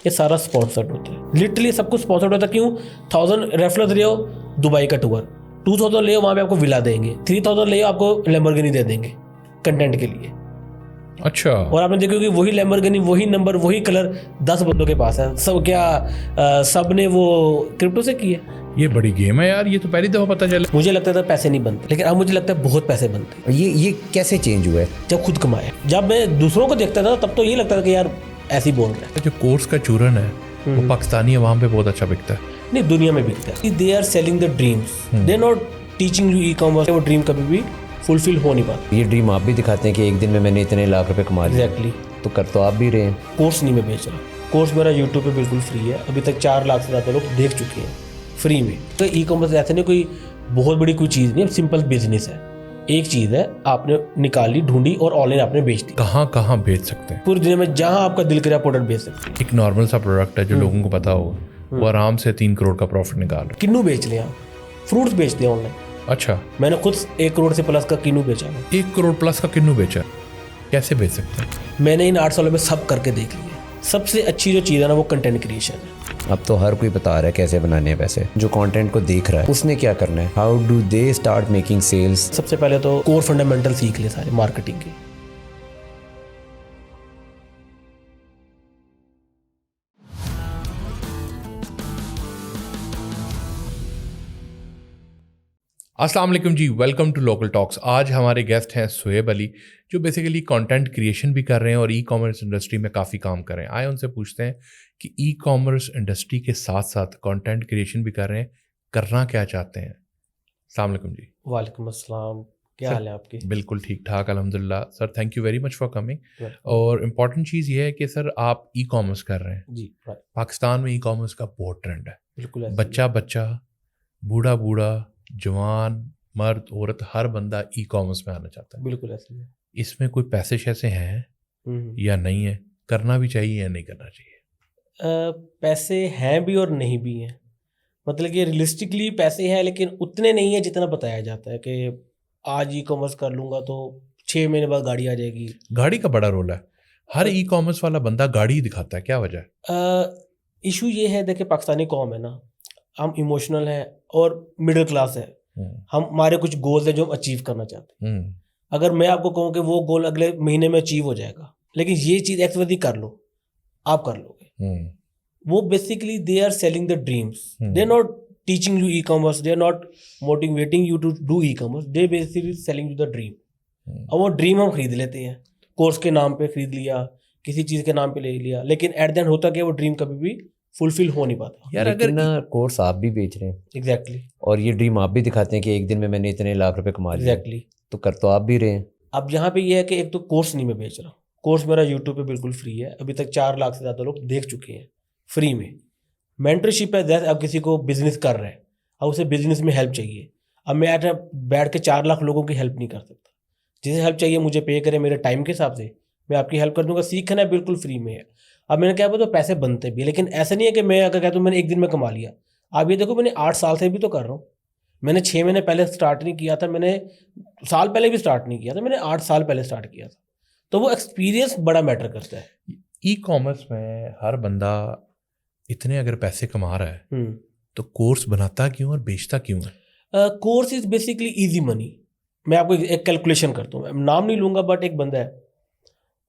ये सारा स्पॉन्सर्ड होता है, लिटरली सब कुछ स्पॉन्सर्ड होता है। क्यों? 1000 रेफरल ले हो दुबई का टूर, 2000 ले हो वहाँ पे आपको विला देंगे, 3000 ले हो आपको लैम्बोर्गिनी दे देंगे कंटेंट के लिए। अच्छा। और आपने देखो कि वही लैम्बोर्गिनी, वही नंबर, वही कलर 10 बंदों के पास है। सब क्या सब ने वो क्रिप्टो से की है? ये बड़ी गेम है यार, ये तो पहली दफा पता चला। मुझे लगता था पैसे नहीं बनते, लेकिन अब मुझे लगता है बहुत पैसे बनते हैं। ये कैसे चेंज हुआ है? जब खुद कमाए, जब मैं दूसरों को देखता था तब तो ये लगता था कि यार ऐसे ही बोल रहे हैं। जो कोर्स का चूरन है वो पाकिस्तानी अवाम पे बहुत अच्छा बिकता है। नहीं, दुनिया में बिकता है। They are selling the dreams, they are not teaching you e-commerce. वो ड्रीम कभी भी फुलफिल हो नहीं पाता। ये ड्रीम आप भी दिखाते हैं कि एक दिन में मैंने इतने लाख रुपए कमा लिए। एग्जैक्टली। तो कर तो आप भी रहे हैं। कोर्स नहीं मैं बेच रहा, कोर्स मेरा यूट्यूब पे बिल्कुल फ्री है। अभी तक 4 लाख से ज़्यादा लोग देख चुके हैं फ्री में। तो ई-कॉमर्स ऐसे नहीं कोई बहुत बड़ी कोई चीज़ नहीं, सिंपल बिजनेस है। एक चीज़ है, आपने निकाली, ढूंढी और ऑनलाइन आपने बेच दी। कहाँ कहाँ बेच सकते हैं? पूरी दुनिया में जहाँ आपका दिल करे प्रोडक्ट बेच सकते हैं। एक नॉर्मल सा प्रोडक्ट है जो लोगों को पता होगा, वो आराम से 3 करोड़ का प्रॉफिट निकाल रहे। किन्नू बेच लें आप, फ्रूट्स बेचते हैं ऑनलाइन। अच्छा, मैंने खुद 1 करोड़ से प्लस का किन्नू बेचा है। 1 करोड़ प्लस का किन्नू बेचा, कैसे बेच सकते हैं? मैंने इन 8 सालों में सब करके देख लिया। सबसे अच्छी जो चीज़ है ना वो कंटेंट क्रिएशन है। अब तो हर कोई बता रहा है कैसे बनाने हैं पैसे। जो कंटेंट को देख रहा है उसने क्या करना है? How do they start making sales? सबसे पहले तो कोर फंडामेंटल सीख ले सारे मार्केटिंग के। अस्सलाम वालेकुम जी, वेलकम टू लोकल टॉक्स। आज हमारे गेस्ट हैं सुहेब अली, जो बेसिकली कंटेंट क्रिएशन भी कर रहे हैं और ई कॉमर्स इंडस्ट्री में काफ़ी काम कर रहे हैं। आए उनसे पूछते हैं कि ई कॉमर्स इंडस्ट्री के साथ साथ कंटेंट क्रिएशन भी कर रहे हैं, करना क्या चाहते हैं। अस्सलाम वालेकुम जी। वालेकुम अस्सलाम, क्या हाल है आपकी? बिल्कुल ठीक ठाक अल्हम्दुलिल्लाह sir, thank you very much for coming. और इम्पॉर्टेंट चीज़ ये है कि सर आप ई कॉमर्स कर रहे हैं जी। पाकिस्तान में। ई कॉमर्स का बहुत ट्रेंड है, बिल्कुल ऐसे बच्चा बच्चा, बूढ़ा बूढ़ा, जवान, मर्द, औरत, हर बंदा ई कॉमर्स में आना चाहता है। बिल्कुल ऐसे ही है। इसमें कोई पैसे शैसे हैं या नहीं है? करना भी चाहिए या नहीं करना चाहिए? पैसे हैं भी और नहीं भी हैं। मतलब कि रियलिस्टिकली पैसे हैं, लेकिन उतने नहीं है जितना बताया जाता है कि आज ई कॉमर्स कर लूँगा तो 6 महीने बाद गाड़ी आ जाएगी। गाड़ी का बड़ा रोल है, हर ई कॉमर्स वाला बंदा गाड़ी ही दिखाता है, क्या वजह है? इशू ये है, देखिए पाकिस्तानी कौम है ना, हम इमोशनल हैं और मिडिल क्लास है। हमारे कुछ गोल्स हैं जो हम अचीव करना चाहते हैं। अगर मैं आपको कहूँ कि वो गोल अगले महीने में अचीव हो जाएगा, लेकिन ये चीज़ एक्सवर्दी कर लो, आप कर लोगे। वो basically they are selling the dreams, they are not teaching you e-commerce, they are not motivating you to do e-commerce, they basically selling you the dream. और वो ड्रीम हम खरीद लेते हैं, कोर्स के नाम पे खरीद लिया, किसी चीज़ के नाम पे ले लिया, लेकिन एट द एंड होता क्या, वो ड्रीम कभी भी फुलफिल हो नहीं पाता। यार अगर ना कोर्स आप भी बेच रहे हैं एग्जैक्टली, और ये ड्रीम आप भी दिखाते हैं कि एक दिन में मैंने इतने लाख रुपए कमा लिए। एग्जैक्टली। तो कर तो आप भी रहे हैं। अब यहाँ पे ये है कि एक तो कोर्स नहीं मैं बेच रहा, कोर्स मेरा यूट्यूब पे बिल्कुल फ्री है। अभी तक 4 लाख से ज़्यादा लोग देख चुके हैं फ्री में। मेंटरशिप है, जैसे अब किसी को बिजनेस कर रहे हैं, अब उसे बिजनेस में हेल्प चाहिए। अब मैं बैठ के 4 लाख लोगों की हेल्प नहीं कर सकता। जिसे हेल्प चाहिए मुझे पे करे मेरे टाइम के हिसाब से, मैं आपकी हेल्प कर दूंगा। सीखना है बिल्कुल फ्री में है। अब मैंने क्या बोला, तो पैसे बनते भी, लेकिन ऐसा नहीं है कि मैं अगर कहता हूँ मैंने एक दिन में कमा लिया। आप ये देखो, मैंने 8 साल से भी तो कर रहा हूँ। मैंने 6 महीने पहले स्टार्ट नहीं किया था, मैंने साल पहले भी स्टार्ट नहीं किया था, मैंने 8 साल पहले स्टार्ट किया था। तो वो एक्सपीरियंस बड़ा मैटर करता है। ई कॉमर्स में हर बंदा इतने अगर पैसे कमा रहा है तो कोर्स बनाता क्यों और बेचता क्यों है? Course is basically easy money. मैं आपको एक कैलकुलेशन करता हूँ, नाम नहीं लूंगा, बट एक बंदा है,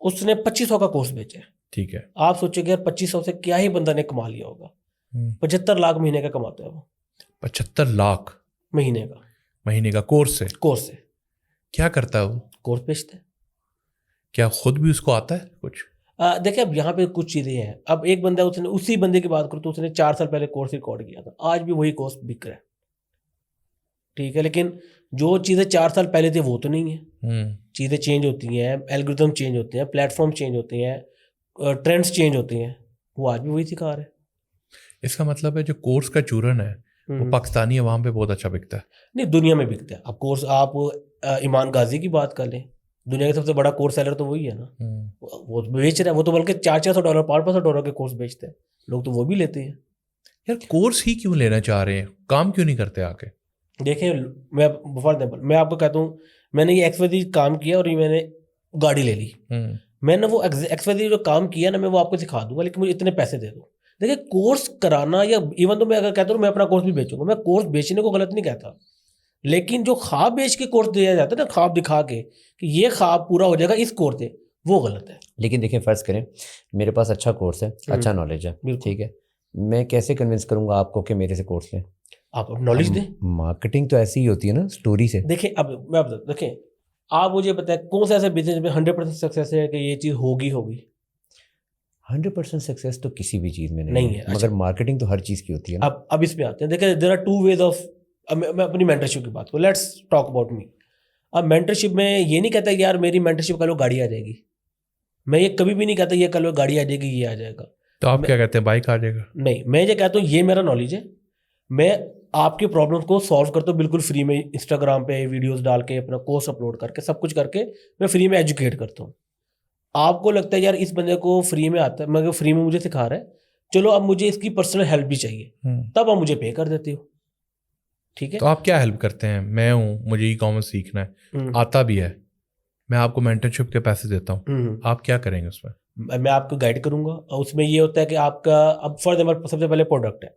उसने 2500 का कोर्स बेचा है। ठीक है। आप सोचोगे यार 2500 से क्या ही बंदा ने कमा लिया होगा। 75 लाख महीने का कमाता है वो। 75 लाख महीने का? महीने का कोर्स से? कोर्स से। क्या करता है वो? कोर्स बेचता है। क्या खुद भी उसको आता है कुछ? देखिए, अब यहाँ पे कुछ चीज़ें हैं। अब एक बंदा, उसने उसी बंदे की बात करूँ तो उसने 4 साल पहले कोर्स रिकॉर्ड किया था, आज भी वही कोर्स बिक रहा है। ठीक है, लेकिन जो चीज़ें 4 साल पहले थी वो तो नहीं है। चीज़ें चेंज होती हैं, एल्गोरिथम चेंज होते हैं, प्लेटफॉर्म चेंज होते हैं, ट्रेंड्स चेंज होते हैं, वो आज भी वही सिखा रहे हैं। इसका मतलब है जो कोर्स का चूरन है वो पाकिस्तानी अवाम पे बहुत अच्छा बिकता है। नहीं, दुनिया में बिकता है। अब कोर्स आप ईमान गाजी की बात कर लें, दुनिया का सबसे बड़ा कोर्स सेलर तो वही है ना। वो बेच रहा है, वो तो बल्कि $400-400 $500 के कोर्स बेचते हैं लोग, तो वो भी लेते हैं। यार कोर्स ही क्यों लेना चाह रहे हैं, काम क्यों नहीं करते आके? देखिए, मैं फॉर एग्जाम्पल मैं आपको कहता हूँ, मैंने ये एक्सवाइज़ेड काम किया और ये मैंने गाड़ी ले ली। मैंने वो एक्सवाइजेड जो काम किया ना मैं वो आपको सिखा दूंगा, लेकिन मुझे इतने पैसे दे दो। देखिए कोर्स कराना, या इवन तो मैं अगर कहता हूँ मैं अपना कोर्स भी बेचूंगा, मैं कोर्स बेचने को गलत नहीं कहता, लेकिन जो ख्वाब बेच के कोर्स दिया जाता है ना, ख्वाब दिखा के कि ये ख्वाब पूरा हो जाएगा इस कोर्स से, वो गलत है। लेकिन देखिए फ़र्ज़ करें मेरे पास अच्छा कोर्स है, अच्छा नॉलेज है, ठीक है, मैं कैसे कन्विंस करूंगा आपको कि मेरे से कोर्स लें? आप नॉलेज दें। मार्केटिंग तो ऐसी ही होती है ना, स्टोरी से। देखिए अब मैं आप देखें, आप मुझे बताएं कौन सा ऐसा बिजनेस में 100% सक्सेस है कि ये चीज़ होगी 100% सक्सेस तो किसी भी चीज़ में नहीं नहीं है। है, मगर मार्केटिंग तो हर चीज़ की होती है ना। अब इसमें आते हैं। देखिए देयर आर 2 वेज ऑफ, मैं अपनी मेंटरशिप की बात करूँ, लेट्स टॉक अबाउट मी। अब मेंटरशिप में ये नहीं कहता यार मेरी मेंटरशिप कल गाड़ी आ जाएगी, मैं ये कभी भी नहीं कहता ये कल गाड़ी आ जाएगी, ये आ जाएगा। तो आप क्या कहते हैं, बाइक आ जाएगा? नहीं, मैं ये कहता हूँ ये मेरा नॉलेज है, मैं आपके प्रॉब्लम्स को सॉल्व करता हूँ बिल्कुल फ्री में, इंस्टाग्राम पे वीडियोस डाल के, अपना कोर्स अपलोड करके, सब कुछ करके मैं फ्री में एजुकेट करता हूँ। आपको लगता है यार इस बंदे को फ्री में आता है, मगर फ्री में मुझे सिखा रहा है, चलो अब मुझे इसकी पर्सनल हेल्प भी चाहिए, तब आप मुझे पे कर देते हो, ठीक है। तो आप क्या हेल्प करते हैं? मैं हूँ, मुझे ई कॉमर्स सीखना है, आता भी है, मैं आपको मेंटरशिप के पैसे देता हूँ, आप क्या करेंगे उसमें? मैं आपको गाइड करूंगा, और उसमें ये होता है कि आपका, अब फॉर एग्जाम्पल सबसे पहले प्रोडक्ट है,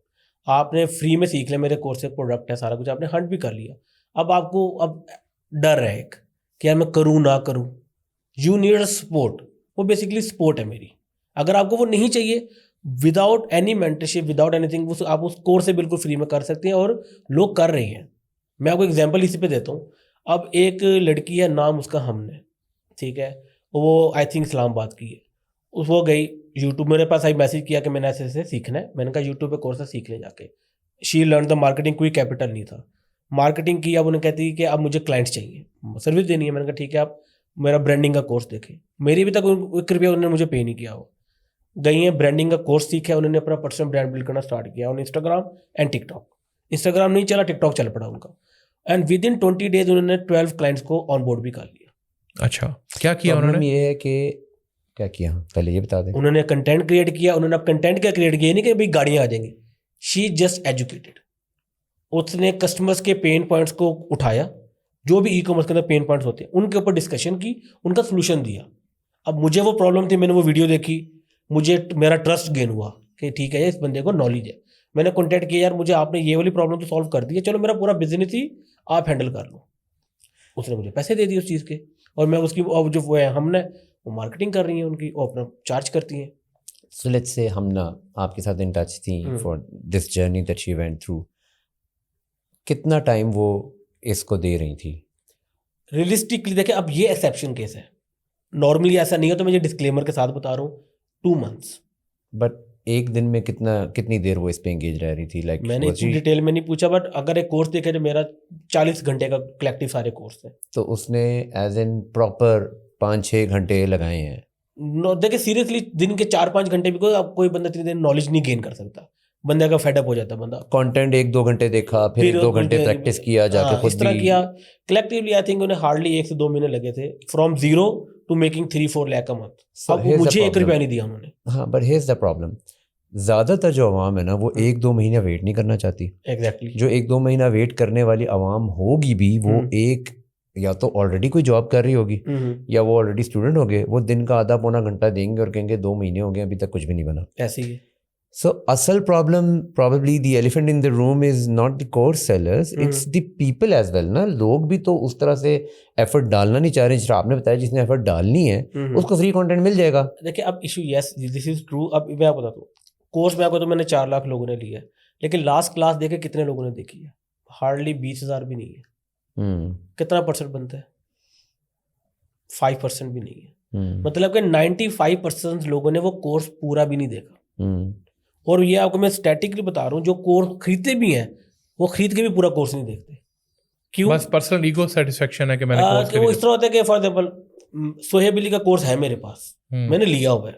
आपने फ्री में सीख लिया, मेरे कोर्स से प्रोडक्ट है, सारा कुछ आपने हंट भी कर लिया, अब आपको अब डर है एक कि यार मैं करूँ ना करूँ, यू नीड सपोर्ट। वो बेसिकली सपोर्ट है मेरी। अगर आपको वो नहीं चाहिए, without any mentorship, without anything, आप उस कोर्स से बिल्कुल फ्री में कर सकते हैं, और लोग कर रहे हैं। मैं आपको एग्जांपल इसी पे देता हूँ। अब एक लड़की है, नाम उसका हमने, ठीक है, वो आई थिंक इस्लामाबाद की है, वो गई यूट्यूब, मेरे पास आई मैसेज किया कि मैंने ऐसे ऐसे सीखना है, मैंने कहा यूट्यूब पे कोर्स है, सीख ले जाके। शी लर्न द मार्केटिंग, कोई कैपिटल नहीं था, मार्केटिंग की। अब उन्हें कहती कि अब मुझे क्लाइंट्स चाहिए, सर्विस देनी है। मैंने कहा ठीक है, आप मेरा ब्रांडिंग का कोर्स देखें। मेरी भी तक 1 रुपया उन्होंने मुझे पे नहीं किया। वो गई हैं, ब्रांडिंग का कोर्स सीखा, उन्होंने अपना पर्सनल ब्रांड बिल्ड करना स्टार्ट किया on Instagram and TikTok. Instagram नहीं चला, टिकटॉक चल पड़ा उनका, एंड विद इन 20 डेज उन्होंने 12 क्लाइंट्स को ऑन बोर्ड भी कर लिया। अच्छा, क्या किया प्रॉब्लम उन्होंने? ये है कि क्या किया, पहले ये बता दें। उन्होंने कंटेंट क्रिएट किया। उन्होंने अब कंटेंट क्या क्रिएट किया, नहीं कि भाई गाड़ियाँ आ जाएंगी, शी जस्ट एजुकेटेड। उसने कस्टमर्स के पेन पॉइंट्स को उठाया, जो भी ई कॉमर्स के अंदर पेन पॉइंट्स होते हैं उनके ऊपर डिस्कशन की, उनका सोल्यूशन दिया। अब मुझे वो प्रॉब्लम थी, मैंने वो वीडियो देखी, मुझे मेरा ट्रस्ट गेन हुआ कि ठीक है इस बंदे को नॉलेज है। मैंने कॉन्टैक्ट किया, यार मुझे आपने ये वाली प्रॉब्लम तो सॉल्व कर दी है, चलो मेरा पूरा बिजनेस ही आप हैंडल कर लो। उसने मुझे पैसे दे दिए उस चीज़ के, और मैं उसकी जो वो है हमने, वो मार्केटिंग कर रही है उनकी, वो अपना चार्ज करती हैं। सो लेट्स से हम ना आपके साथ इन टच थी for this journey that she went through, कितना टाइम वो इसको दे रही थी? रियलिस्टिकली देखें, अब ये एक्सेप्शन केस है, नॉर्मली ऐसा नहीं हो, तो मैं ये डिस्क्लेमर के साथ बता रहा हूँ, 2 मंथ्स। बट एक दिन में कितनी देर वो इस पे एंगेज रह रही थी? लाइक मैंने इतनी डिटेल में नहीं पूछा, बट अगर एक कोर्स देखे तो मेरा 40 घंटे का कलेक्टिव सारे कोर्स है। तो उसने एज इन प्रॉपर 5-6 घंटे लगाए हैं? देखिए सीरियसली दिन के 4-5 घंटे भी कोई बंदा इतनी देर नॉलेज नहीं गेन कर सकता, बंदे का फेडअप हो जाता बंदा। कंटेंट 1-2 घंटे देखा, फिर 1-2 घंटे प्रैक्टिस किया जाके खुद इस तरह भी किया। कलेक्टिवली आई थिंक उन्हें हार्डली 1 से 2 महीने लगे थे, from 0 to making 3-4 lakh a month. So अब here's the मुझे 1 problem. रुपया नहीं दिया उन्होंने। हाँ, बट हियर्स द प्रॉब्लम, ज़्यादातर जो आवाम है ना वो 1-2 महीने वेट नहीं करना चाहती। एग्जैक्टली। जो 1-2 महीना वेट करने वाली आवाम होगी भी, वो एक या तो ऑलरेडी कोई जॉब कर रही होगी, या वो ऑलरेडी स्टूडेंट हो गए, वो दिन का आधा पौना घंटा देंगे और कहेंगे 2 महीने हो गए अभी तक कुछ भी नहीं बना। ऐसे ही है। So असल problem, probably the elephant in the room is not the course sellers, it's the people as well ना। लोग भी तो उस तरह से एफर्ट डालना नहीं चाह रहे। जिस आपने बताया जिसने एफर्ट डालनी है उसको फ्री कंटेंट मिल जाएगा। देखिए अब issue, yes this is true. अब मैं आपको बताता हूँ, कोर्स में आपको तो मैंने 4 लाख लोगों ने लिया है, लेकिन लास्ट क्लास देखे कितने लोगों ने देखी है? हार्डली 20,000 भी नहीं है। कितना % बनता है? 5% भी नहीं है। मतलब कि 95% लोगों ने वो कोर्स पूरा भी नहीं देखा। और ये आपको मैं स्टैटिकली बता रहा हूँ, जो कोर्स खरीदते भी हैं वो खरीद के भी पूरा कोर्स नहीं देखते। क्यों? बस पर्सनल ईगो सेटिस्फेक्शन है कि मैंने कोर्स वो इस तरह होता है कि फॉर एग्जाम्पल सोहेब अली का कोर्स है मेरे पास, मैंने लिया हुआ है,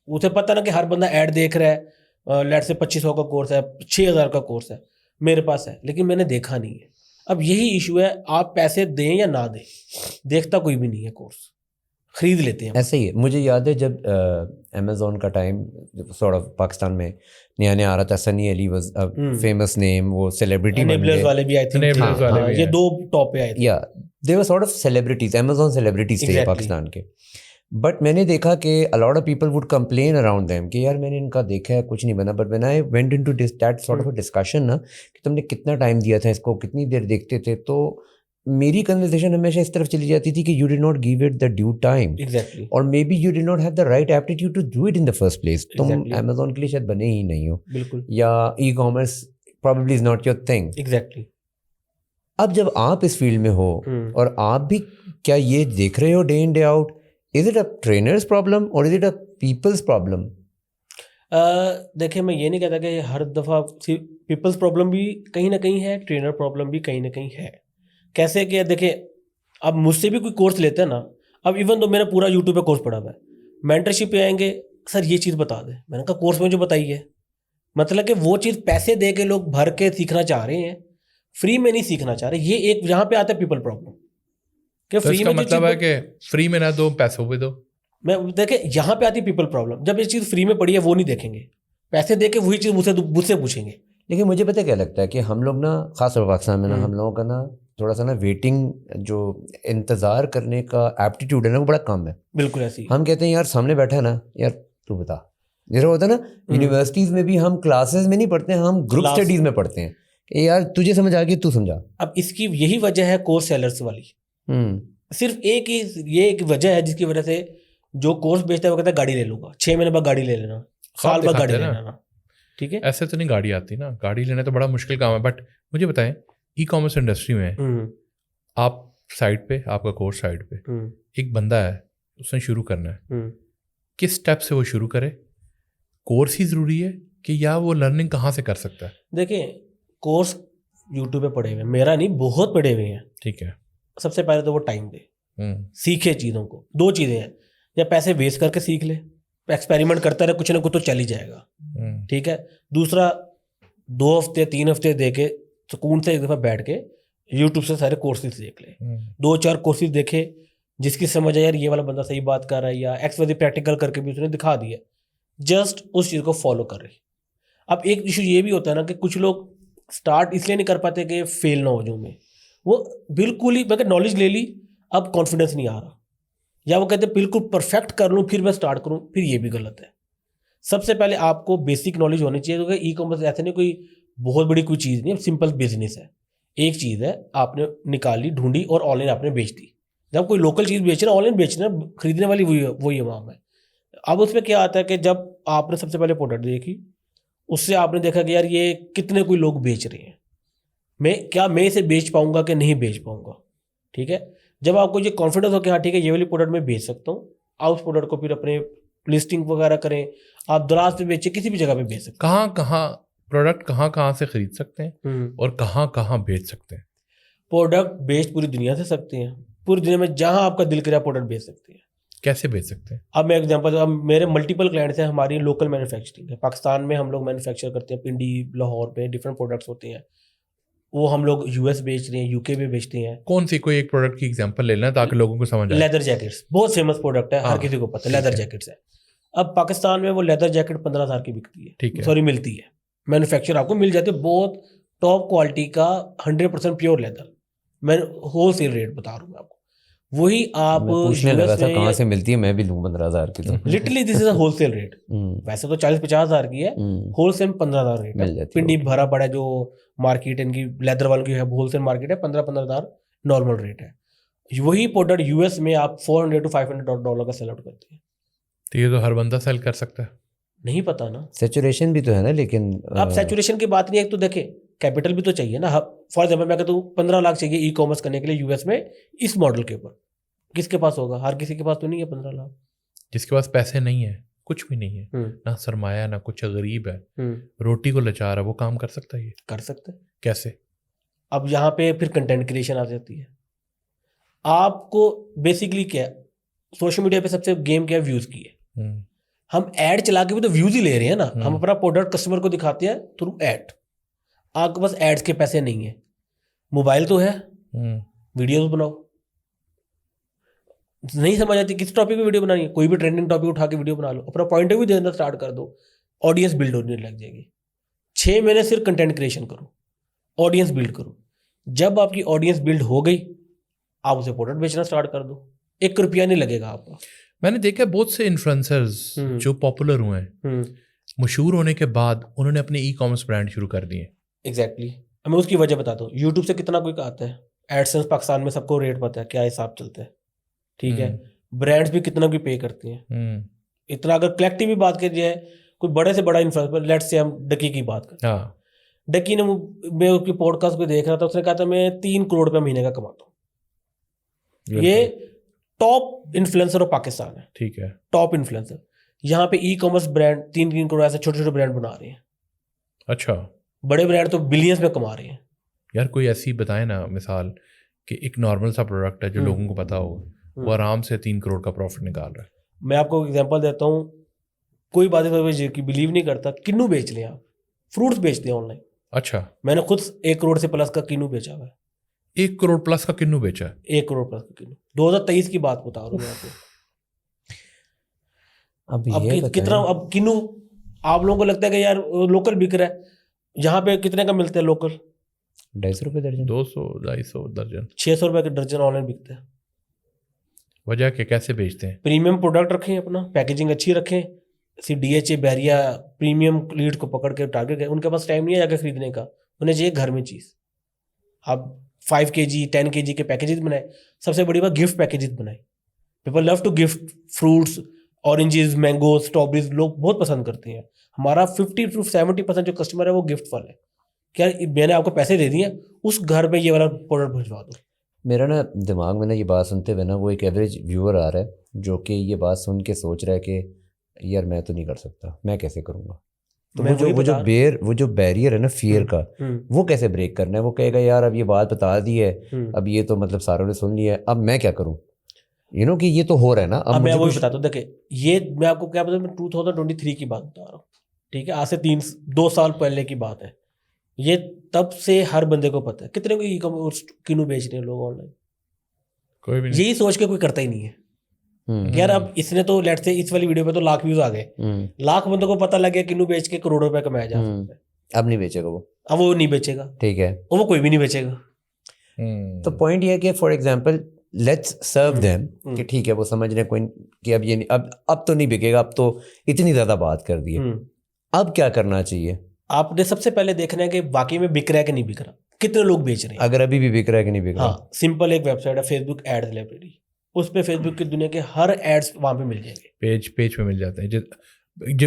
उसे पता ना कि हर बंदा ऐड देख रहा है, लेट से 2500 का कोर्स है, 6000 का कोर्स है, मेरे पास है, लेकिन मैंने देखा नहीं है। अब यही इशू है, आप पैसे दें या ना दें, देखता कोई भी नहीं है कोर्स, खरीद लेते हैं। ऐसे ही है। मुझे याद है जब अमेज़ॉन का टाइम सॉर्ट ऑफ पाकिस्तान में नया नया आ रहा था, Sunny Ali was a famous name, वो सेलिब्रिटी बन गए। वाले भी आई थिंक, ये 2 टॉप पे आए थे। या they were sort of celebrities, Amazon celebrities थे पाकिस्तान के। बट मैंने देखा कि a lot of people would complain around them कि यार मैंने इनका देखा है कुछ नहीं बना, but when I went into that sort of a discussion ना कि तुमने कितना टाइम दिया था इसको, कितनी देर देखते थे, तो मेरी कन्वर्सेशन हमेशा इस तरफ चली जाती थी कि you did not give it the due time exactly और maybe you did not have the right aptitude to do it in the first place. तुम Exactly. Amazon के लिए शायद बने ही नहीं हो, बिल्कुल या e-commerce probably is not your thing. Exactly अब जब आप इस फील्ड में हो और आप भी क्या ये देख रहे हो day in day out, is it a trainer's problem और is it a people's problem? देखिए मैं ये नहीं कहता कि हर दफ़ा पीपल्स प्रॉब्लम भी कहीं ना कहीं है, ट्रेनर प्रॉब्लम भी कहीं ना कहीं है। कैसे कि देखिए अब मुझसे भी कोई कोर्स लेते हैं ना, अब इवन तो मेरा पूरा यूट्यूब पे कोर्स पड़ा हुआ है, मेंटरशिप पे आएंगे, सर ये चीज़ बता दे, मैंने कहा कोर्स में जो बताई है, मतलब कि वो चीज़ पैसे दे के लोग भर के सीखना चाह रहे हैं, फ्री में नहीं सीखना चाह रहे। ये एक यहाँ पे आता है पीपल प्रॉब्लम कि तो फ्री इसका में जो मतलब है चीज़ कि फ्री में ना दो, पैसों पे दो। मैं देखे यहाँ पे आती है पीपल प्रॉब्लम, जब ये चीज़ फ्री में पड़ी है वो नहीं देखेंगे, पैसे दे के वही चीज़ मुझसे पूछेंगे। लेकिन मुझे पता क्या लगता है कि हम लोग ना, खासतौर पर पाकिस्तान में ना, हम लोगों का ना थोड़ा सा ना वेटिंग, जो इंतज़ार करने का एप्टीट्यूड है ना, वो बड़ा कम है। बिल्कुल ऐसी हम कहते हैं यार सामने बैठा है ना, यार तू बता। जैसे होता है ना यूनिवर्सिटीज़ में भी हम क्लासेस में नहीं पढ़ते हैं, हम ग्रुप Class- स्टडीज़ में पढ़ते हैं कि यार तुझे समझ आ गई, तू समझा। अब इसकी यही वजह है कोर्स सेलर्स वाली, सिर्फ एक ही ये एक वजह है जिसकी वजह से जो कोर्स बेचता है वो कहता है गाड़ी ले लूंगा, 6 महीने बाद गाड़ी ले लेना, साल बाद गाड़ी दिखाते ले हैं ना। लेना, ठीक है। ऐसे तो नहीं गाड़ी आती ना, गाड़ी लेना तो बड़ा मुश्किल काम है। बट मुझे बताएं, ई कॉमर्स इंडस्ट्री में आप साइट पे, आपका कोर्स साइट पे, एक बंदा है, उसने शुरू करना है, किस स्टेप से वो शुरू करे? कोर्स ही ज़रूरी है कि या वो लर्निंग कहाँ से कर सकता है? देखिए कोर्स यूट्यूब पे पड़े हुए हैं, मेरा नहीं, बहुत पड़े हुए हैं। ठीक है। सबसे पहले तो वो टाइम दे, सीखे चीज़ों को। 2 चीज़ें हैं, या पैसे वेस्ट करके सीख ले, एक्सपेरिमेंट करता रहे, कुछ ना कुछ तो चल ही जाएगा, ठीक है। दूसरा 2 हफ्ते 3 हफ्ते दे के सुकून से एक दफ़ा बैठ के यूट्यूब से सारे कोर्सेज देख ले, 2-4 कोर्सेज देखे, जिसकी समझ है यार ये वाला बंदा सही बात कर रहा है, या एक्स वाली प्रैक्टिकल करके भी उसने दिखा दिया, जस्ट उस चीज़ को फॉलो कर रही। अब एक इशू ये भी होता है ना कि कुछ लोग स्टार्ट इसलिए नहीं कर पाते कि फेल ना हो जाऊँ मैं, वो बिल्कुल ही मैं नॉलेज ले ली, अब कॉन्फिडेंस नहीं आ रहा, या वो कहते हैं बिल्कुल परफेक्ट कर लूँ फिर मैं स्टार्ट करूँ, फिर ये भी गलत है। सबसे पहले आपको बेसिक नॉलेज होनी चाहिए, क्योंकि ई कॉमर्स ऐसे नहीं कोई बहुत बड़ी कोई चीज़ नहीं है, सिंपल बिजनेस है। एक चीज़ है आपने निकाली, ढूंढी और ऑनलाइन आपने बेच दी। जब कोई लोकल चीज़ बेच रहा है, ऑनलाइन बेच रहा है, खरीदने वाली वही अवाम है। अब उसमें क्या आता है कि जब आपने सबसे पहले प्रोडक्ट देखी, उससे आपने देखा कि यार ये कितने कोई लोग बेच रहे हैं, मैं इसे बेच पाऊंगा कि नहीं बेच पाऊंगा, ठीक है। जब आपको ये कॉन्फिडेंस हो कि हाँ ठीक है ये वाली प्रोडक्ट मैं बेच सकता हूँ, आप उस प्रोडक्ट को फिर अपने लिस्टिंग वगैरह करें, आप दराज पे बेचें, किसी भी जगह पे बेच सकते कहाँ प्रोडक्ट कहाँ से खरीद सकते हैं हैं। और कहाँ बेच सकते हैं? प्रोडक्ट बेच पूरी दुनिया से सकते हैं, पूरी दुनिया में जहाँ आपका दिल करे प्रोडक्ट बेच सकते हैं। कैसे बेच सकते हैं? अब मैं एग्जांपल, अब मेरे मल्टीपल क्लाइंट्स हैं, हमारी लोकल मैन्युफैक्चरिंग है, पाकिस्तान में हम लोग मैन्युफैक्चर करते हैं, पिंडी लाहौर पे डिफरेंट प्रोडक्ट्स होते हैं, वो हम लोग यूएस बेच रहे हैं, यूके में बेचते हैं। कौन सी कोई एक प्रोडक्ट की एग्जांपल ले लेना ताकि लोगों को समझ आए। लेदर जैकेट्स बहुत फेमस प्रोडक्ट है, हर हाँ, किसी को पता है, ठीक लेदर है। जैकेट्स है। अब पाकिस्तान में वो लेदर जैकेट 15,000 की बिकती है, ठीक है। सॉरी मिलती है, मैन्युफैक्चर आपको मिल जाती है, बहुत टॉप क्वालिटी का 100% प्योर लेदर। मैं होल सेल रेट बता रहा हूँ आपको, वही आप मैं पूछने लगा था कहाँ से मिलती है, मैं भी लूँ 15,000 की तो। Literally this is a wholesale rate, वैसे तो 40-50 हज़ार की है, होल सेल 15,000 रेट मिल है। जाती है, पिंडी ओके। भरा पड़ा है जो मार्केट इनकी लेदर वालों की है, होल सेल मार्केट है, 15,000 नॉर्मल रेट है। वही प्रोडक्ट यूएस में आप $400 to $500 का सेल आउट करते हैं। तो ये तो हर बंदा सेल कर सकता है। नहीं पता ना, सैचुरेशन भी तो है ना, लेकिन आप सैचुरेशन की बात नहीं है, एक तो देखे कैपिटल भी तो चाहिए ना। फॉर एग्जाम्पल मैं कहता हूँ 15 लाख चाहिए ई कॉमर्स करने के लिए यूएस में, इस मॉडल के ऊपर किसके पास होगा? हर किसी के पास तो नहीं है 15 लाख। जिसके पास पैसे नहीं है, कुछ भी नहीं है, ना सरमाया ना कुछ, गरीब है, रोटी को लाचार है, वो काम कर सकता है? ये कर सकते हैं। कैसे? अब यहाँ पे फिर कंटेंट क्रिएशन आ जाती है। आपको बेसिकली क्या, सोशल मीडिया पे सबसे गेम क्या है, व्यूज की है। हम ऐड चला के भी तो व्यूज ही ले रहे हैं ना, हम अपना प्रोडक्ट कस्टमर को दिखाते हैं थ्रू ऐड। आपके पास एड्स के पैसे नहीं है, मोबाइल तो है, वीडियोस बनाओ। नहीं समझ आती किस टॉपिक पे वीडियो बनानी है, कोई भी ट्रेंडिंग टॉपिक उठा के वीडियो बना लो, अपना पॉइंट ऑफ व्यू देना स्टार्ट कर दो, ऑडियंस बिल्ड होने लग जाएगी। 6 महीने सिर्फ कंटेंट क्रिएशन करो, ऑडियंस बिल्ड करो। जब आपकी ऑडियंस बिल्ड हो गई, आप उसे प्रोडक्ट बेचना स्टार्ट कर दो, 1 रुपया नहीं लगेगा आपका। मैंने देखा बहुत से इन्फ्लुएंसर्स जो पॉपुलर हुए हैं, मशहूर होने के बाद उन्होंने अपने ई कॉमर्स ब्रांड शुरू कर दिए। एग्जैक्टली मैं उसकी वजह बताता हूँ। यूट्यूब से कितना कोई आता है, एडसेंस पाकिस्तान में सबको रेट पता है क्या हिसाब चलता है, ठीक है। ब्रांड्स भी कितना भी पे करती हैं इतना। अगर कलेक्टिव भी बात की जाए, कोई बड़े से बड़ा इन्फ्लुएंसर, लेट्स से हम डकी की बात करें, हाँ, डकी ने, मैं उसकी पॉडकास्ट पे देख रहा था, उसने कहा था मैं 3 करोड़ रुपये महीने का कमाता हूँ। ये टॉप इन्फ्लुएंसर ऑफ पाकिस्तान है, ठीक है, टॉप इन्फ्लुएंसर। यहाँ पे ई कॉमर्स ब्रांड 3 करोड़ ऐसे छोटे छोटे ब्रांड बना रहे हैं। अच्छा, बड़े ब्रांड तो बिलियंस में कमा रहे हैं। यार कोई ऐसी बताए ना मिसाल कि एक नॉर्मल सा प्रोडक्ट है जो लोगों को पता होगा, वो आराम से 3 करोड़ का प्रॉफिट निकाल रहा है। मैं आपको एग्जांपल देता हूँ, कोई बात की बिलीव नहीं करता, किन्नू बेच लें आप, फ्रूट्स बेचते हैं ऑनलाइन। अच्छा, मैंने खुद 1 करोड़ से प्लस का किन्नू बेचा हुआ है। 1 करोड़ प्लस का किन्नू बेचा है? 1 करोड़ प्लस का किन्नू, 2023 की बात बता रहा हूँ मैं आपको। अब कितना, अब किन्नू आप लोगों को लगता है कि यार लोकल बिक रहा है, यहाँ पे कितने का मिलता है लोकल? 250 रुपये दर्जन, 200-250 दर्जन, 600 रुपये के दर्जन ऑनलाइन बिकता है। वजह के कैसे बेचते हैं? प्रीमियम प्रोडक्ट रखें, अपना पैकेजिंग अच्छी रखें, DHA बैरिया प्रीमियम लीड को पकड़ के टारगेट करें। उनके पास टाइम नहीं है जाकर खरीदने का, उन्हें चाहिए घर में चीज़। आप 5 kg 10 kg के पैकेजेस बनाए, सबसे बड़ी बात गिफ्ट पैकेजेस बनाए। People love to gift fruits, oranges, mango, strawberries लोग बहुत पसंद करते हैं। हमारा 50 to 70% जो कस्टमर है वो गिफ्ट वाला है। क्या मैंने आपको पैसे दे दिए, उस घर में ये वाला प्रोडक्ट भिजवा दो। मेरा ना दिमाग में ना ये बात सुनते हुए ना वो एक एवरेज व्यूअर आ रहा है जो कि ये बात सुन के सोच रहा है कि यार मैं तो नहीं कर सकता, मैं कैसे करूँगा। तो वो जो बैरियर है ना फियर का, वो कैसे ब्रेक करना है। वो कहेगा यार अब ये बात बता दी है, अब ये तो मतलब सारों ने सुन लिया है, अब मैं क्या करूँ, कि ये तो हो रहा है ना। अब मैं वही बताता हूँ, देखिए ये मैं आपको क्या बता, मैं 2023 की बात बता रहा हूँ, ठीक है। आज से 2 साल पहले की बात है। ये तब से हर बंदे को पता है। कितने को ई कॉमर्स किन्नू बेच रहे हैं लोग ऑनलाइन, कोई भी नहीं। यही सोच के कोई करता ही नहीं है यार। अब इसने तो लेट्स से इस वाली वीडियो पे तो लाख व्यूज आ गए, लाख बंदों को पता लग गया किन्नू बेच के करोड़ों रुपए कमाया जा सकता है। अब नहीं बेचेगा वो, अब वो नहीं बेचेगा, ठीक है, वो कोई भी नहीं बेचेगा। तो पॉइंट ये है कि for example let's serve them कि ठीक है वो समझ रहे हैं कोई कि अब ये नहीं, अब तो नहीं बिकेगा, अब तो इतनी ज्यादा बात कर दी है, अब क्या करना चाहिए? आपने सबसे पहले देखना है कि वाकई में बिक रहा है कि नहीं बिक रहा, कितने लोग बेच रहे हैं। अगर अभी भी बिक रहा है कि नहीं बिक रहा। हाँ, सिंपल एक वेबसाइट है फेसबुक एड्स लाइब्रेरी, उस पे फेसबुक की दुनिया के हर एड्स वहां पे मिल जाएंगे। पेज पे मिल जाते हैं,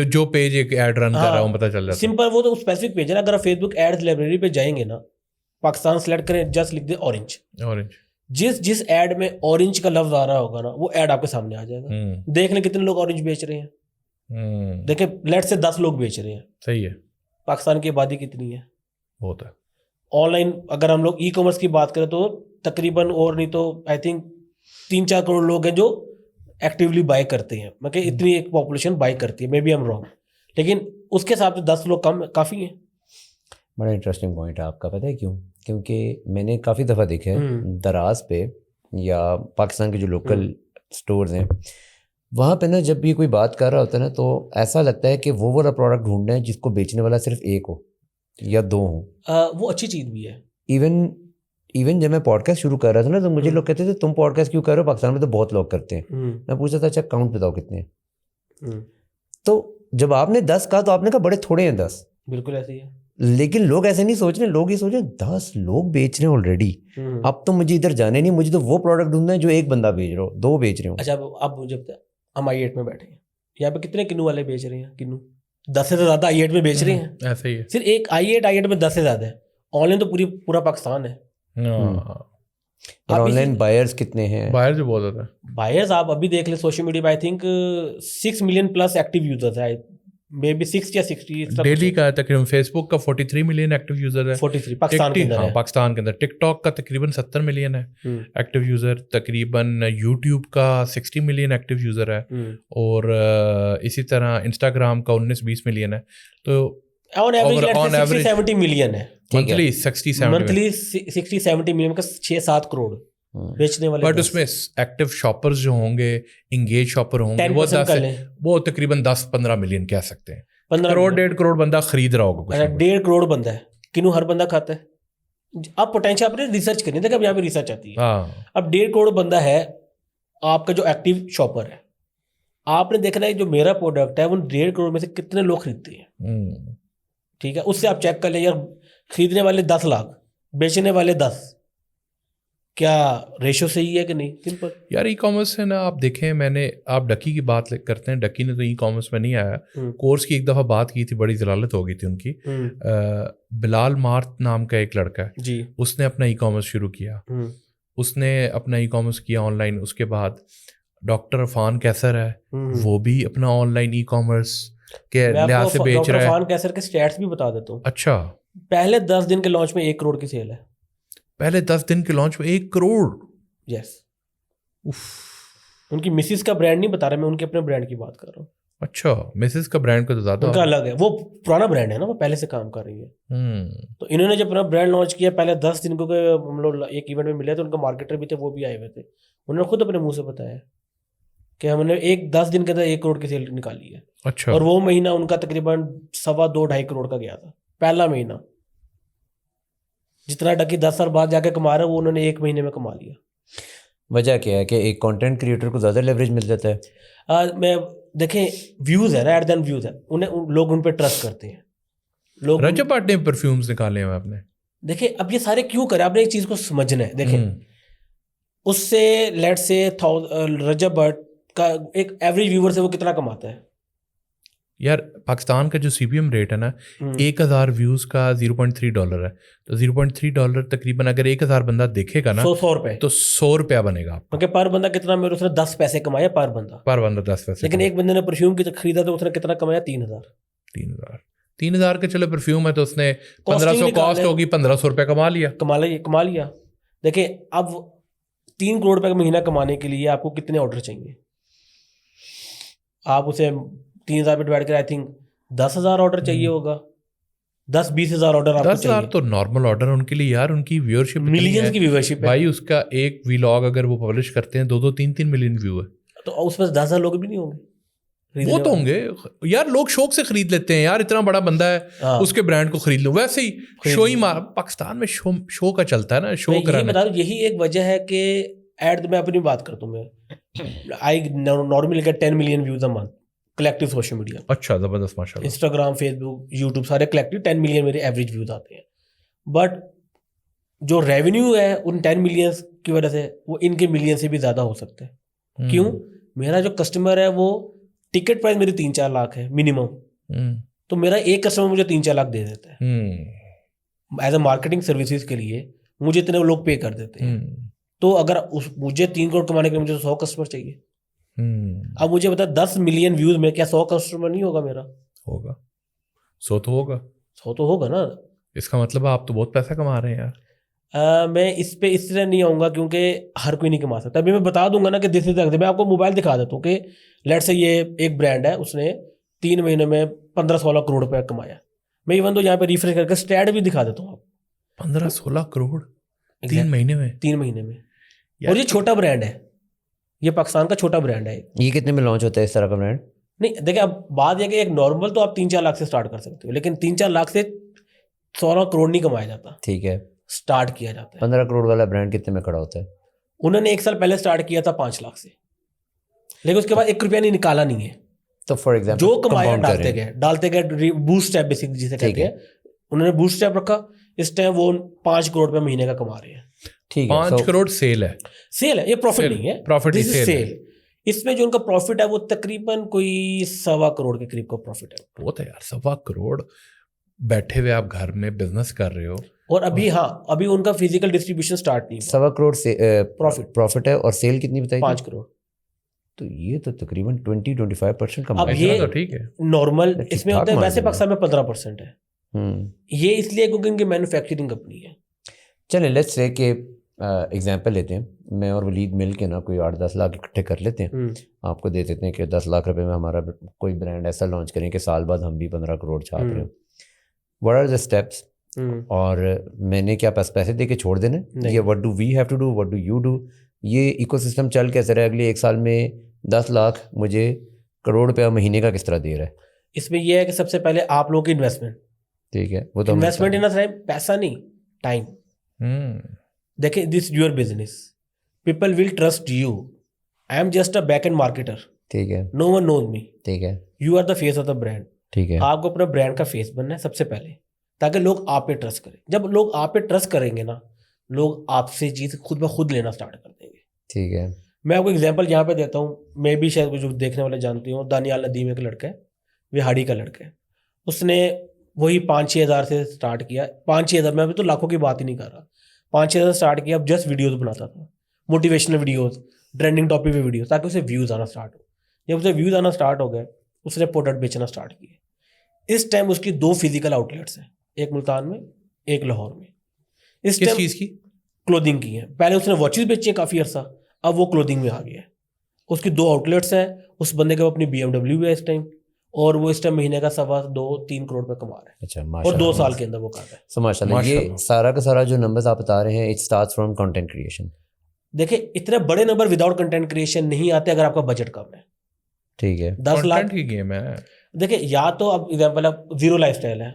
जो पेज एक एड रन कर रहा है वो पता चल जाता है। सिंपल, वो तो स्पेसिफिक पेज है ना। अगर आप फेसबुक एड्स लाइब्रेरी पे जाएंगे ना, पाकिस्तान सेलेक्ट करें, जस्ट लिख दे ऑरेंज, जिस एड में ऑरेंज का लफ्ज आ रहा होगा ना, वो एड आपके सामने आ जाएगा। देख लें कितने लोग ऑरेंज बेच रहे हैं। देखें लेट से 10 लोग बेच रहे हैं, सही है। पाकिस्तान की आबादी कितनी है? बहुत है। ऑनलाइन अगर हम लोग ई कॉमर्स की बात करें तो तकरीबन, और नहीं तो आई थिंक 3-4 करोड़ लोग हैं जो एक्टिवली बाय करते हैं। मतलब इतनी एक पॉपुलेशन बाय करती है, maybe I am wrong, लेकिन उसके हिसाब से 10 लोग कम काफ़ी हैं। बड़ा इंटरेस्टिंग पॉइंट है आपका, पता है क्यों? क्योंकि मैंने काफ़ी दफ़ा देखा है दराज पे या पाकिस्तान के जो लोकल स्टोर्स हैं, वहाँ पे ना जब भी कोई बात कर रहा होता है ना, तो ऐसा लगता है कि वो वाला प्रोडक्ट ढूंढना है जिसको बेचने वाला सिर्फ एक हो या 2 हो। वो अच्छी चीज़ भी है। इवन जब मैं पॉडकास्ट शुरू कर रहा था ना, तो मुझे लोग कहते थे तुम पॉडकास्ट क्यों कर रहे हो, पाकिस्तान में तो बहुत लोग करते हैं। मैं पूछता था अच्छा काउंट बताओ कितने हैं। तो जब आपने 10 कहा तो आपने कहा बड़े थोड़े हैं 10। बिल्कुल ऐसे ही है, लेकिन लोग ऐसे नहीं सोच रहे, लोग ये सोच रहे 10 लोग बेच रहे हैं ऑलरेडी, अब तो मुझे इधर जाने नहीं, मुझे तो वो प्रोडक्ट ढूंढना है जो एक बंदा बेच रहा हो, 2 बेच रहे हो। अच्छा, अब मुझे बता, हम i8 में बैठे हैं, यहाँ पे कितने किन्नू वाले बेच रहे हैं? किन्नू 10 से ज़्यादा i8 में बेच रहे हैं। ऐसे ही है, सिर्फ एक i8 में 10 से ज़्यादा है। ऑनलाइन तो पूरा पाकिस्तान है। ऑनलाइन बायर्स कितने हैं? बायर्स जो बहुत ज़्यादा है। बायर्स आप अभी देख ले सोशल मीडिया पे, I think 6 million plus active users है, मे बी 6 या 60 डेली का। तकरीबन फेसबुक का 43 मिलियन एक्टिव यूजर है, 43 पाकिस्तान के अंदर है। पाकिस्तान के अंदर टिकटॉक का तकरीबन 70 मिलियन है एक्टिव यूजर, तकरीबन यूट्यूब का 60 मिलियन एक्टिव यूजर है, और इसी तरह इंस्टाग्राम का 19-20 मिलियन है। तो ऑन एवरेज 60-70 मिलियन है मंथली, 60-70 मिलियन का 6-7 करोड़ बेचने वाले। बट उसमें एक्टिव शॉपर्स जो होंगे, इंगेज शॉपर होंगे, वो तकरीबन 10-15 मिलियन कह सकते हैं। 1.5 करोड़ बंदा खरीद रहा होगा। 1.5 करोड़ बंदा है, किन्नू हर बंदा खाता है। आप पोटेंशियल आपने रिसर्च करनी है, यहाँ पे रिसर्च आती है। अब 1.5 करोड़ बंदा है आपका जो एक्टिव शॉपर है, आपने देखना है जो मेरा प्रोडक्ट है वो 1.5 करोड़ में से कितने लोग खरीदते हैं, ठीक है, उससे आप चेक कर लें यार, खरीदने वाले 10 लाख, बेचने वाले 10, क्या रेशो सही है कि नहीं? सिंपल यार ई कॉमर्स है ना, आप देखें, आप डकी की बात करते हैं, डकी ने तो ई कॉमर्स में नहीं आया, कोर्स की एक दफ़ा बात की थी, बड़ी जलालत हो गई थी उनकी। बिलाल मार्ट नाम का एक लड़का है जी, उसने अपना ई कॉमर्स शुरू किया, उसने अपना ई कॉमर्स किया ऑनलाइन। उसके बाद डॉक्टर अफान कैसर है, वो भी अपना ऑनलाइन ई कॉमर्स के लिहाज से बेच रहा है। अफान कैसर के स्टैट्स भी बता देता हूँ। अच्छा, पहले 10 दिन के लॉन्च में 1 करोड़ की सेल है। पहले 10 दिन के लॉन्च में 1 करोड़? यस। उनकी मिसिस का ब्रांड नहीं बता रहा मैं, उनके अपने ब्रांड की बात कर रहा हूँ। अच्छा, मिसिस का ब्रांड को तो ज्यादा उनका अलग है, वो पुराना ब्रांड है ना, वो पहले से काम कर रही है। तो इन्होंने जब अपना ब्रांड लॉन्च किया, पहले 10 दिन को हम लोग एक इवेंट में मिले, तो उनका मार्केटर भी थे, वो भी आए हुए थे। उन्होंने खुद अपने मुंह से बताया कि हमने 10 दिन के अंदर 1 करोड़ की सेल निकाली है। अच्छा। और वो महीना उनका तकरीबन 2.25 करोड़ का गया था, पहला महीना। जितना डकी 10 साल बाद जाके कमा रहा है, वो उन्होंने 1 महीने में कमा लिया। वजह क्या है कि एक कंटेंट क्रिएटर को ज़्यादा लेवरेज मिल जाता है। मैं देखें, व्यूज़ है ना, एट देन व्यूज़ है, लोग उन पर ट्रस्ट करते हैं। लोग रजब भट्ट ने परफ्यूम्स निकाले हैं आपने, देखें, अब ये सारे क्यों करे, आपने एक चीज़ को समझना है। देखें, उससे लेट से रजब भट्ट का एक एवरेज व्यूवर से वो कितना कमाता है? यार पाकिस्तान का जो CPM रेट है ना, 1000 व्यूज़ का $0.3 है, तो $0.3 तकरीबन अगर 1000 बंदा देखेगा ना, 100 रुपए, तो 100 रुपया बनेगा आपका। क्योंकि पर बंदा कितना, मेरे उसने 10 पैसे कमाया पर बंदा 10 पैसे। लेकिन एक बंदे ने परफ्यूम की खरीदा तो उसने कितना कमाया? 3,000 का चलो परफ्यूम है, तो उसने 1500 कॉस्ट होगी, 1500 रुपया कमा लिया। देखिए, अब 3 करोड़ रुपए का महीना कमाने के लिए आपको कितने ऑर्डर चाहिए? आप उसे 3,000 पे डिवाइड कर, आई थिंक 10,000 ऑर्डर चाहिए होगा। 10-20 हज़ार ऑर्डर आपको 10,000 तो नॉर्मल ऑर्डर उनके लिए यार, उनकी व्यूअरशिप मिलियंस की व्यूअरशिप है भाई। उसका एक व्लॉग अगर वो पब्लिश करते हैं 2-3 मिलियन व्यू है, तो उसमें 10,000 लोग भी नहीं होंगे। वो तो होंगे यार, लोग शौक से खरीद लेते हैं यार, इतना बड़ा बंदा है, हाँ। उसके ब्रांड को खरीद लो। वैसे ही शो ही पाकिस्तान में शो का चलता है ना, शो कराना। यही एक वजह है कि मैं अपनी बात करता हूँ, मैं I normally get 10 million views a month collective social media. अच्छा, जबरदस्त, माशाल्लाह। इंस्टाग्राम, फेसबुक, यूट्यूब सारे कलेक्टिव 10 मिलियन मेरे एवरेज व्यूज आते हैं। बट जो रेवेन्यू है उन 10 मिलियन की वजह से वो इनके मिलियन से भी ज़्यादा हो सकते हैं। क्यों? मेरा जो कस्टमर है वो टिकट प्राइस मेरी 3-4 लाख है मिनिमम, तो मेरा एक कस्टमर मुझे 3-4 लाख दे देता है एज अ मार्केटिंग सर्विसेज के लिए, मुझे इतने लोग पे कर देते हैं। तो अगर मुझे 3 करोड़ कमाने के लिए मुझे 100 कस्टमर चाहिए। अब मुझे बता, 10 मिलियन व्यूज में क्या 100 कस्टमर नहीं होगा मेरा? होगा, 100 तो होगा। 100 तो होगा ना। इसका मतलब आप तो बहुत पैसा कमा रहे हैं यार। मैं इस पे इसलिए नहीं आऊँगा क्योंकि हर कोई नहीं कमा सकता। अभी मैं बता दूंगा ना कि दिस इज, मैं आपको मोबाइल दिखा देता हूँ कि लेट से ये एक ब्रांड है, उसने 3 महीने में 15-16 करोड़ रुपया कमाया। मैं इवन तो यहाँ पे रिफ्रेश करके स्टैट भी दिखा देता हूँ आपको। 15-16 करोड़ 3 महीने में? 3 महीने में। और ये छोटा ब्रांड है, ये पाकिस्तान का छोटा ब्रांड है। ये कितने में लॉन्च होता है इस तरह का ब्रांड? नहीं देखिए, अब बात यह कि एक नॉर्मल तो आप 3-4 लाख से स्टार्ट कर सकते हो, लेकिन 3-4 लाख से 16 करोड़ नहीं कमाया जाता। ठीक है, स्टार्ट किया जाता है। 15 करोड़ वाला ब्रांड कितने में खड़ा होता है? उन्होंने 1 साल पहले स्टार्ट किया था 5 लाख से, लेकिन उसके बाद 1 रुपया नहीं निकाला नहीं है। तो फॉर एग्जाम्पल जो कमाया डालते गए बूस्ट स्टेप बेसिक जिसे कहते हैं, उन्होंने बूस्ट स्टेप रखा। इस टाइम वो 5 करोड़ रुपए महीने का कमा रहे हैं। ठीक है, 5 करोड़ सेल है, ये प्रॉफिट नहीं है, प्रॉफिट सेल। इसमें जो उनका प्रॉफिट है वो तकरीबन कोई 1.25 करोड़ के करीब का प्रॉफिट है। बहुत है यार, 1.25 करोड़ बैठे हुए आप घर में बिजनेस कर रहे हो। और अभी उनका फिजिकल डिस्ट्रीब्यूशन स्टार्ट नहीं हुआ। 1.25 करोड़ से प्रॉफिट है, और सेल कितनी बताई? 5 करोड़। तो ये तो तकरीबन 20-25% अब ये तो ठीक है, नॉर्मल इसमें होता है। वैसे पाकिस्तान में 15% है। ये इसलिए क्योंकि इनकी मैन्युफैक्चरिंग कंपनी है। चलें, लेट्स से कि एग्जांपल लेते हैं, मैं और वलीद मिल के ना कोई 8-10 लाख इकट्ठे कर लेते हैं, आपको दे देते हैं कि 10 लाख रुपए में हमारा कोई ब्रांड ऐसा लॉन्च करें कि साल बाद हम भी 15 करोड़ छाप रहे हो। What are the steps? और मैंने क्या पैसे दे के छोड़ देना? ये what do we have to do, what do you do? ये इकोसिस्टम चल कैसे रहा है? अगले 1 साल में 10 लाख मुझे करोड़ रुपया महीने का किस तरह दे रहा है? इसमें यह है कि सबसे पहले आप लोगों की इन्वेस्टमेंट, ठीक है, वो तो इन्वेस्टमेंट इन टाइम, पैसा नहीं, टाइम। देखिए, this your business, people will trust you. I am just a back end marketer, ठीक है, नो वन नोज मी, ठीक है, you are the face of the brand. ठीक है, आपको अपना ब्रांड का फेस बनना है सबसे पहले, ताकि लोग आप पे ट्रस्ट करें। जब लोग आप पे ट्रस्ट करेंगे ना, लोग आपसे चीज़ खुद ब खुद लेना स्टार्ट कर देंगे। ठीक है, मैं आपको एग्जांपल यहाँ पे देता हूँ, मैं भी शायद जो देखने वाले जानती हूँ, दानियाल नदीम एक लड़का है, विहाड़ी का लड़का है। उसने वही 5-6 हज़ार से स्टार्ट किया, 5-6 हज़ार, मैं अभी तो लाखों की बात ही नहीं कर रहा, 5-6 हज़ार स्टार्ट किया। अब जस्ट वीडियोज़ बनाता था, मोटिवेशनल वीडियोज़, ट्रेंडिंग टॉपिक पे वीडियो, ताकि उसे व्यूज़ आना स्टार्ट हो। जब उसे व्यूज़ आना स्टार्ट हो गए, उसने प्रोडक्ट बेचना स्टार्ट किए। इस टाइम उसकी 2 फिजिकल आउटलेट्स हैं, एक मुल्तान में, एक लाहौर में। इस किस टाइम चीज़ की? क्लोथिंग की है। पहले उसने वॉचेस बेची है काफ़ी अर्सा, अब वो क्लोथिंग में आ गया है। उसकी 2 आउटलेट्स हैं। उस बंदे के पास अपनी BMW है इस टाइम, और वो इस टाइम महीने का 2.25-3 करोड़ रुपये कमा रहा है, अच्छा, और माशाल्लाह। 2 साल के अंदर वो कर रहा है। सो माशाल्लाह, ये माशाल्लाह। सारा का सारा जो नंबर्स आप बता रहे हैं, it starts from content creation. देखिए, इतने बड़े नंबर विदाउट कंटेंट क्रिएशन नहीं आते अगर आपका बजट कम है। ठीक है, 10 लाख, कंटेंट की गेम है। देखिए, या तो अब एग्जाम्पल अब जीरो लाइफस्टाइल है,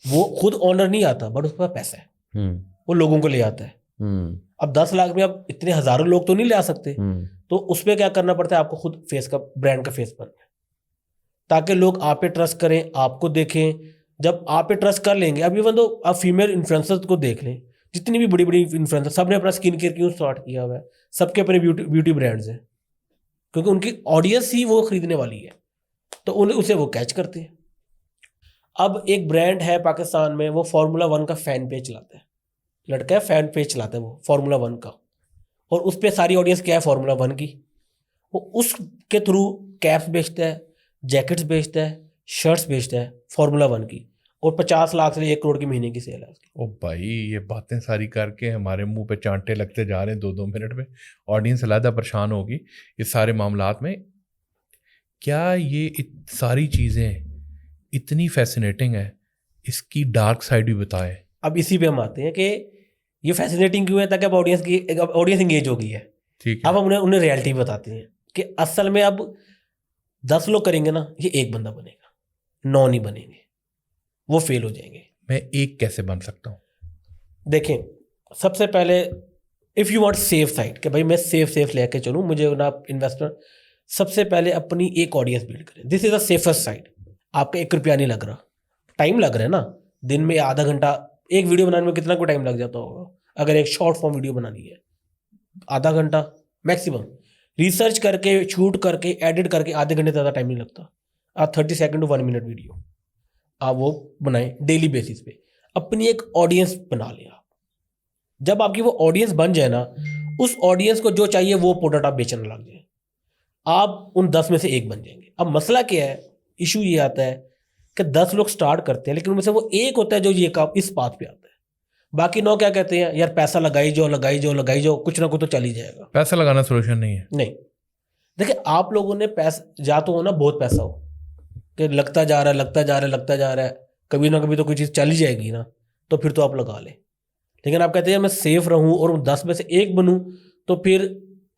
वो खुद ओनर नहीं आता, बट उसके पास पैसा है, हम्म, वो लोगों को ले आता है। हम्म, अब 10 लाख में अब इतने हजारों लोग तो नहीं ले आ सकते, तो उस पर क्या करना पड़ता है, आपको खुद फेस का, ब्रांड का फेस बनना है, ताकि लोग आप पे ट्रस्ट करें, आपको देखें। जब आप पे ट्रस्ट कर लेंगे, अब इवन तो आप फीमेल इन्फ्लुएंसर्स को देख लें, जितनी भी बड़ी बड़ी इन्फ्लुएंसर, सब ने अपना स्किन केयर क्यों स्टार्ट किया हुआ है, सबके अपने ब्यूटी ब्रांड्स हैं, क्योंकि उनकी ऑडियंस ही वो खरीदने वाली है, तो उसे वो कैच करते हैं। अब एक ब्रांड है पाकिस्तान में, वो फार्मूला 1 का फैन पेज चलाता है, लड़का है, फैन पेज चलाता है वो फार्मूला 1 का, और उस पर सारी ऑडियंस क्या है, फार्मूला 1 की। वो उसके थ्रू कैप्स बेचता है, जैकेट्स बेचता है, शर्ट्स बेचता है फार्मूला 1 की, और 50 लाख से 1 करोड़ की महीने की सेल है उसकी। ओ भाई, ये बातें सारी करके हमारे मुंह पे चांटे लगते जा रहे हैं 2-2 मिनट में। ऑडियंस अलहदा परेशान होगी इस सारे मामलात में। क्या ये सारी चीज़ें इतनी फैसिनेटिंग है, इसकी डार्क साइड भी बताएं। अब इसी पे हम आते हैं कि ये फैसिनेटिंग क्यों है, ताकि अब ऑडियंस इंगेज हो गई है। ठीक है, अब हम उन्हें रियलिटी बताते हैं कि असल में अब 10 लोग करेंगे ना, ये एक बंदा बनेगा, 9 नहीं बनेंगे, वो फेल हो जाएंगे। मैं एक कैसे बन सकता हूँ? देखें, सबसे पहले if you want safe side, कि भाई मैं सेफ लेके चलूँ, मुझे ना इन्वेस्टर, सबसे पहले अपनी एक ऑडियंस बिल्ड करें। This is the safest side. आपका 1 रुपया नहीं लग रहा, टाइम लग रहा है ना, दिन में आधा घंटा, एक वीडियो बनाने में कितना कोई टाइम लग जाता होगा, अगर एक शॉर्ट फॉर्म वीडियो बनानी है, आधा घंटा मैक्सिमम। रिसर्च करके, शूट करके, एडिट करके आधे घंटे से ज़्यादा टाइम नहीं लगता। आप 30 सेकंड टू 1 मिनट वीडियो आप वो बनाएं डेली बेसिस पे, अपनी एक ऑडियंस बना लें आप। जब आपकी वो ऑडियंस बन जाए ना, उस ऑडियंस को जो चाहिए वो प्रोडक्ट आप बेचने लग जाए, आप उन 10 में से एक बन जाएंगे। अब मसला क्या है, इशू ये आता है कि 10 लोग स्टार्ट करते हैं, लेकिन उनमें से वो एक होता है जो ये काम इस पाथ पे आता है। बाकी 9 क्या कहते हैं, यार पैसा लगाई जाओ, कुछ ना कुछ तो चल ही जाएगा। पैसा लगाना सोल्यूशन नहीं है। नहीं, देखिए, आप लोगों ने पैसा, या तो हो ना बहुत पैसा हो कि लगता जा रहा है, कभी ना कभी तो कोई चीज़ चल ही जाएगी ना, तो फिर तो आप लगा ले। लेकिन आप कहते हैं मैं सेफ रहूं और 10 में से एक बनूं, तो फिर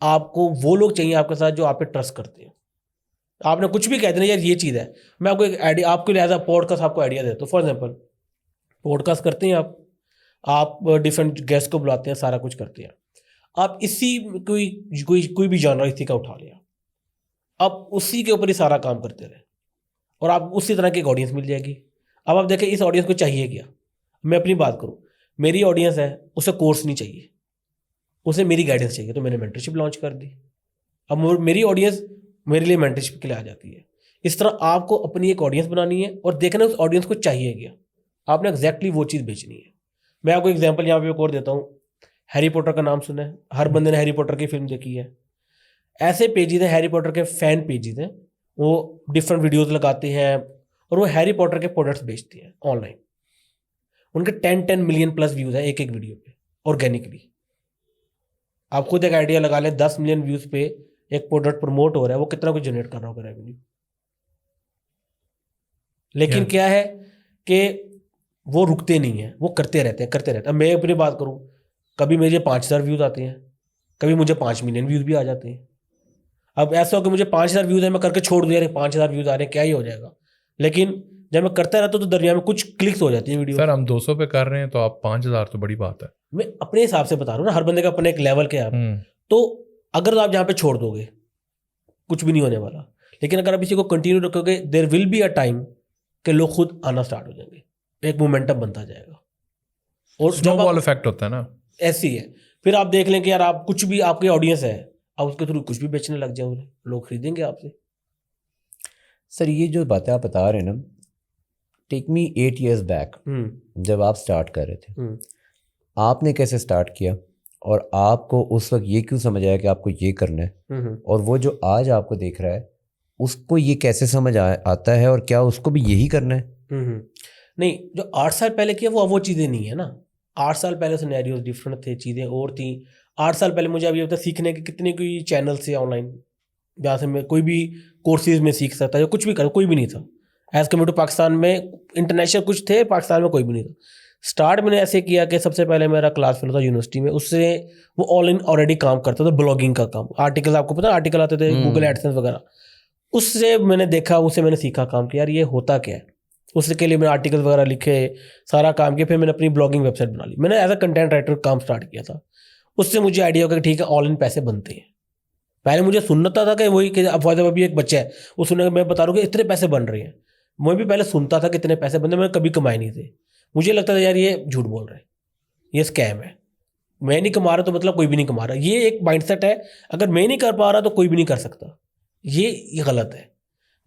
आपको वो लोग चाहिए आपके साथ जो आप पे ट्रस्ट करते हैं। आपने कुछ भी कह देना, यार ये चीज़ है, मैं आपको एक आइडिया, आपके लिए एज अ पॉडकास्ट आपको आइडिया देता हूँ। फॉर एग्जाम्पल, पॉडकास्ट करते हैं आप डिफरेंट गेस्ट को बुलाते हैं, सारा कुछ करते हैं आप, इसी कोई भी जानवर इसी का उठा लिया, आप उसी के ऊपर ही सारा काम करते रहे, और आप उसी तरह की एक ऑडियंस मिल जाएगी। अब आप देखें इस ऑडियंस को चाहिए क्या। मैं अपनी बात करूं, मेरी ऑडियंस है, उसे कोर्स नहीं चाहिए, उसे मेरी गाइडेंस चाहिए, तो मैंने मेंटरशिप लॉन्च कर दी। अब मेरी ऑडियंस मेरे लिए मेंटरशिप के लिए आ जाती है। इस तरह आपको अपनी एक ऑडियंस बनानी है और देखना उस ऑडियंस को चाहिए क्या, आपने एग्जैक्टली वो चीज़ बेचनी है। मैं आपको एग्जाम्पल यहाँ पे एक और देता हूँ। हैरी पॉटर का नाम सुना है, हर बंदे ने हैरी पॉटर की फिल्म देखी है। ऐसे पेजेस हैं, हैरी पॉटर के फैन पेजेस हैं, वो डिफरेंट वीडियोस लगाते हैं और वो हैरी पॉटर के प्रोडक्ट्स बेचते हैं ऑनलाइन। उनके 10 मिलियन प्लस व्यूज हैं एक वीडियो पे ऑर्गेनिकली। आप खुद एक आइडिया लगा लें, 10 मिलियन व्यूज पे एक प्रोडक्ट प्रमोट हो रहा है, वो कितना कुछ जनरेट कर रहा होगा रेवेन्यू। लेकिन क्या है कि वो रुकते नहीं है, वो करते रहते हैं। अब मैं अपनी बात करूं, कभी मेरे 5,000 व्यूज आते हैं, कभी मुझे 5 मिलियन व्यूज भी आ जाते हैं। अब ऐसा हो कि मुझे 5,000 व्यूज है, मैं करके छोड़ दूँ, यार 5,000 व्यूज आ रहे हैं, क्या ही हो जाएगा। लेकिन जब मैं करता रहता हूँ तो दरमियान में कुछ क्लिक्स हो जाती है वीडियो। सर हम 200 पे कर रहे हैं तो आप 5,000 तो बड़ी बात है। मैं अपने हिसाब से बता रहा हूँ ना, हर बंदे का अपने एक लेवल के आप। तो अगर आप जहाँ पे छोड़ दोगे कुछ भी नहीं होने वाला। लेकिन अगर आप इसी को कंटिन्यू रखोगे, there will be a time कि लोग खुद आना स्टार्ट हो जाएंगे, एक मोमेंटम बनता जाएगा। और स्नोबॉल इफेक्ट होता है ना, ऐसी है। फिर आप देख लें कि यार आप कुछ भी, आपकी ऑडियंस है, आप उसके थ्रू कुछ भी बेचने लग जाओगे, लोग खरीदेंगे आपसे। सर ये जो बातें आप बता रहे हैं ना, टेक मी 8 years बैक, जब आप स्टार्ट कर रहे थे, आपने कैसे स्टार्ट किया और आपको उस वक्त ये क्यों समझ आया कि आपको ये करना है, और वो जो आज आपको देख रहा है उसको ये कैसे समझ आता है और क्या उसको भी यही करना है? नहीं, जो 8 साल पहले किया वो चीज़ें नहीं है ना। 8 साल पहले सिनेरियोस डिफरेंट थे, चीज़ें और थी। 8 साल पहले मुझे अभी सीखने के कितने कोई चैनल से ऑनलाइन, जहाँ से मैं कोई भी कोर्सेज में सीख सकता, या कुछ भी कर, कोई भी नहीं था। एज़ कम्पेयर टू पाकिस्तान में इंटरनेशनल कुछ थे, पाकिस्तान में कोई भी नहीं था। स्टार्ट मैंने ऐसे किया कि सबसे पहले मेरा क्लास फेलो था यूनिवर्सिटी में, उससे वो ऑनलाइन ऑलरेडी काम करता था, ब्लॉगिंग का काम, आर्टिकल, आपको पता आर्टिकल आते थे गूगल एडसेंस वगैरह। उससे मैंने देखा, उससे मैंने सीखा काम कि यार ये होता क्या है। उसके लिए मैंने आर्टिकल वगैरह लिखे, सारा काम किया। फिर मैंने अपनी ब्लॉगिंग वेबसाइट बना ली। मैंने एज अ कंटेंट राइटर काम स्टार्ट किया था। उससे मुझे आइडिया हो गया ठीक है, ऑनलाइन पैसे बनते हैं। पहले मुझे सुनना था कि वही कि अब फॉर अभी एक बच्चा है, वो सुनने, मैं बता रहा हूँ कि इतने पैसे बन रहे हैं। मैं भी पहले सुनता था कि इतने पैसे बनते, मैंने कभी कमाए नहीं थे। मुझे लगता था यार ये झूठ बोल रहे हैं, ये स्कैम है, मैं नहीं कमा रहा तो मतलब कोई भी नहीं कमा रहा। ये एक माइंडसेट है, अगर मैं नहीं कर पा रहा तो कोई भी नहीं कर सकता। ये गलत है।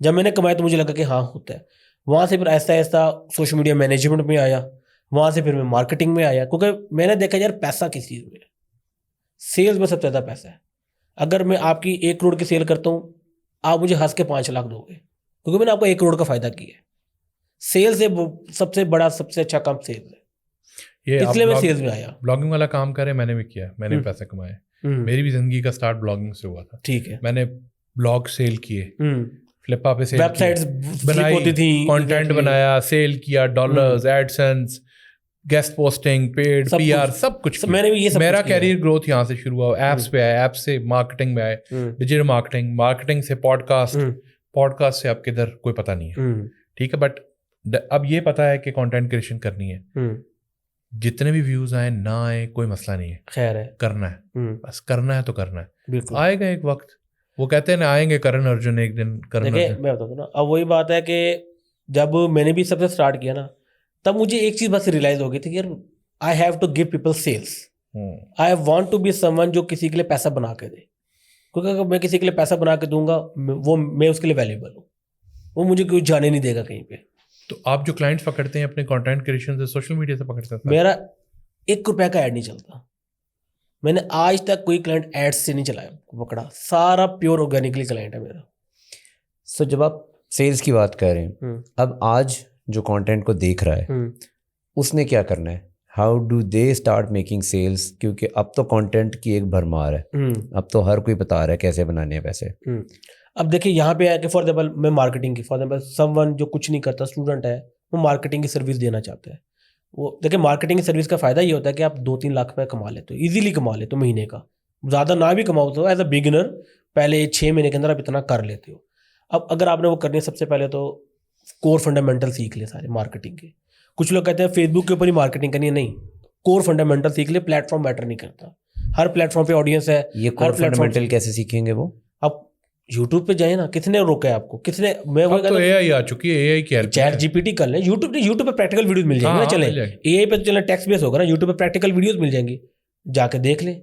जब मैंने कमाया तो मुझे लगा कि हाँ होता है। वहाँ से फिर ऐसा ऐसा सोशल मीडिया मैनेजमेंट में आया, वहाँ से फिर मैं मार्केटिंग में आया, क्योंकि मैंने देखा यार पैसा किस चीज़ में है, सेल्स में सबसे ज़्यादा पैसा है। अगर मैं आपकी 1 करोड़ की सेल करता हूँ, आप मुझे हंस के 5 लाख दोगे, क्योंकि मैंने आपको 1 करोड़ का फायदा किया है। सेल से सबसे बड़ा, सबसे अच्छा काम सेल्स है, इसलिए मैं सेल्स में आया। ब्लॉगिंग वाला काम करे, मैंने भी किया, मैंने भी पैसे कमाए। मेरी भी जिंदगी का स्टार्ट ब्लॉगिंग से हुआ था। ठीक है, मैंने ब्लॉग सेल किए, फ्लिपा पे सेल वेबसाइट्स बनाई, होती थी, कंटेंट बनाया, सेल किया, dollars, AdSense, guest posting, paid, PR, सब कुछ। मैंने भी ये सब मेरा कैरियर ग्रोथ यहाँ से शुरू हुआ। एप्स पे आया, ऐप से मार्केटिंग में आए, डिजिटल मार्केटिंग, मार्केटिंग से पॉडकास्ट, पॉडकास्ट से अब किधर कोई पता नहीं है। ठीक है, बट अब ये पता है कि कंटेंट क्रिएशन करनी है। जितने भी व्यूज आए ना आए कोई मसला नहीं है, खैर है, करना है, बस करना है तो करना है। बिल्कुल आएगा एक वक्त, वो कहते हैं ना आएंगे करण अर्जुन एक दिन, करण देखिए अर्जुन। मैं बताता हूँ ना, अब वही बात है कि जब मैंने भी सबसे स्टार्ट किया ना, तब मुझे एक चीज़ बस रियलाइज हो गई थी कि यार I have to give people sales, I want to be someone जो किसी के लिए पैसा बना के दे। क्योंकि अगर मैं किसी के लिए पैसा बना के दूंगा, वो मैं उसके लिए वैल्यूबल हूँ, वो मुझे कोई जाने नहीं देगा कहीं पे। तो आप जो क्लाइंट्स पकड़ते हैं अपने कंटेंट क्रिएशन से, सोशल मीडिया से पकड़ते हैं? मेरा 1 रुपया का ऐड नहीं चलता। मैंने आज तक कोई क्लाइंट एड्स से नहीं चलाया, पकड़ा, सारा प्योर ऑर्गेनिकली क्लाइंट है मेरा। सो जब आप सेल्स की बात कर रहे हैं, अब आज जो कंटेंट को देख रहा है उसने क्या करना है? How do they start making sales? क्योंकि अब तो कंटेंट की एक भरमार है, अब तो हर कोई बता रहा है कैसे बनाने हैं पैसे। अब देखिए यहाँ पे है कि फॉर एग्जाम्पल मैं मार्केटिंग की, फॉर एग्जाम्पल समवन जो कुछ नहीं करता, स्टूडेंट है, वो मार्केटिंग की सर्विस देना चाहता है। वो देखिए मार्केटिंग की सर्विस का फायदा ये होता है कि आप 2-3 लाख रुपये कमा लेते हो, इजीली कमा लेते हो महीने का, ज़्यादा ना भी कमाओ तो एज अ बिगिनर पहले 6 महीने के अंदर आप इतना कर लेते हो। अब अगर आपने वो करनी है, सबसे पहले तो कोर फंडामेंटल सीख ले सारे मार्केटिंग के। कुछ लोग कहते हैं फेसबुक के ऊपर ही मार्केटिंग करनी है, नहीं, कोर फंडामेंटल सीख ले, प्लेटफॉर्म मैटर नहीं करता, हर प्लेटफॉर्म पे ऑडियंस है। ये कोर फंडामेंटल कैसे सीखेंगे वो? आप यूट्यूब पे जाए ना, किसने रोका है आपको, किसने, मैं वो तो एआई आ चुकी है, एआई की हेल्प, चैट जीपीटी कर लें, यूट्यूब पे प्रैक्टिकल वीडियोस मिल जाएंगे ना, चले एआई पे तो चले टेक्स्ट बेस होगा ना, यूट्यूब पे प्रैक्टिकल वीडियोस मिल जाएंगी, जाके देख लें,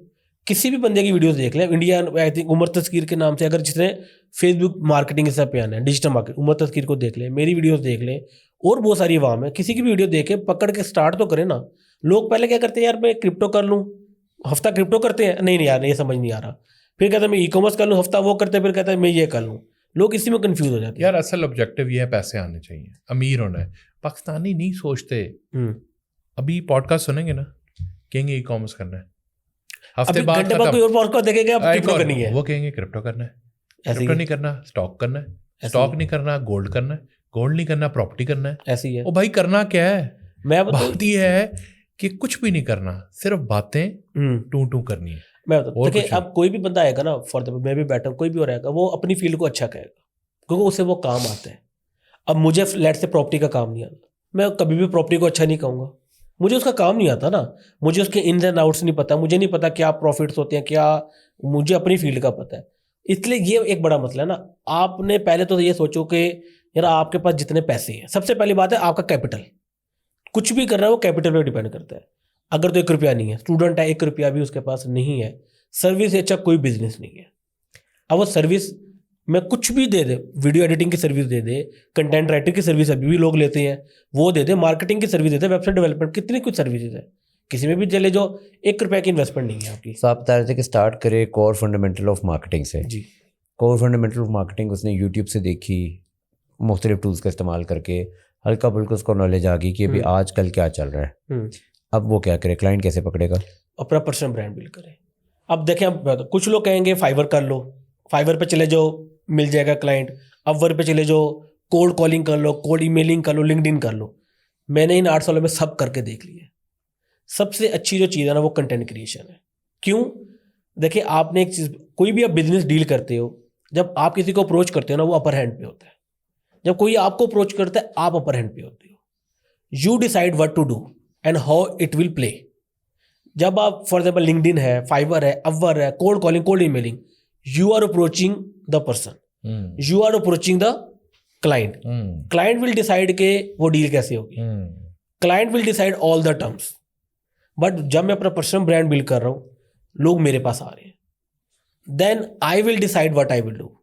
किसी भी बंदे की वीडियोस देख लें। India I think Umar Taskeer के नाम से, अगर जिसने फेसबुक मार्केटिंग के सब पे आना है, डिजिटल मार्केट, उमर तस्कीर को देख लें, मेरी वीडियोस देख लें, और बहुत सारी अवाम है, किसी की भी वीडियो देखे पकड़ के स्टार्ट तो करें ना। लोग पहले क्या करते हैं, यार मैं क्रिप्टो कर लूँ, हफ्ता क्रिप्टो करते हैं, नहीं यार ये समझ नहीं आ रहा, फिर कहते हैं मैं ई कॉमर्स कर लूँ, हफ्ता वो करते हैं, फिर कहते हैं मैं ये कर लूँ। लोग इसी में कंफ्यूज हो जाते हैं। यार असल ऑब्जेक्टिव ये है, पैसे आने चाहिए, अमीर होना है। पाकिस्तानी नहीं सोचते। अभी पॉडकास्ट सुनेंगे ना, कहेंगे ई कॉमर्स करना है, हफ्ते बाद कोई और पॉडकास्ट देखेंगे, अब क्रिप्टो करनी है, वो कहेंगे क्रिप्टो करना है, क्रिप्टो नहीं करना स्टॉक करना है, स्टॉक नहीं करना गोल्ड करना है, गोल्ड नहीं करना प्रॉपर्टी करना है। ऐसी है। ओ भाई करना क्या है? मैं बात ये है कि कुछ भी नहीं करना, सिर्फ बातें टू करनी है। मैं बताता हूँ, देखिए अब कोई भी बंदा आएगा ना, फॉर एग्जाम्पल मैं भी बैठा हूँ, कोई भी और आएगा, वो अपनी फील्ड को अच्छा कहेगा क्योंकि उसे वो काम आता है। अब मुझे लेट से प्रॉपर्टी का काम नहीं आता, मैं कभी भी प्रॉपर्टी को अच्छा नहीं कहूँगा, मुझे उसका काम नहीं आता ना, मुझे उसके इन्स एंड आउट्स नहीं पता, मुझे नहीं पता क्या प्रॉफिट्स होते हैं क्या, मुझे अपनी फील्ड का पता है। इसलिए ये एक बड़ा मसला है ना। आपने पहले तो ये सोचो कि यार आपके पास जितने पैसे हैं, सबसे पहली बात है आपका कैपिटल, कुछ भी कर रहा है वो कैपिटल पे डिपेंड करता है। अगर तो 1 रुपया नहीं है, स्टूडेंट है, 1 रुपया भी उसके पास नहीं है, सर्विस से अच्छा कोई बिजनेस नहीं है। अब वो सर्विस में कुछ भी दे दे, वीडियो एडिटिंग की सर्विस दे दे, कंटेंट राइटर की सर्विस अभी भी लोग लेते हैं, वो दे दे, मार्केटिंग की सर्विस दे दे, वेबसाइट डेवलपमेंट, कितनी कुछ सर्विसेज है, किसी में भी चले जो 1 रुपया की इन्वेस्टमेंट नहीं है आपकी। तो आप बता रहे थे कि स्टार्ट करे कोर फंडामेंटल ऑफ मार्केटिंग से। जी, कोर फंडामेंटल ऑफ मार्केटिंग उसने यूट्यूब से देखी, मुख्तलिफ टूल्स का इस्तेमाल करके हल्का फुल्का उसको नॉलेज आ गई कि अभी आजकल क्या चल रहा है। अब वो क्या करे, क्लाइंट कैसे पकड़ेगा? अपना पर्सनल ब्रांड बिल्ड करें। अब देखें, अब कुछ लोग कहेंगे फाइवर कर लो, फाइवर पे चले जाओ, मिल जाएगा क्लाइंट। अपवर्क पे चले जाओ, कोल्ड कॉलिंग कर लो, कोल्ड ईमेलिंग कर लो, लिंक्डइन कर लो। मैंने इन 8 सालों में सब करके देख लिया। सबसे अच्छी जो चीज़ है ना वो कंटेंट क्रिएशन है। क्यों? देखिए, आपने एक चीज़, कोई भी आप बिजनेस डील करते हो, जब आप किसी को अप्रोच करते हो ना वो अपर हैंड पे होता है। जब कोई आपको अप्रोच करता है आप अपर हैंड पे होते हो। You decide what to do and how it will play. जब आप फॉर एग्जाम्पल लिंक्डइन है, फाइवर है, अपवर्क है, cold calling, cold emailing, you are approaching the person, you are approaching the client. Client will decide के वो deal कैसे होगी, client will decide all the terms. But जब मैं अपना पर्सनल ब्रांड बिल्ड कर रहा हूं, लोग मेरे पास आ रहे हैं, then I will decide what I will do,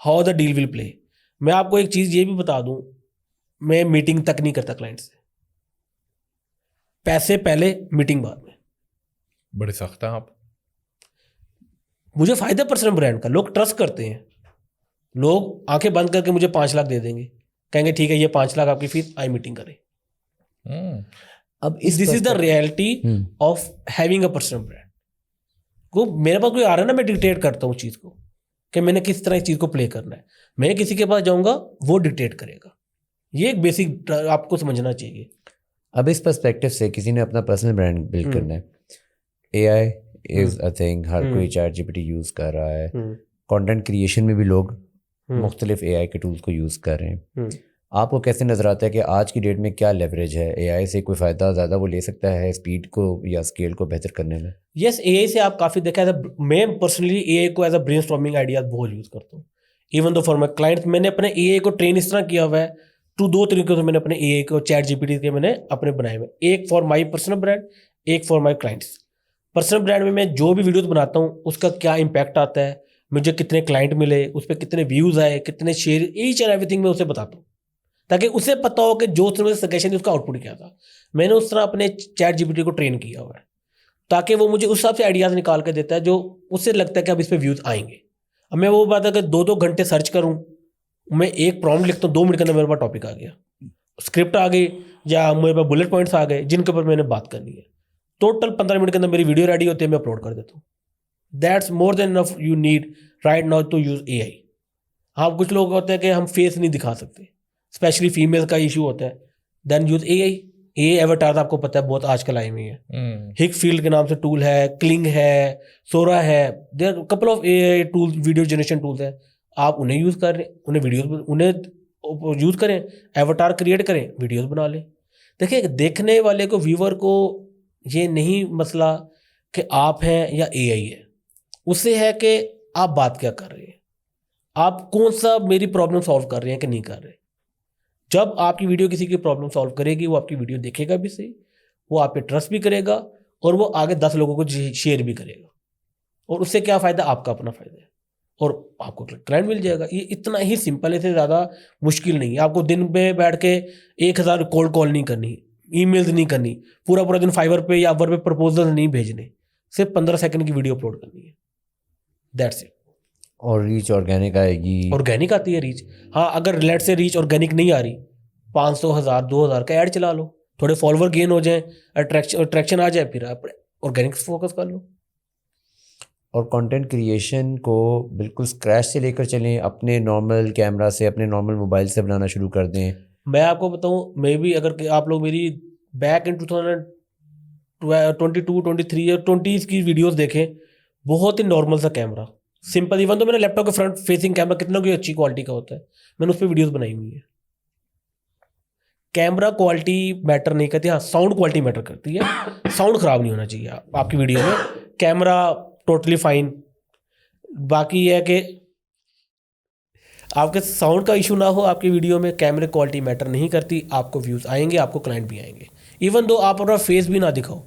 how the deal will play. मैं आपको एक चीज ये भी बता दूं, मैं मीटिंग तक नहीं करता क्लाइंट से। पैसे पहले, मीटिंग बाद में। बड़े सख्त हैं आप। मुझे फायदा पर्सनल ब्रांड का, लोग ट्रस्ट करते हैं। लोग आंखें बंद करके मुझे 5 लाख दे देंगे, कहेंगे ठीक है ये 5 लाख आपकी फीस, आई मीटिंग करें। अब this is the reality of having a personal brand. को मेरे पास कोई आ रहा है ना, मैं डिक्टेट करता हूँ चीज को कि मैंने किस तरह इस चीज को प्ले करना है। मैं किसी के पास जाऊंगा, वो डिक्टेट करेगा। ये एक बेसिक आपको समझना चाहिए। अब इस पर्सपेक्टिव से किसी ने अपना पर्सनल ब्रांड बिल्ड करना है, AI इज अ थिंग, हर कोई ChatGPT यूज कर रहा है, कंटेंट क्रिएशन में भी लोग मुख्तलिफ AI के टूल्स को यूज कर रहे हैं। आपको कैसे नजर आता है कि आज की डेट में क्या लेवरेज है? AI से कोई फायदा ज़्यादा वो ले सकता है स्पीड को या स्केल को बेहतर करने में? यस, AI से आप काफ़ी देखा है। मैं पर्सनली AI को एज अ ब्रेनस्टॉर्मिंग आइडियाज बहुत यूज़ करता हूँ। Even though for my clients, मैंने अपने AI को ट्रेन इस तरह किया हुआ है, 2 तरीकों से मैंने अपने AI को ChatGPT के मैंने अपने बनाए हुए, एक फॉर माई पर्सनल ब्रांड, एक for my clients. Personal brand में मैं जो भी वीडियोस बनाता हूँ उसका क्या इम्पैक्ट आता है, मुझे कितने क्लाइंट मिले, उस पर कितने व्यूज़ आए, कितने शेयर, ईच एंड एवरीथिंग मैं उसे बताता हूँ, ताकि उसे पता हो कि जो उसने मुझे सजेशन दी उसका आउटपुट क्या था। मैंने उस तरह अपने ChatGPT को ट्रेन किया हुआ है, ताकि वो मुझे उस हिसाब से आइडियाज़ निकाल के देता है जो उससे लगता है कि अब इस पर व्यूज़ आएंगे। अब मैं वो बात है कि 2 घंटे सर्च करूँ, मैं एक प्रॉम्प्ट लिखता हूँ, 2 मिनट के अंदर मेरे पास टॉपिक आ गया, स्क्रिप्ट आ गई या मेरे पास बुलेट पॉइंट्स आ गए जिनके ऊपर मैंने बात करनी है। टोटल 15 मिनट के अंदर मेरी वीडियो रेडी होती है, मैं अपलोड कर देता हूँ। That's more than enough you need right now to use AI। हाँ, कुछ लोग होते हैं कि हम फेस नहीं दिखा सकते, स्पेशली फीमेल का इशू होता है, देन यूज AI एवटार आपको पता है बहुत आजकल आई हुई है। हिक फील्ड के नाम से टूल है, क्लिंग है, सोरा है, there couple of AI tool, video generation tools है। आप उन्हें यूज कर रहे हैं, उन्हें वीडियोस, उन्हें यूज करें, एवटार क्रिएट करें, वीडियोस बना लें। देखिए, देखने वाले को, व्यूअर को ये नहीं मसला कि आप हैं या AI है, उससे है कि आप बात क्या कर रहे हैं, आप कौन सा मेरी प्रॉब्लम सॉल्व कर रहे हैं कि नहीं कर रहे। जब आपकी वीडियो किसी की प्रॉब्लम सॉल्व करेगी, वो आपकी वीडियो देखेगा भी सही, वो आप पे ट्रस्ट भी करेगा और वो आगे 10 लोगों को शेयर भी करेगा, और उससे क्या फ़ायदा, आपका अपना फ़ायदा है और आपको क्लाइंट मिल जाएगा। ये इतना ही सिंपल है, इससे ज़्यादा मुश्किल नहीं है। आपको दिन पे बैठ के 1000 कोल्ड कॉल नहीं करनी, ईमेल्स नहीं करनी, पूरा दिन फाइवर पे या अपवर्क पे प्रपोजल नहीं भेजने, सिर्फ 15 सेकंड की वीडियो अपलोड करनी है, दैट्स इट। और रीच ऑर्गेनिक आएगी, ऑर्गेनिक आती है रीच। हाँ, अगर लेट से रीच ऑर्गेनिक नहीं आ रही, 500, 1000, 2000 का ऐड चला लो, थोड़े फॉलोवर गेन हो जाए, अट्रैक्शन आ जाए, फिर आप ऑर्गेनिक फोकस कर लो। और कंटेंट क्रिएशन को बिल्कुल स्क्रैच से लेकर चलें, अपने नॉर्मल कैमरा से, अपने नॉर्मल मोबाइल से बनाना शुरू कर दें। मैं आपको बताऊं, मैं भी, अगर आप लोग मेरी बैक इन 2022, 23 या 20 की वीडियोस देखें, बहुत ही नॉर्मल सा कैमरा, सिंपल। इवन तो मेरा लैपटॉप का फ्रंट फेसिंग कैमरा कितना कोई अच्छी क्वालिटी का होता है, मैंने उस पर वीडियोस बनाई हुई है। कैमरा क्वालिटी मैटर नहीं करती, हाँ साउंड क्वालिटी मैटर करती है। साउंड खराब नहीं होना चाहिए आपकी वीडियो में, कैमरा टोटली फाइन। बाकी ये है कि आपके साउंड का इशू ना हो आपकी वीडियो में, कैमरे क्वालिटी मैटर नहीं करती, आपको व्यूज़ आएंगे, आपको क्लाइंट भी आएंगे। इवन दो आप अपना फेस भी ना दिखाओ,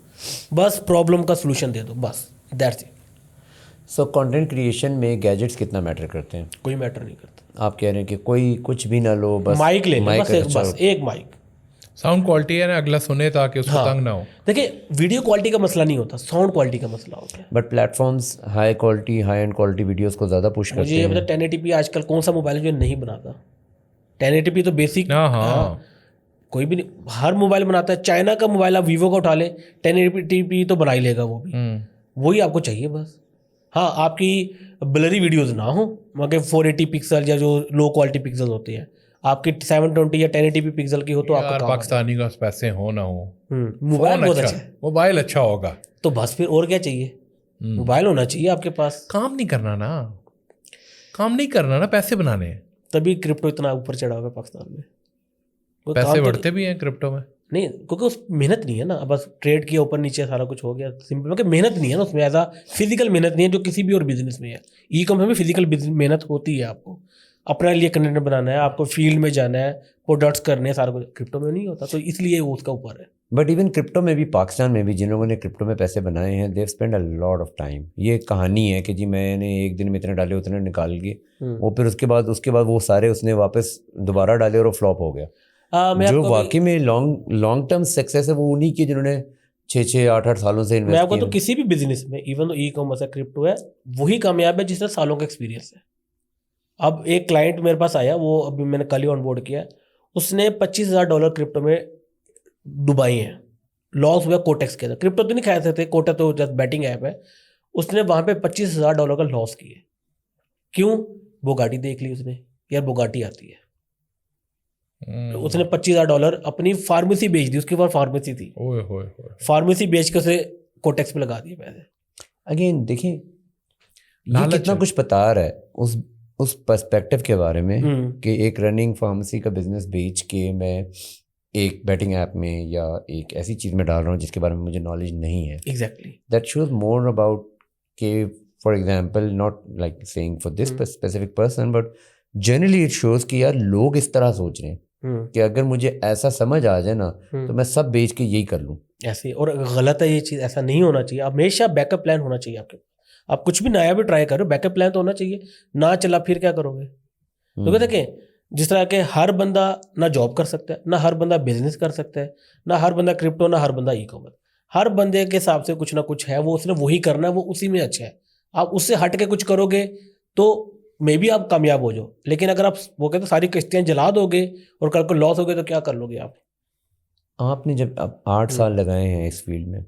बस प्रॉब्लम का सोल्यूशन दे दो, बस that's it. So content creation में गैजेट्स कितना मैटर करते हैं? कोई मैटर नहीं करता। आप कह रहे हैं कि कोई कुछ भी ना लो, बस माइक ले ले, बस एक, अच्छा बस एक माइक। साउंड क्वालिटी है ना, अगला सुने ताकि उसको हाँ। तंग ना हो। देखिए वीडियो क्वालिटी का मसला नहीं होता, साउंड क्वालिटी का मसला होता है। But platforms high quality, high and quality videos को ज़्यादा पुश करते मुझे ये हैं। पता 1080p आजकल कौन सा मोबाइल है जो नहीं बनाता? 1080p तो बेसिक, हाँ। कोई भी नहीं, हर मोबाइल बनाता है। चाइना का मोबाइल आप वीवो का उठा ले, 1080p तो बना ही लेगा वो भी। वही आपको चाहिए बस। हाँ, आपकी ब्लरी वीडियोस ना हो, मगर 480 पिक्सल या जो लो क्वालिटी पिक्सल होती है, आपकी 720 या 1080p पिक्सल की हो तो आपका यार काम पाकिस्तानी का पैसे हो ना हो, मोबाइल फोन बहुत अच्छा, अच्छा है, मोबाइल अच्छा होगा तो बस फिर और क्या चाहिए? मोबाइल होना चाहिए आपके पास। काम नहीं करना ना, काम नहीं करना ना, पैसे बनाने हैं। तभी क्रिप्टो इतना ऊपर चढ़ा हुआ है पाकिस्तान में। वो काम पैसे तो बढ़ते भी हैं क्रिप्टो में। नहीं, क्योंकि उस मेहनत नहीं है ना, बस ट्रेड किया ऊपर नीचे सारा कुछ हो गया, सिंपल। मतलब मेहनत नहीं है ना उसमें, ऐसा फिजिकल मेहनत नहीं है जो किसी भी और बिजनेस में है। ई कॉमर्स में फिजिकल मेहनत होती है, आपको अपने लिए कंटेंट बनाना है, आपको फील्ड में जाना है, प्रोडक्ट्स करने हैं, सारा कुछ। क्रिप्टो में नहीं होता, तो इसलिए वो उसका ऊपर है। बट इवन क्रिप्टो में भी, पाकिस्तान में भी जिन लोगों ने क्रिप्टो में पैसे बनाए हैं, they've spend a lot of time. ये कहानी है कि जी मैंने एक दिन में इतने डाले, उतने निकाल के, वो फिर उसके बाद वो सारे उसने वापस दोबारा डाले और वो फ्लॉप हो गया। जो वाकई में लॉन्ग टर्म सक्सेस है वो उन्हीं की जिन्होंने 6-8 सालों से मैं इन्वेस्ट आपको किया। तो किसी भी बिजनेस में, इवन तो ई कॉमर्स है, क्रिप्टो है, वही कामयाब है जिसने सालों का एक्सपीरियंस है। अब एक क्लाइंट मेरे पास आया, वो अभी मैंने कल ही ऑनबोर्ड किया, उसने $25,000 क्रिप्टो में डुबाई हैं। लॉस हुआ कोटेक्स के अंदर। क्रिप्टो तो नहीं खा सकते, कोटेक्स तो जस्ट बैटिंग ऐप है। उसने वहां पे $25,000 का लॉस किए। क्यों? बोगाटी देख ली उसने, यार बोगाटी आती है, तो उसने $25,000 अपनी फार्मेसी बेच दी। उसके पास फार्मेसी थी, ओए होए होए। फार्मेसी बेच के उसे कोटेक्स पे लगा दिए पैसे। अगेन देखिए, ये लालच कितना है। कुछ बता रहा है उस पर्सपेक्टिव के बारे में कि एक रनिंग फार्मेसी का बिजनेस बेच के मैं एक बैटिंग ऐप में या एक ऐसी चीज़ में डाल रहा हूँ जिसके बारे में मुझे नॉलेज नहीं है। Exactly. That shows more about के, for example, not like saying for this specific person, but generally it shows कि यार लोग इस तरह सोच रहे हैं कि अगर मुझे ऐसा समझ आ जाए ना तो मैं सब बेच के यही कर लूँ। ऐसे, और गलत है ये चीज़, ऐसा नहीं होना चाहिए। हमेशा बैकअप प्लान होना चाहिए आपके पास। आप कुछ भी नया भी ट्राई करो, बैकअप प्लान तो होना चाहिए। ना चला फिर क्या करोगे? तो देखें, जिस तरह के हर बंदा ना जॉब कर सकता है, ना हर बंदा बिजनेस कर सकता है, ना हर बंदा क्रिप्टो, ना हर बंदा ई कॉमर्स। हर बंदे के हिसाब से कुछ ना कुछ है, वो उसने वही करना है, वो उसी में अच्छा है। आप उससे हट के कुछ करोगे तो मे बी आप कामयाब हो जाओ, लेकिन अगर आप वो कहते सारी किश्तियां जला दोगे और कल को लॉस हो गए तो क्या कर लोगे आप? आपने जब अब 8 साल लगाए हैं इस फील्ड में,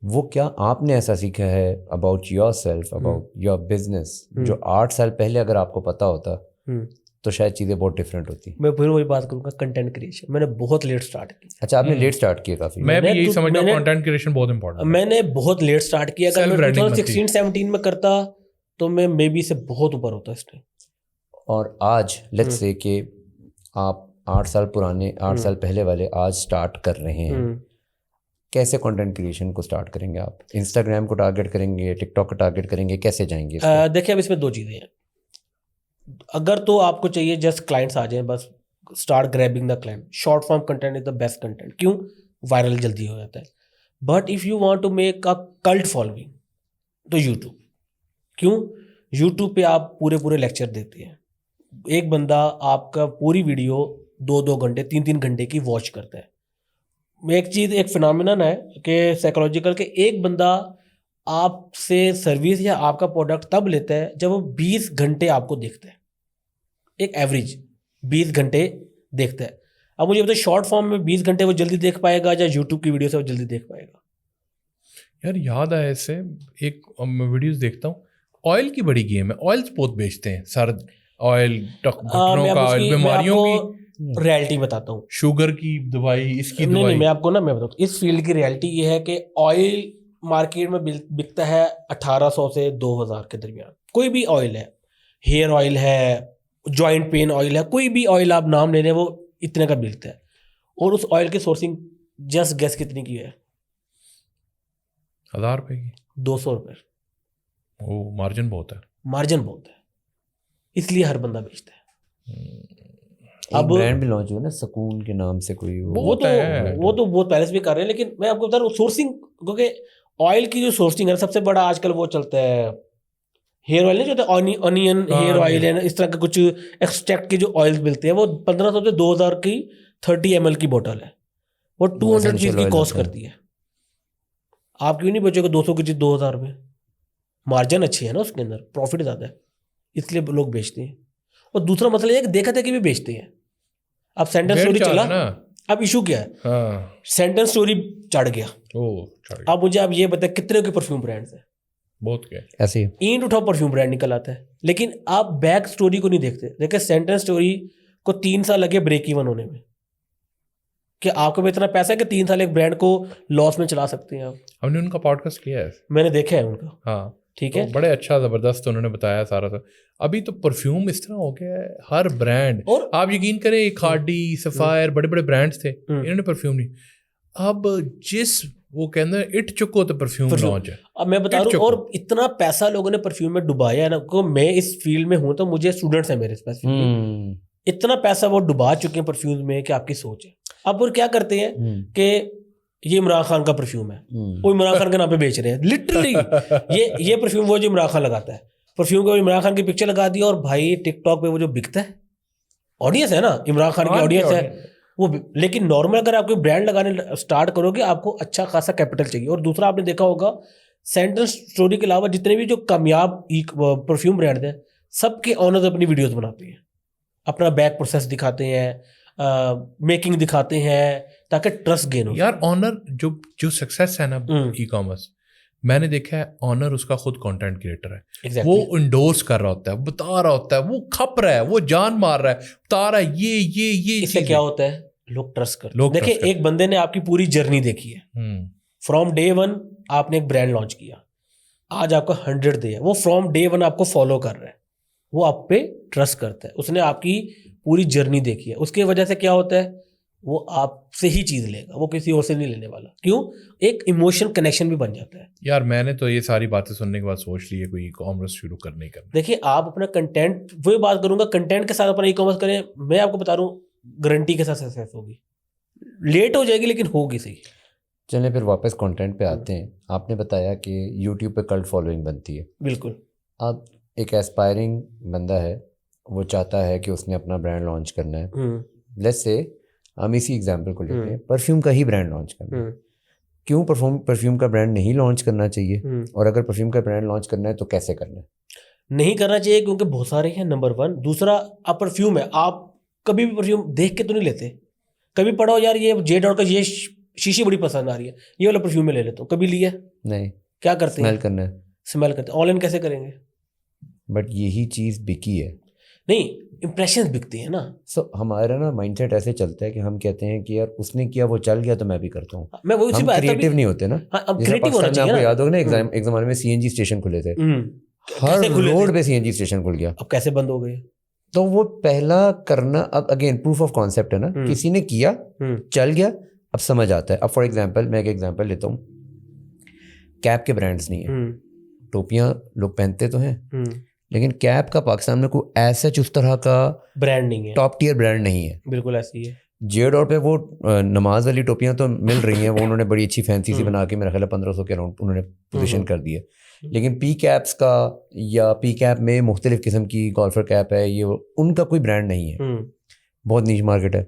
वो क्या आपने ऐसा सीखा है about your self, about your business, जो 8 साल पहले अगर आपको पता होता तो शायद चीज़ें बहुत डिफरेंट होती? मैं फिर वही बात करूंगा, कंटेंट क्रिएशन मैंने बहुत लेट स्टार्ट किया। अच्छा, आपने लेट स्टार्ट किया काफ़ी। मैं भी मैंने यही तो- समझता हूँ, मैंने- कंटेंट क्रिएशन बहुत इंपॉर्टेंट है। मैंने बहुत लेट स्टार्ट किया। अगर मैं Self-branding मत 2016-17 में करता तो मैं मे बी से बहुत ऊपर होता इस टाइम। और आज लेट्स से कि आप 8 साल पुराने, 8 साल पहले वाले आज स्टार्ट कर रहे हैं, कैसे कंटेंट क्रिएशन को स्टार्ट करेंगे आप? इंस्टाग्राम को टारगेट करेंगे, टिकटॉक को टारगेट करेंगे, कैसे जाएंगे इस पे? देखिए, अब इसमें दो चीज़ें हैं। अगर तो आपको चाहिए जस्ट क्लाइंट्स आ जाएं, बस start grabbing the client, short form content is the best content. क्यों? वायरल जल्दी हो जाता है। But if you want to make a cult following तो यूट्यूब। क्यों? यूट्यूब पे आप पूरे पूरे लेक्चर देते हैं, एक बंदा आपका पूरी वीडियो 2-2 घंटे 3-3 घंटे की वॉच करता है। एक चीज़, एक फिनोमिनन है कि साइकोलॉजिकल, के एक बंदा आपसे सर्विस या आपका प्रोडक्ट तब लेता है जब वो 20 घंटे आपको देखता है। एक एवरेज 20 घंटे देखता है। अब मुझे बताओ, शॉर्ट फॉर्म में 20 घंटे वो जल्दी देख पाएगा या यूट्यूब की वीडियो से वो जल्दी देख पाएगा? यार याद आया इससे, एक मैं वीडियोस देखता हूँ, ऑयल की बड़ी गेम है। ऑयल्स बहुत बेचते हैं, सर्द ऑयल, घुटनों का ऑयल, बीमारियों की रियलिटी बताता हूँ, शुगर की दवाई, इसकी नहीं दवाई। मैं आपको ना मैं बताता हूँ, इस फील्ड की रियलिटी ये है कि ऑयल मार्केट में बिकता है 1800 से 2000 के दरमियान। कोई भी ऑयल है, हेयर ऑयल है, जॉइंट पेन ऑयल है, कोई भी ऑयल आप नाम ले रहे हैं, वो इतने का बिकता है। और उस ऑयल की सोर्सिंग जस्ट गैस कितनी की है? 1000 रुपए की। 200 रुपये। ओ, मार्जिन बहुत है। मार्जिन बहुत है। इसलिए हर बंदा बेचता है। अब ब्रांड भी लॉन्च हुआ ना सुकून के नाम से कोई, वो तो बहुत पहले से भी कर रहे हैं, लेकिन मैं आपको बता रहा हूँ सोर्सिंग, क्योंकि ऑयल की जो सोर्सिंग है सबसे बड़ा आजकल वो चलता है हेयर ऑयल, नहीं जो होता है ऑनियन हेयर ऑयल है, इस तरह के कुछ एक्सट्रैक्ट के जो ऑयल्स मिलते हैं, वो 1500 से 2000 की 30 ml की बोतल है, वो 200 रुपीज की कॉस्ट करती है। आप क्यों नहीं बेचोगे 200 की चीज 2000 में? मार्जिन अच्छी है ना उसके अंदर, प्रॉफिट ज़्यादा है, इसलिए लोग बेचते हैं। और दूसरा मसला ये है कि देखा देखी भी बेचते हैं। अब सेंटेंस स्टोरी चला, अब इशू क्या है, सेंटेंस स्टोरी चढ़ गया। अब मुझे आप ये बताए कितने के परफ्यूम ब्रांड्स हैं? बहुत के ऐसे ईंट उठाओ परफ्यूम ब्रांड निकल आता है, लेकिन आप बैक स्टोरी को नहीं देखते। देखिए सेंटेंस स्टोरी को 3 साल लगे ब्रेक इवन होने में, कि आपको भी इतना पैसा है कि 3 साल एक ब्रांड को लॉस में चला सकते हैं आप। हमने उनका पॉडकास्ट किया है, मैंने देखा है उनका। हाँ ठीक तो है, बड़े अच्छा जबरदस्त उन्होंने बताया सारा था। अभी तो परफ्यूम इस तरह हो गया है, हर ब्रांड, और आप यकीन करें खादी सफायर बड़े बड़े ब्रांड्स थे, इन्होंने परफ्यूम नहीं। अब जिस वो कहते हैं इट चुको तो परफ्यूम लॉन्च है। अब मैं बता रहा हूँ, और इतना पैसा लोगों ने परफ्यूम में डुबाया है ना, को मैं इस फील्ड में हूँ तो मुझे स्टूडेंट्स हैं मेरे स्पेसिफिकली, इतना पैसा वो डुबा चुके हैं परफ्यूम में कि आपकी सोच है। अब वो क्या करते हैं कि ये इमरान खान का परफ्यूम है, वो इमरान खान के नाम पे बेच रहे हैं लिटरली। ये परफ्यूम वो जो इमरान खान लगाता है, परफ्यूम को इमरान खान की पिक्चर लगा दी, और भाई टिकटॉक पे वो जो बिकता है, ऑडियंस है ना इमरान खान की ऑडियंस है वो। लेकिन नॉर्मल अगर आप कोई ब्रांड लगाने स्टार्ट करोगे, आपको अच्छा खासा कैपिटल चाहिए। और दूसरा आपने देखा होगा, सेंटेंस स्टोरी के अलावा जितने भी जो कामयाब परफ्यूम ब्रांड हैं, सबके ऑनर्स अपनी वीडियोस बनाते हैं, अपना बैक प्रोसेस दिखाते हैं, मेकिंग दिखाते हैं, ताकि ट्रस्ट गेन हो। यार ऑनर जो सक्सेस है ना ई कॉमर्स, मैंने देखा है ऑनर उसका खुद कंटेंट क्रिएटर है। exactly. वो इंडोर्स कर रहा होता है, बता रहा होता है, वो खप रहा है, वो जान मार रहा है, बता रहा है ये इससे क्या होता है, लोग ट्रस्ट करते हैं। देखिए एक बंदे ने आपकी पूरी जर्नी देखी है, फ्रॉम डे 1 आपने एक ब्रांड लॉन्च किया, आज आपका 100 डे है, वो फ्रॉम डे 1 आपको फॉलो कर रहा है, वो आप पे ट्रस्ट करता है, उसने आपकी पूरी जर्नी देखी है। उसके वजह से क्या होता है, वो आपसे ही चीज लेगा, वो किसी और से नहीं लेने वाला। क्यों? एक इमोशन कनेक्शन भी बन जाता है। यार मैंने तो ये सारी बातें सुनने के बाद सोच ली है कोई ई कॉमर्स शुरू करने का। देखिए आप अपना कंटेंट, वही बात करूंगा, कंटेंट के साथ अपना ई कॉमर्स करें, मैं आपको बता रहा हूँ गारंटी के साथ सक्सेस होगी। लेट हो जाएगी लेकिन होगी सही। चलें फिर वापस कंटेंट पे आते हैं। आपने बताया कि यूट्यूब पे कल्ट फॉलोइंग बनती है। बिल्कुल। अब एक एस्पायरिंग बंदा है, वो चाहता है कि उसने अपना ब्रांड लॉन्च करना है। लेट्स से हम इसी एग्जांपल को लेते हैं, परफ्यूम का ही ब्रांड लॉन्च करना है। क्यों परफ्यूम का ब्रांड नहीं लॉन्च करना चाहिए, और अगर परफ्यूम का ब्रांड लॉन्च करना है तो कैसे करना है? नहीं करना चाहिए क्योंकि बहुत सारे हैं, नंबर 1। दूसरा, आप परफ्यूम है, आप कभी भी परफ्यूम देख के तो नहीं लेते। कभी पढ़ो यार ये जेड और का ये शीशी बड़ी पसंद आ रही है, ये वाला परफ्यूम में ले लेता हूँ, कभी लिया नहीं। क्या करते हैं? स्मेल करना है, स्मेल करते हैं। ऑनलाइन कैसे करेंगे? बट यही चीज़ बिकी है। नहीं, इंप्रेशंस बिकती है ना। हमारा ना माइंडसेट ऐसे चलता है कि हम कहते हैं कि यार उसने किया, वो चल गया तो मैं भी करता हूँ। मैं वही हम क्रिएटिव नहीं होते ना। अब क्रिएटिव होना चाहिए ना। आपको याद होगा ना, एक जमाने में सीएनजी स्टेशन खुले थे, हर रोड पे सीएनजी स्टेशन खुल गया। अब कैसे बंद हो गए? तो वो पहला करना, अब अगेन प्रूफ ऑफ कॉन्सेप्ट है ना, किसी ने किया, चल गया, अब समझ आता है। अब फॉर एग्जांपल मैं एक एग्जांपल लेता हूँ, कैप के ब्रांड्स नहीं है, टोपियां लोग पहनते तो हैं, लेकिन कैप का पाकिस्तान में कोई ऐसा उस तरह का ब्रांड नहीं है, टॉप टियर ब्रांड नहीं है। बिल्कुल ऐसी है। जेड और पे वो नमाज वाली टोपियां तो मिल रही हैं, वो उन्होंने बड़ी अच्छी फैंसी सी बना के मेरा ख्याल 1500 के अराउंड उन्होंने पोजीशन कर दी है। लेकिन पी कैप्स का, या पी कैप में मुख्तलिफ किस्म की गोल्फर कैप है, ये उनका कोई ब्रांड नहीं है, बहुत नीच मार्केट है।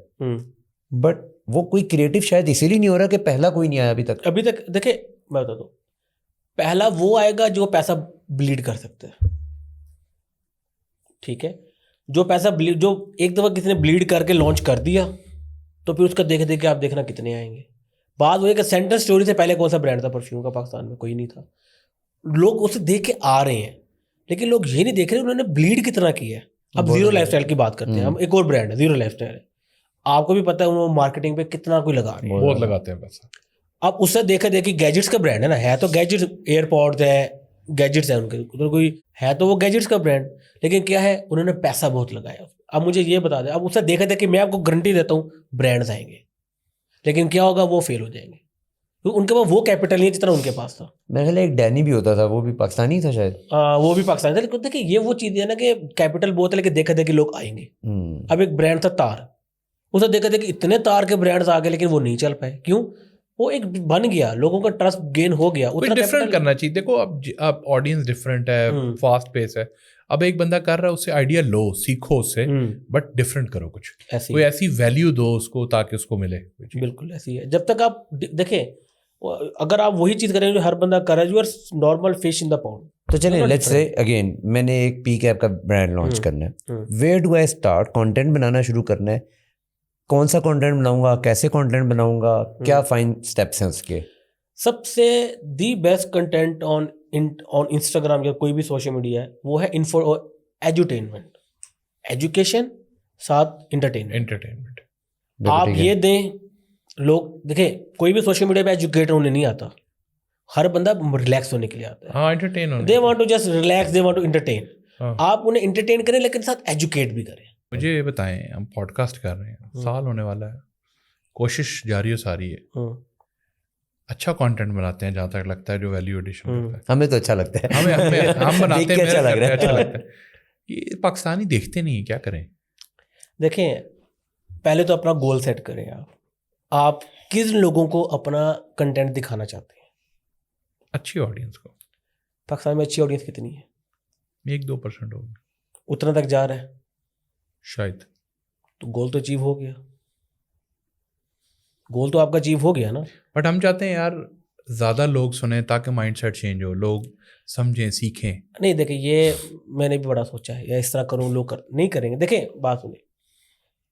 बट वो कोई क्रिएटिव शायद इसीलिए नहीं हो रहा कि पहला कोई नहीं आया अभी तक। देखे मैं बता दूं, पहला वो आएगा जो पैसा ब्लीड कर सकता है। ठीक है, जो पैसा जो एक दफा किसी ने ब्लीड करके लॉन्च कर दिया, तो फिर उसका देख देख के आप देखना कितने आएंगे। बात वो है कि सेंटेंस स्टोरी से पहले कौन सा ब्रांड था परफ्यूम का पाकिस्तान में? कोई नहीं था। लोग उसे देख के आ रहे हैं, लेकिन लोग ये नहीं देख रहे उन्होंने ब्लीड कितना किया है। अब जीरो लाइफस्टाइल की बात करते हैं हम, एक और ब्रांड है जीरो लाइफस्टाइल है, आपको भी पता है उन्होंने मार्केटिंग पे कितना कोई लगा रहे हैं, बहुत लगाते हैं पैसा। अब उससे देखा देखी गैजेट्स का ब्रांड है ना, है तो गैजेट्स, एयरपॉड्स है, गैजेट्स है उनके उधर, कोई है तो वो गैजेट्स का ब्रांड, लेकिन क्या है उन्होंने पैसा बहुत लगाया। अब मुझे ये बता दें, अब उससे देखा देखी मैं आपको गारंटी देता हूँ ब्रांड्स आएंगे, लेकिन क्या होगा, वो फेल हो जाएंगे क्योंकि उनके पास वो कैपिटल नहीं है जितना उनके पास था। मेरे ख्याल एक डैनी भी होता था, वो भी पाकिस्तानी था शायद। वो भी पाकिस्तान था, लेकिन देखिए ये वो चीज़ है ना कि कैपिटल बहुत है लेकिन देखा देखी लोग आएंगे। अब एक ब्रांड था तार, उसे देखा देखी इतने तार के ब्रांड्स आ गए लेकिन वो नहीं चल पाए। क्यों? वो एक बन गया, लोगों का ट्रस्ट गेन हो गया। कोई उतना डिफरेंट capital- करना चाहिए। देखो अब ऑडियंस डिफरेंट है, फास्ट पेस है। अब एक बंदा कर रहा है, उससे आइडिया लो, सीखो उससे, बट डिफरेंट करो कुछ। ऐसे कोई ही, ऐसी वैल्यू दो उसको ताकि उसको मिले। बिल्कुल ऐसी है। जब तक आप देखें, अगर आप वही चीज़ करेंगे जो हर बंदा कर रहा है, you are normal fish in the pond. तो चलें, लेट्स से अगेन मैंने एक पी कैप का ब्रांड लॉन्च करना है, where do I start? Content बनाना शुरू करना है, कौन सा कंटेंट बनाऊंगा, कैसे कंटेंट बनाऊंगा, क्या फाइन स्टेप्स हैं उसके? सबसे the best content on Instagram या कोई भी सोशल मीडिया है वो है एजुटेनमेंट, एजुकेशन साथ एंटरटेनमेंट। आप ये दें, लोग देखें कोई भी सोशल मीडिया पे एजुकेट होने नहीं आता, हर बंदा रिलैक्स होने के लिए आता है। हाँ, एंटरटेन होने। They want to just relax, they want to entertain. आप उन्हें एंटरटेन करें लेकिन साथ एजुकेट भी करें। मुझे ये बताएं, हम पॉडकास्ट कर रहे हैं, साल होने वाला है, कोशिश जारी और सारी है, अच्छा कंटेंट बनाते हैं जहाँ तक लगता है, जो वैल्यू एडिशन करता है। हमें तो अच्छा लगता है, हम बनाते देख के हैं, अच्छा लग रहा है। अच्छा लगता है। ये पाकिस्तानी देखते नहीं, क्या करें? देखें, पहले तो अपना गोल सेट करें। आप किस लोगों को अपना कंटेंट दिखाना चाहते हैं? अच्छी ऑडियंस को। पाकिस्तान में अच्छी ऑडियंस कितनी है? 1-2% होगी उतना तक जा रहा है शायद। तो गोल तो अचीव हो गया, गोल तो आपका अचीव हो गया ना। बट हम चाहते हैं यार ज़्यादा लोग सुने ताकि माइंडसेट चेंज हो, लोग समझें, सीखें। नहीं देखिए, ये मैंने भी बड़ा सोचा है, या इस तरह करूँ, लोग नहीं करेंगे। देखें, बात सुनिए,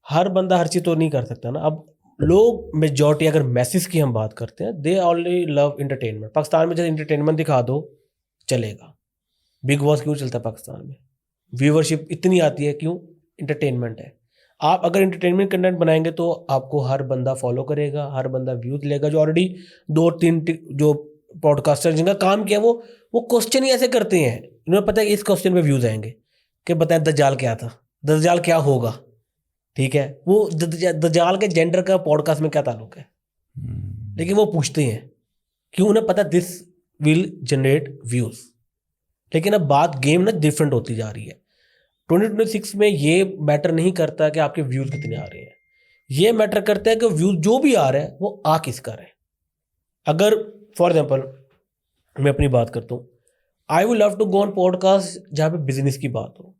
हर बंदा हर चीज़ तो नहीं कर सकता ना। अब लोग मेजॉरिटी, अगर मैसेज की हम बात करते हैं, दे ऑनली लव इंटरटेनमेंट। पाकिस्तान में जैसे इंटरटेनमेंट दिखा दो चलेगा। बिग बॉस क्यों चलता है पाकिस्तान में? व्यूवरशिप इतनी आती है, क्यों? इंटरटेनमेंट है। आप अगर इंटरटेनमेंट कंटेंट बनाएंगे तो आपको हर बंदा फॉलो करेगा, हर बंदा व्यूज लेगा। जो ऑलरेडी 2-3 जो पॉडकास्टर जिनका काम किया, वो क्वेश्चन ही ऐसे करते हैं, उन्हें पता है कि इस क्वेश्चन पे व्यूज आएंगे, कि बताएं दज्जाल क्या था, दज्जाल क्या होगा। ठीक है, वो दज्जाल के जेंडर का पॉडकास्ट में क्या ताल्लुक है, लेकिन वो पूछते हैं क्यों, उन्हें पता दिस विल जनरेट व्यूज। लेकिन अब बात गेम ना डिफरेंट होती जा रही है। 2026 में ये मैटर नहीं करता कि आपके व्यूज कितने आ रहे हैं, ये मैटर करता है कि व्यूज जो भी आ रहे हैं वो आ किसका रहे। अगर फॉर एग्जांपल मैं अपनी बात करता हूँ, I would love to go on podcast जहाँ पे बिजनेस की बात हो,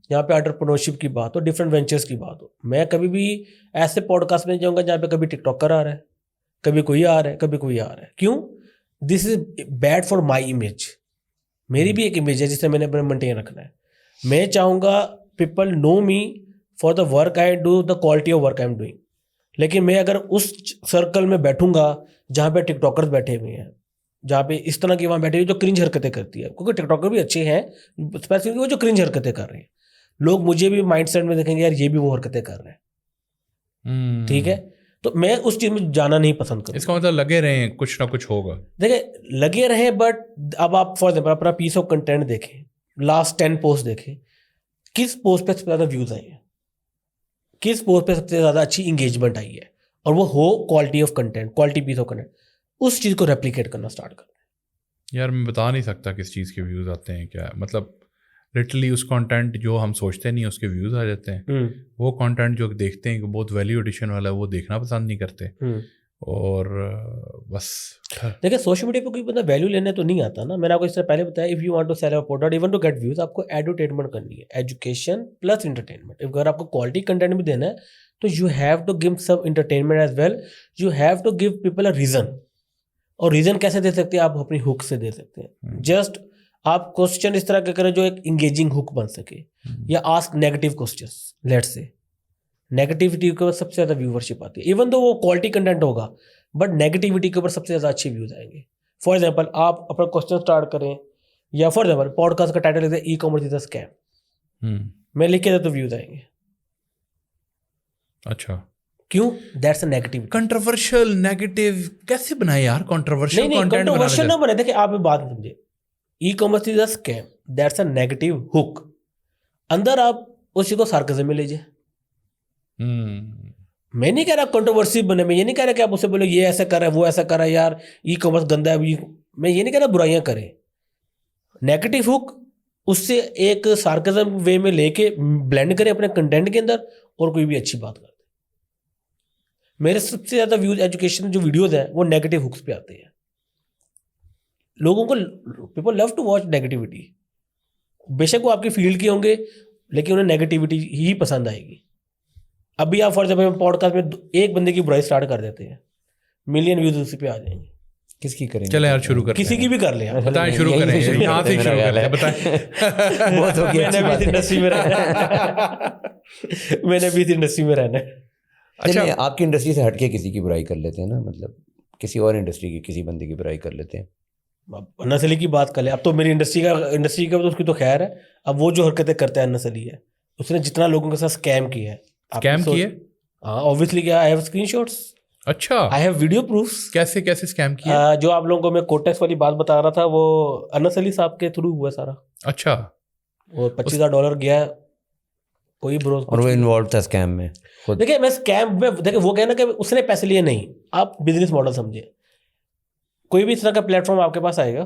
जहाँ पे एंटरप्रेन्योरशिप की बात हो, डिफरेंट वेंचर्स की बात हो। मैं कभी भी ऐसे पॉडकास्ट में जाऊँगा जहाँ पे कभी टिकटॉकर आ रहा है, कभी कोई आ रहा है, कभी कोई आ रहा है। क्यों? This is bad for my image. मेरी भी एक इमेज है जिसे मैंने अपने मेंटेन रखना है। मैं चाहूँगा people know me for the work I do, the quality of work I am doing. लेकिन मैं अगर उस सर्कल में बैठूंगा जहाँ पे टिकटॉकर्स बैठे हुए हैं, जहाँ पे इस तरह की वहाँ बैठे हुए जो क्रिंज हरकतें करती है, क्योंकि टिकटॉकर भी अच्छे हैं, स्पेसिफिकली वो जो क्रिंज हरकतें कर रहे हैं, लोग मुझे भी माइंडसेट में देखेंगे यार ये भी वो हरकतें कर रहे हैं। ठीक है, तो मैं उस चीज़ में जाना नहीं पसंद करूँ। इसका मतलब लगे रहे, कुछ ना कुछ होगा। देखिए, लगे रहे, बट अब आप फॉर एग्जाम्पल अपना पीस ऑफ कंटेंट देखें, लास्ट 10 पोस्ट देखें, किस पोस्ट पे सबसे ज़्यादा व्यूज़ आए हैं, किस पोस्ट पे सबसे ज़्यादा अच्छी इंगेजमेंट आई है, और वो हो quality of content, quality piece of content, उस चीज़ को रेप्लिकेट करना स्टार्ट करना है। यार मैं बता नहीं सकता किस चीज़ के व्यूज़ आते हैं, क्या मतलब लिटरली उस कंटेंट जो हम सोचते नहीं उसके व्यूज़ आ जाते हैं। वो कंटेंट जो देखते हैं कि बहुत वैल्यू एडिशन वाला है, वो देखना पसंद नहीं करते। और बस देखिए, सोशल मीडिया पे कोई बंदा वैल्यू लेने तो नहीं आता ना। मैंने आपको इससे पहले बताया, if you want to sell a product even to get views, आपको एडुटेनमेंट करनी है, एजुकेशन प्लस इंटरटेनमेंट। अगर आपको क्वालिटी कंटेंट भी देना है तो you have to give some entertainment as well, you have to give people a reason. और रीजन कैसे दे सकते हैं? आप अपनी हुक से दे सकते हैं। जस्ट आप क्वेश्चन इस तरह के करें जो एक इंगेजिंग हुक बन सके, या ask negative questions. Let's say negativity के ऊपर सबसे ज़्यादा व्यूवरशिप आती है, इवन तो वो क्वालिटी कंटेंट होगा, बट नेगेटिविटी के ऊपर सबसे ज़्यादा अच्छे व्यूज आएंगे। फॉर एग्जांपल आप अपना क्वेश्चन स्टार्ट करें, या फॉर एग्जांपल पॉडकास्ट का टाइटल है e commerce is a scam, मैं लिख के दे तो व्यूज आएंगे। अच्छा, क्यों? That's a negative. Controversial negative कैसे बनाए यार? कंट्रोवर्शियल कंटेंट कंट्रोवर्शियल ना बने। देखिए, आप बात समझे, e commerce is a scam, that's a negative hook. अंदर आप उसी को सार्कज़म में लीजिए, मैं नहीं कह रहा कंट्रोवर्सी बने, मैं ये नहीं कह रहा कि आप उससे बोलो ये ऐसा कर रहा है वो ऐसा कर रहा है यार ई कॉमर्स गंदा है, मैं ये नहीं कह रहा बुराइयां करें। नेगेटिव हुक उससे एक सार्केज्म वे में लेके ब्लेंड करें अपने कंटेंट के अंदर और कोई भी अच्छी बात कर दे। मेरे सबसे ज़्यादा व्यूज एजुकेशन जो वीडियोज हैं वो नेगेटिव हुक्स पे आते हैं। लोगों को people love to watch negativity, बेशक वो आपकी फील्ड के होंगे लेकिन उन्हें नेगेटिविटी ही पसंद आएगी। अभी आप फॉर एग्जाम्पल पॉडकास्ट में एक बंदे की बुराई स्टार्ट कर देते हैं, मिलियन व्यूज उसी पे आ जाएंगे। किसकी करेंगे? चले यार शुरू कर, किसी की भी कर ले आप। बताएं, शुरू करें, यहाँ से शुरू करते हैं, बताएं। बहुत हो गया, मैंने भी इस इंडस्ट्री में रहना है। मैंने भी इस इंडस्ट्री में रहना है। अच्छा, आपकी इंडस्ट्री से हटके किसी की बुराई कर लेते हैं ना, मतलब किसी और इंडस्ट्री की किसी बंदे की बुराई कर लेते हैं। नस्ली की बात कर ले, अब तो मेरी इंडस्ट्री का तो उसकी तो खैर है। अब वो जो हरकतें करता है नस्ली है, उसने जितना लोगों के साथ स्कैम किया है। स्कैम किए? हाँ ऑब्वियसली किया। आई हैव स्क्रीनशॉट्स, अच्छा, आई हैव वीडियो प्रूफ्स। कैसे कैसे स्कैम किया? जो आप लोगों को मैं कोटेक्स वाली बात बता रहा था वो अनस अली साहब के थ्रू हुआ सारा। अच्छा, वो $25,000 गया, कोई ब्रोस और वो इन्वॉल्व था स्कैम में। देखिए मैं स्कैम में, देखिए वो कहना कि उसने पैसे लिए नहीं, आप बिजनेस मॉडल समझिए। कोई भी इस तरह का प्लेटफॉर्म आपके पास आएगा,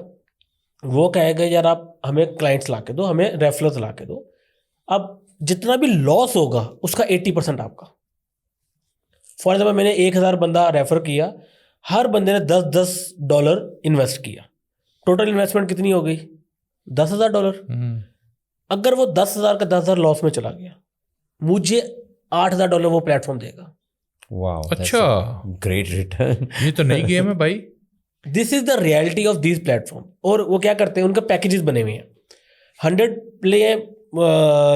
वो कहेगा यार आप हमें क्लाइंट्स ला के दो, हमें रेफरल्स ला के दो। अब जितना भी लॉस होगा उसका 80% आपका। फॉर एग्जाम्पल मैंने 1,000 बंदा रेफर किया, हर बंदे ने $10 इन्वेस्ट किया, टोटल इन्वेस्टमेंट कितनी हो गई? $10,000। अगर वो 10,000 का 10,000 लॉस में चला गया, मुझे $8,000 वो प्लेटफॉर्म देगा। वाह, अच्छा, ग्रेट रिटर्न। ये तो नई गेम है भाई। This is the reality of this platform. और वो क्या करते हैं, उनका पैकेजेस बने हुए हैं। 100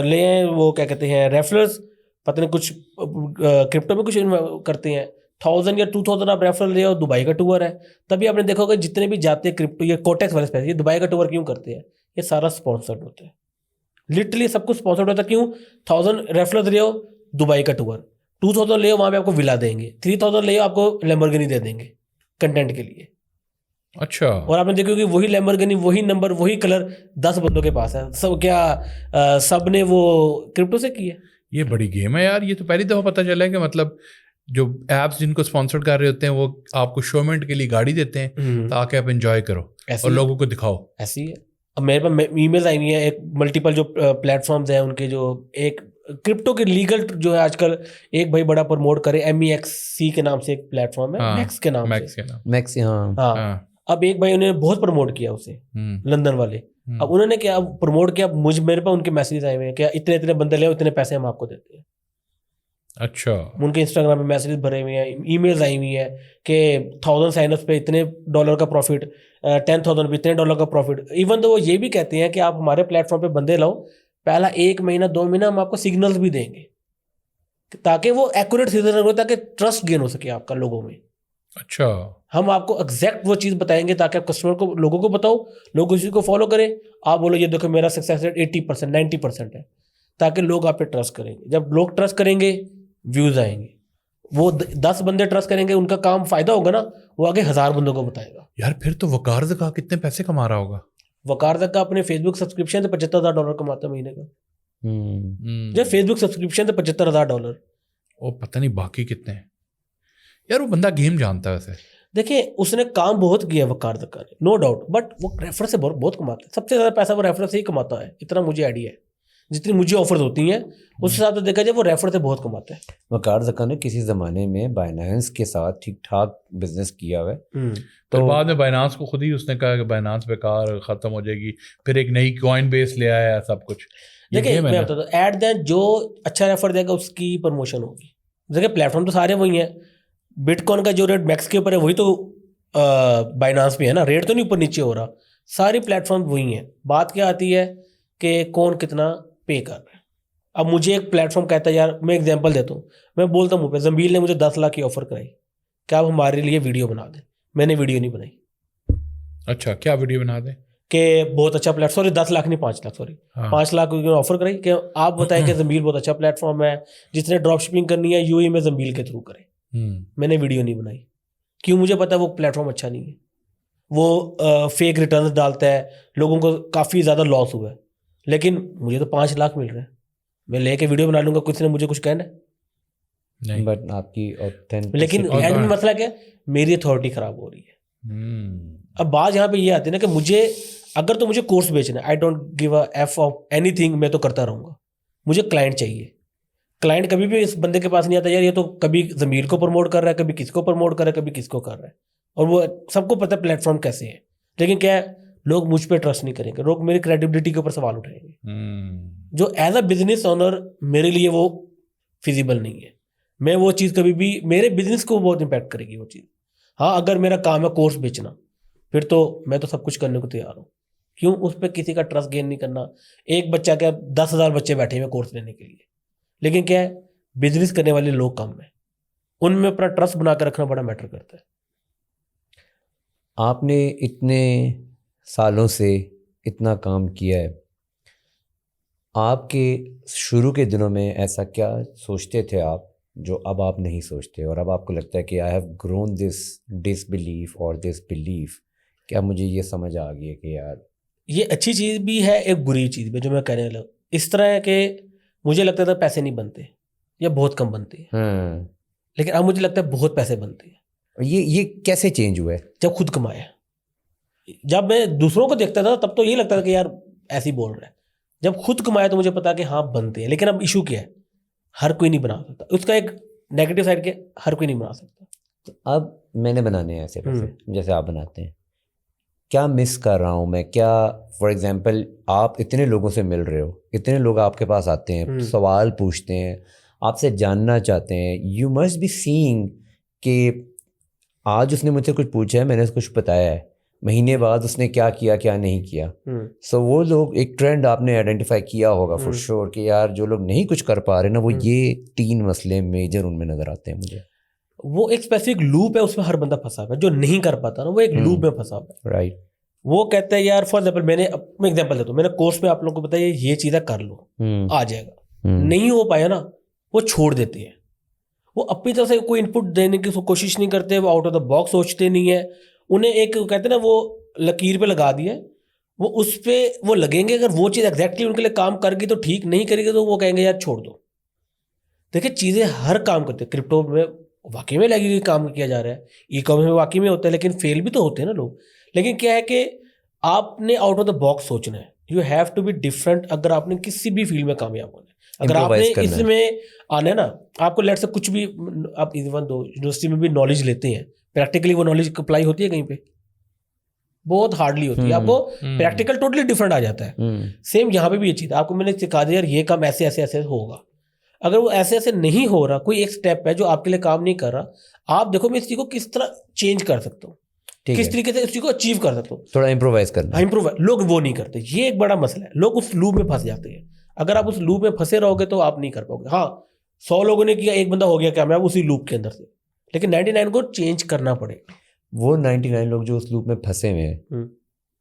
ले वो क्या कहते हैं रेफरल्स, पता नहीं कुछ क्रिप्टो में कुछ करते हैं। 1,000 या 2,000 आप रेफरल ले, और दुबई का टूर है। तभी आपने देखा होगा जितने भी जाते हैं क्रिप्टो, ये कोटेक्स वाले पैसे, ये दुबई का टूर क्यों करते हैं? ये सारा स्पॉन्सर्ड होता है, लिटरली सब कुछ स्पॉन्सर्ड होता है। क्यों? 1,000 रेफरल ले, दुबई का टूर, 2,000 ले, वहाँ पे आपको विला देंगे, 3,000 ले आपको लैम्बोर्गिनी दे देंगे कंटेंट के लिए। अच्छा, और आपने देखो कि वही लैम्बोर्गिनी, वही नंबर, वही कलर 10 बंदों के पास है। सब क्या सब ने वो क्रिप्टो से की है? ये बड़ी गेम है यार। ये तो पहली दफा पता चला है कि मतलब जो एप्स जिनको स्पॉन्सर कर रहे होते हैं वो आपको शोमेंट के लिए गाड़ी देते हैं ताकि आप एंजॉय करो और लोगों को दिखाओ। ऐसी है। अब मेरे पास ईमेल आई हुई है, एक मल्टीपल जो प्लेटफॉर्म्स हैं उनके, जो एक क्रिप्टो के लीगल जो है आजकल एक भाई बड़ा प्रमोट करे, MEXC के नाम से एक प्लेटफॉर्म है, मैक्स के नाम से। मैक्स, हाँ। अब एक भाई उन्होंने बहुत प्रमोट किया उसे, लंदन वाले। अब उन्होंने क्या प्रमोट किया, मेरे पास उनके मैसेज आए हुए हैं क्या इतने इतने बंदे ले, इतने पैसे हम आपको देते हैं। अच्छा, उनके इंस्टाग्राम पे मैसेज भरे हुए हैं, ईमेल्स आई हुई है कि 1,000 साइनअप्स पे इतने डॉलर का प्रॉफिट, 10,000 पे इतने $1 का प्रॉफिट। इवन तो वो ये भी कहते हैं कि आप हमारे प्लेटफॉर्म पे बंदे लाओ, पहला 1 महीना 2 महीना हम आपको सिग्नल्स भी देंगे ताकि वो एक्यूरेट सिग्नल हो, ताकि ट्रस्ट गेन हो सके आपका लोगों में। अच्छा, हम आपको एग्जैक्ट वो चीज़ बताएंगे ताकि आप कस्टमर को, लोगों को बताओ, लोग उसी को फॉलो करें। आप बोलो ये देखो मेरा सक्सेस रेट 80% 90% है, ताकि लोग आप पे ट्रस्ट करेंगे। जब लोग ट्रस्ट करेंगे व्यूज आएंगे। वो 10 बंदे ट्रस्ट करेंगे, उनका काम फायदा होगा ना, वो आगे 1,000 बंदों को बताएगा। यार फिर तो वकार ज़का कितने पैसे कमा रहा होगा? वकार तक का अपने फेसबुक सब्सक्रिप्शन से $75,000 कमाता है महीने का। जब फेसबुक सब्सक्रिप्शन से $75,000। ओ पता नहीं बाकी कितने हैं यार। वो बंदा गेम जानता है वैसे। देखिए उसने काम बहुत किया वकार तक का, नो डाउट, बट वो रेफर से बहुत कमाता है। सबसे ज़्यादा पैसा वो रेफर से ही कमाता है, इतना मुझे आइडिया है। जितनी मुझे ऑफर्स होती हैं उस हिसाब से देखा जाए वो रेफर से बहुत कमाता है। वकार ज़का ने किसी ज़माने में बाइनेंस के साथ ठीक ठाक बिजनेस किया हुआ है, तो बाद में बाइनांस को खुद ही उसने कहा कि बाइनांस बेकार ख़त्म हो जाएगी, फिर एक नई कॉइन बेस ले आया, सब कुछ। देखिए मैं बताता हूँ, एट द जो अच्छा रेफर देगा उसकी प्रमोशन होगी। देखिए प्लेटफॉर्म तो सारे वही हैं, बिटकॉइन का जो रेट मैक्स के ऊपर है वही तो बाइनांस में है ना, रेट तो नहीं ऊपर नीचे हो रहा, सारी प्लेटफॉर्म वही हैं। बात क्या आती है कि कौन कितना पे कर रहा है। अब मुझे एक प्लेटफॉर्म कहता है यार, मैं एग्जांपल देता हूँ, मैं बोलता हूँ पे जंबील ने मुझे 10 लाख की ऑफर कराई कि आप हमारे लिए वीडियो बना दें। मैंने वीडियो नहीं बनाई। अच्छा, क्या वीडियो बना दें? कि बहुत अच्छा प्लेटफॉर्म, सॉरी 10 लाख नहीं 5 लाख, सॉरी 5 लाख की ऑफर कराई कि आप बताएं कि जंबील बहुत अच्छा प्लेटफॉर्म है, जिसने ड्रॉप शिपिंग करनी है यूएई में जंबील के थ्रू करें। मैंने वीडियो नहीं बनाई। क्यों? मुझे पता है वो प्लेटफॉर्म अच्छा नहीं है, वो फेक रिटर्न डालता है, लोगों को काफ़ी ज़्यादा लॉस हुआ है। लेकिन मुझे तो 5 लाख मिल रहा है, मैं लेके वीडियो बना लूंगा, कुछ ने मुझे कुछ कहना है? नहीं। बट आपकी authenticity- लेकिन एंड में मसला क्या है, मेरी अथॉरिटी खराब हो रही है। अब बात यहाँ पे ये आती है ना कि मुझे अगर तो मुझे कोर्स बेचना है, I don't give a F of anything, मैं तो करता रहूंगा। मुझे क्लाइंट चाहिए। क्लाइंट कभी भी इस बंदे के पास नहीं आता यार ये तो कभी ज़मीर को प्रमोट कर रहा है, कभी किसको प्रमोट कर रहा है, कभी किसको कर रहा है, और वो सबको पता है प्लेटफॉर्म कैसे है। लेकिन क्या है, लोग मुझ पर ट्रस्ट नहीं करेंगे, लोग मेरी क्रेडिबिलिटी के ऊपर सवाल उठाएंगे, जो एज अ बिजनेस ओनर मेरे लिए वो फिजिबल नहीं है। मैं वो चीज़ कभी भी, मेरे बिजनेस को बहुत इंपैक्ट करेगी वो चीज़। हाँ, अगर मेरा काम है कोर्स बेचना, फिर तो मैं तो सब कुछ करने को तैयार हूँ। क्यों? उस पर किसी का ट्रस्ट गेन नहीं करना। एक बच्चा क्या, 10,000 बच्चे बैठे हुए कोर्स लेने के लिए, लेकिन क्या है, बिजनेस करने वाले लोग कम हैं, उनमें अपना ट्रस्ट बना कर रखना बड़ा मैटर करता है। आपने इतने सालों से इतना काम किया है, आपके शुरू के दिनों में ऐसा क्या सोचते थे आप जो अब आप नहीं सोचते, और अब आपको लगता है कि I have grown this disbelief और दिस बिलीफ, क्या मुझे ये समझ आ गई है कि यार ये अच्छी चीज़ भी है, एक बुरी चीज़ भी, जो मैं कहने लगा इस तरह है कि मुझे लगता था पैसे नहीं बनते या बहुत कम बनते हैं, हाँ, लेकिन अब मुझे लगता है बहुत पैसे बनते हैं। और ये कैसे चेंज हुआ है? जब खुद कमाया, जब मैं दूसरों को देखता था तब तो ये लगता था कि यार ऐसे ही बोल रहा है। जब खुद कमाया तो मुझे पता कि हाँ बनते हैं। लेकिन अब इशू क्या है, हर कोई नहीं बना सकता। उसका एक नेगेटिव साइड क्या, हर कोई नहीं बना सकता। तो अब मैंने बनाने हैं ऐसे पैसे जैसे आप बनाते हैं, क्या मिस कर रहा हूँ मैं? क्या फॉर एग्जांपल आप इतने लोगों से मिल रहे हो, इतने लोग आपके पास आते हैं, सवाल पूछते हैं, आपसे जानना चाहते हैं, यू मस्ट बी सीइंग कि आज उसने मुझसे कुछ पूछा है, मैंने उसको कुछ बताया है, महीने बाद उसने क्या किया क्या नहीं किया। सो वो लोग, एक ट्रेंड आपने आइडेंटिफाई किया होगा फॉर श्योर कि यार जो लोग नहीं कुछ कर पा रहे ना, वो ये 3 मसले मेजर उनमें नजर आते हैं मुझे। वो एक स्पेसिफिक लूप है, उसमें हर बंदा फंसा हुआ है। जो नहीं कर पाता ना, वो एक लूप में फंसा हुआ है। राइट। वो कहता है यार, फॉर एग्जाम्पल मैं एग्जाम्पल देता हूँ, मैंने कोर्स में आप लोगों को बताया ये चीज़ें कर लो, आ जाएगा। नहीं हो पाया ना, वो छोड़ देते हैं। वो अपनी तरफ से कोई इनपुट देने की कोशिश नहीं करते, वो आउट ऑफ द बॉक्स सोचते नहीं है। उन्हें एक कहते हैं ना, वो लकीर पे लगा दिया, वो उस पर वो लगेंगे। अगर वो चीज़ एग्जैक्टली उनके लिए काम कर गई तो ठीक, नहीं करेगी तो वो कहेंगे यार छोड़ दो। देखिए चीज़ें हर काम करते हैं। क्रिप्टो में वाकई में लगी काम किया जा रहा है, ई कॉमर्स में वाकई में होता है, लेकिन फेल भी तो होते हैं ना लोग। लेकिन क्या है कि आपने आउट ऑफ द बॉक्स सोचना है। You have to be different अगर आपने किसी भी फील्ड में कामयाब होना है। अगर आपने इसमें आना है ना, आपको लेट से कुछ भी, आप इवन दो यूनिवर्सिटी में भी नॉलेज लेते हैं, प्रैक्टिकली वो नॉलेज अप्लाई होती है कहीं पे? बहुत हार्डली होती है। आपको प्रैक्टिकल टोटली डिफरेंट आ जाता है। सेम यहाँ पे भी ये चीज़ आपको मैंने सिखा दिया, यार ये काम ऐसे ऐसे ऐसे होगा। अगर वो ऐसे ऐसे नहीं हो रहा, कोई एक स्टेप है जो आपके लिए काम नहीं कर रहा, आप देखो मैं इस चीज़ को किस तरह चेंज कर सकता हूँ, किस तरीके से इस चीज़ को अचीव कर सकता हूँ। थोड़ा इम्प्रोवाइज करना। लोग वो नहीं करते, ये एक बड़ा मसला है। लोग उस लूप में फंस जाते हैं। अगर आप उस लूप में फंसे रहोगे तो आप नहीं कर पाओगे। हाँ, 100 लोगों ने किया, एक बंदा हो गया कामयाब उसी लूप के अंदर से, लेकिन 99 को चेंज करना पड़ेगा। वो 99 लोग जो उस लूप में फंसे हुए हैं,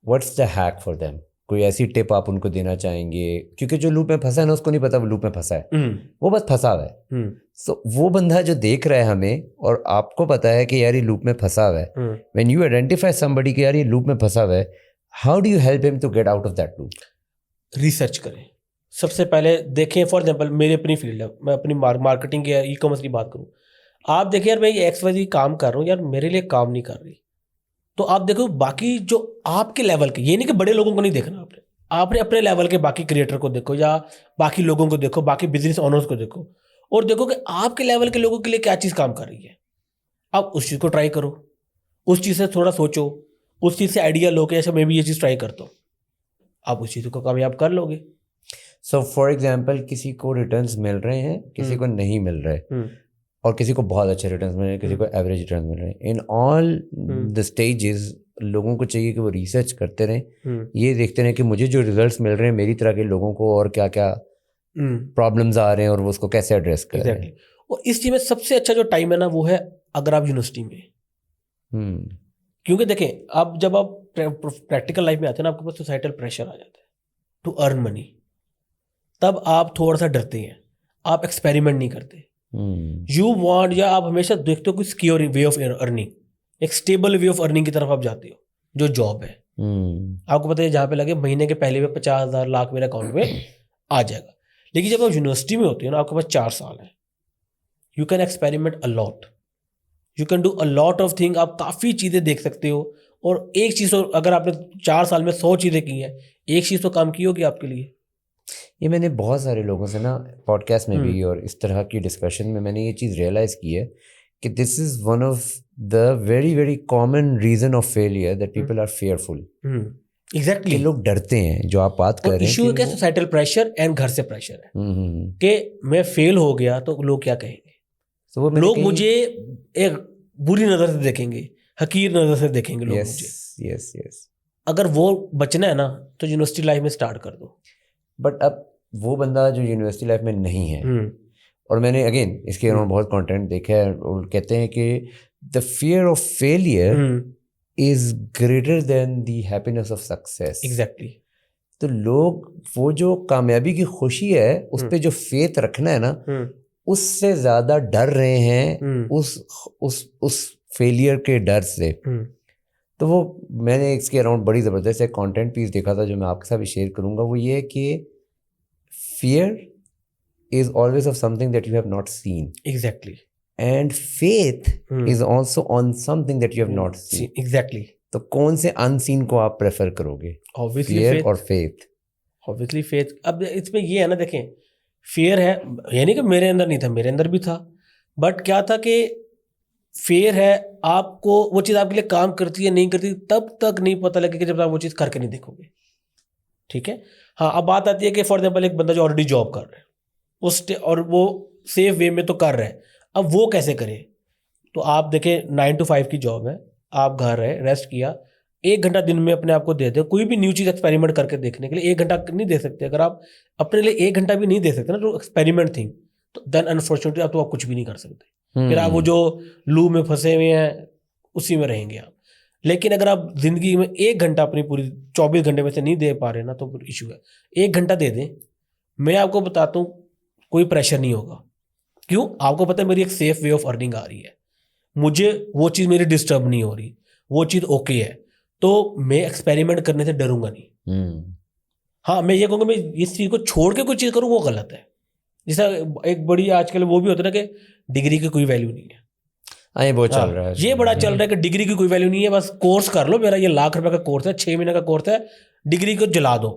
what's the hack for them? कोई ऐसी टिप आप उनको देना चाहेंगे? क्योंकि जो लूप में फंसा है ना, उसको नहीं पता वो लूप में फंसा है, वो बस फंसा हुआ है। सो वो बंदा जो देख रहा है हमें, और आपको पता है कि यार ये लूप में फंसा हुआ है, व्हेन यू आइडेंटिफाई समबडी कि यार ये लूप में फंसा हुआ है, how do you help him to get out of that loop? Research करें। सबसे पहले देखें, फॉर एग्जाम्पल मेरी अपनी फील्ड है, मैं अपनी मार्केटिंग या ई कॉमर्स की बात करूँ। आप देखिए यार मैं ये XYZ काम कर रहा हूँ, यार मेरे लिए काम नहीं कर रही, तो आप देखो बाकी जो आपके लेवल के, ये नहीं कि बड़े लोगों को नहीं देखना, आपने अपने लेवल के बाकी क्रिएटर को देखो, या बाकी लोगों को देखो, बाकी बिजनेस ओनर्स को देखो, और देखो कि आपके लेवल के लोगों के लिए क्या चीज़ काम कर रही है। आप उस चीज़ को ट्राई करो, उस चीज़ से थोड़ा सोचो, उस चीज़ से आइडिया लो कि अच्छा मैं भी ये चीज़ ट्राई करता हूँ, आप उस चीज़ को कामयाब कर लोगे। सो फॉर एग्जाम्पल किसी को रिटर्न्स मिल रहे हैं, किसी को नहीं मिल रहे, और किसी को बहुत अच्छे रिटर्न्स मिल रहे हैं, किसी को एवरेज रिटर्न्स मिल रहे हैं। इन ऑल द स्टेजेस लोगों को चाहिए कि वो रिसर्च करते रहें, ये देखते रहें कि मुझे जो रिजल्ट्स मिल रहे हैं मेरी तरह के लोगों को और क्या क्या प्रॉब्लम्स आ रहे हैं और वो उसको कैसे एड्रेस कर रहे हैं। और इस चीज़ में सबसे अच्छा जो टाइम है ना, वो है अगर आप यूनिवर्सिटी में। क्योंकि देखें, अब जब आप प्रैक्टिकल लाइफ में आते हैं ना, आपके पास सोसाइटल प्रेशर आ जाता है टू अर्न मनी, तब आप थोड़ा सा डरते हैं, आप एक्सपेरिमेंट नहीं करते। यू वांट, या आप हमेशा देखते हो कोई सिक्योर वे ऑफ अर्निंग, एक स्टेबल वे ऑफ अर्निंग की तरफ आप जाते हो, जो जॉब है। आपको पता है जहाँ पे लगे महीने के पहले में 50,000 लाख मेरे अकाउंट में आ जाएगा। लेकिन जब आप यूनिवर्सिटी में होते हो ना, आपके पास 4 साल है, you can experiment a lot, you can do a lot of thing, आप काफ़ी चीज़ें देख सकते हो। और एक चीज़, अगर आपने 4 साल में 100 चीज़ें की हैं, एक चीज़ तो काम की होगी आपके लिए। ये मैंने बहुत सारे लोगों से ना पॉडकास्ट में भी और इस तरह की डिस्कशन में मैंने ये चीज़ रियलाइज़ की है कि this is one of the very very common reason of failure that people are fearful. Exactly, लोग डरते हैं, जो आप बात कर रहे हैं। इशू है सोसाइटल प्रेशर एंड घर से प्रेशर है कि मैं फेल हो गया तो लोग क्या कहेंगे, तो वो लोग मुझे एक बुरी नज़र से देखेंगे, हकीर नज़र से देखेंगे लोग मुझे। Yes yes. अगर वो बचना है ना तो यूनिवर्सिटी लाइफ में स्टार्ट कर दो। बट अब वो बंदा जो यूनिवर्सिटी लाइफ में नहीं है, और मैंने अगेन इसके अराउंड बहुत कंटेंट देखा है, और कहते हैं कि the fear of failure is greater than the happiness of success. Exactly. तो लोग वो जो कामयाबी की खुशी है उस पे जो फेथ रखना है ना, उससे ज्यादा डर रहे हैं उस फेलियर के डर से। तो वो मैंने इसके अराउंड बड़ी ज़बरदस्त एक कंटेंट पीस देखा था जो मैं आपके साथ भी शेयर करूंगा। वो ये है कि fear is always of something that you have not seen. Exactly. And faith is also on something that you have not seen. Exactly. तो कौन से अनसीन को आप प्रेफर करोगे? ऑब्वियसली फियर और फेथ। Obviously faith. अब इसमें ये है ना, देखें, फियर है, यानी कि मेरे अंदर नहीं था, मेरे अंदर भी था, बट क्या था कि फेयर है, आपको वो चीज़ आपके लिए काम करती है नहीं करती तब तक नहीं पता लगेगा जब आप वो चीज़ करके नहीं देखोगे। ठीक है। हाँ, अब बात आती है कि फॉर एग्जाम्पल एक बंदा जो ऑलरेडी जॉब कर रहा है और वो सेफ वे में तो कर रहा है, अब वो कैसे करे? तो आप देखें 9 to 5 की जॉब है, आप घर रहे, रेस्ट किया, 1 घंटा दिन में अपने आप को दे दे, कोई भी न्यू चीज़ एक्सपेरिमेंट करके देखने के लिए 1 घंटा नहीं दे सकते। अगर आप अपने लिए 1 घंटा भी नहीं दे सकते ना तो एक्सपेरिमेंट थिंग, तो देन अनफॉर्चुनेटली आप कुछ भी नहीं कर सकते। फिर आप वो जो लू में फंसे हुए हैं उसी में रहेंगे आप। लेकिन अगर आप जिंदगी में 1 घंटा अपनी पूरी 24 घंटे में से नहीं दे पा रहे ना तो फिर इशू है। 1 घंटा दे दें, मैं आपको बताता हूँ कोई प्रेशर नहीं होगा। क्यों? आपको पता है मेरी एक सेफ वे ऑफ अर्निंग आ रही है, मुझे वो चीज़ मेरी डिस्टर्ब नहीं हो रही, वो चीज़ ओके है, तो मैं एक्सपेरिमेंट करने से डरूंगा नहीं। हाँ, मैं ये कहूँगा मैं इस चीज़ को छोड़ के कोई चीज़ करूँ वो गलत है। जैसा एक बड़ी आजकल वो भी होता है ना कि डिग्री की कोई वैल्यू नहीं है। ये बहुत चल रहा है, ये बड़ा चल रहा है कि डिग्री की कोई वैल्यू नहीं है, बस कोर्स कर लो, मेरा ये लाख रुपए का कोर्स है, 6 महीने का कोर्स है, डिग्री को जला दो।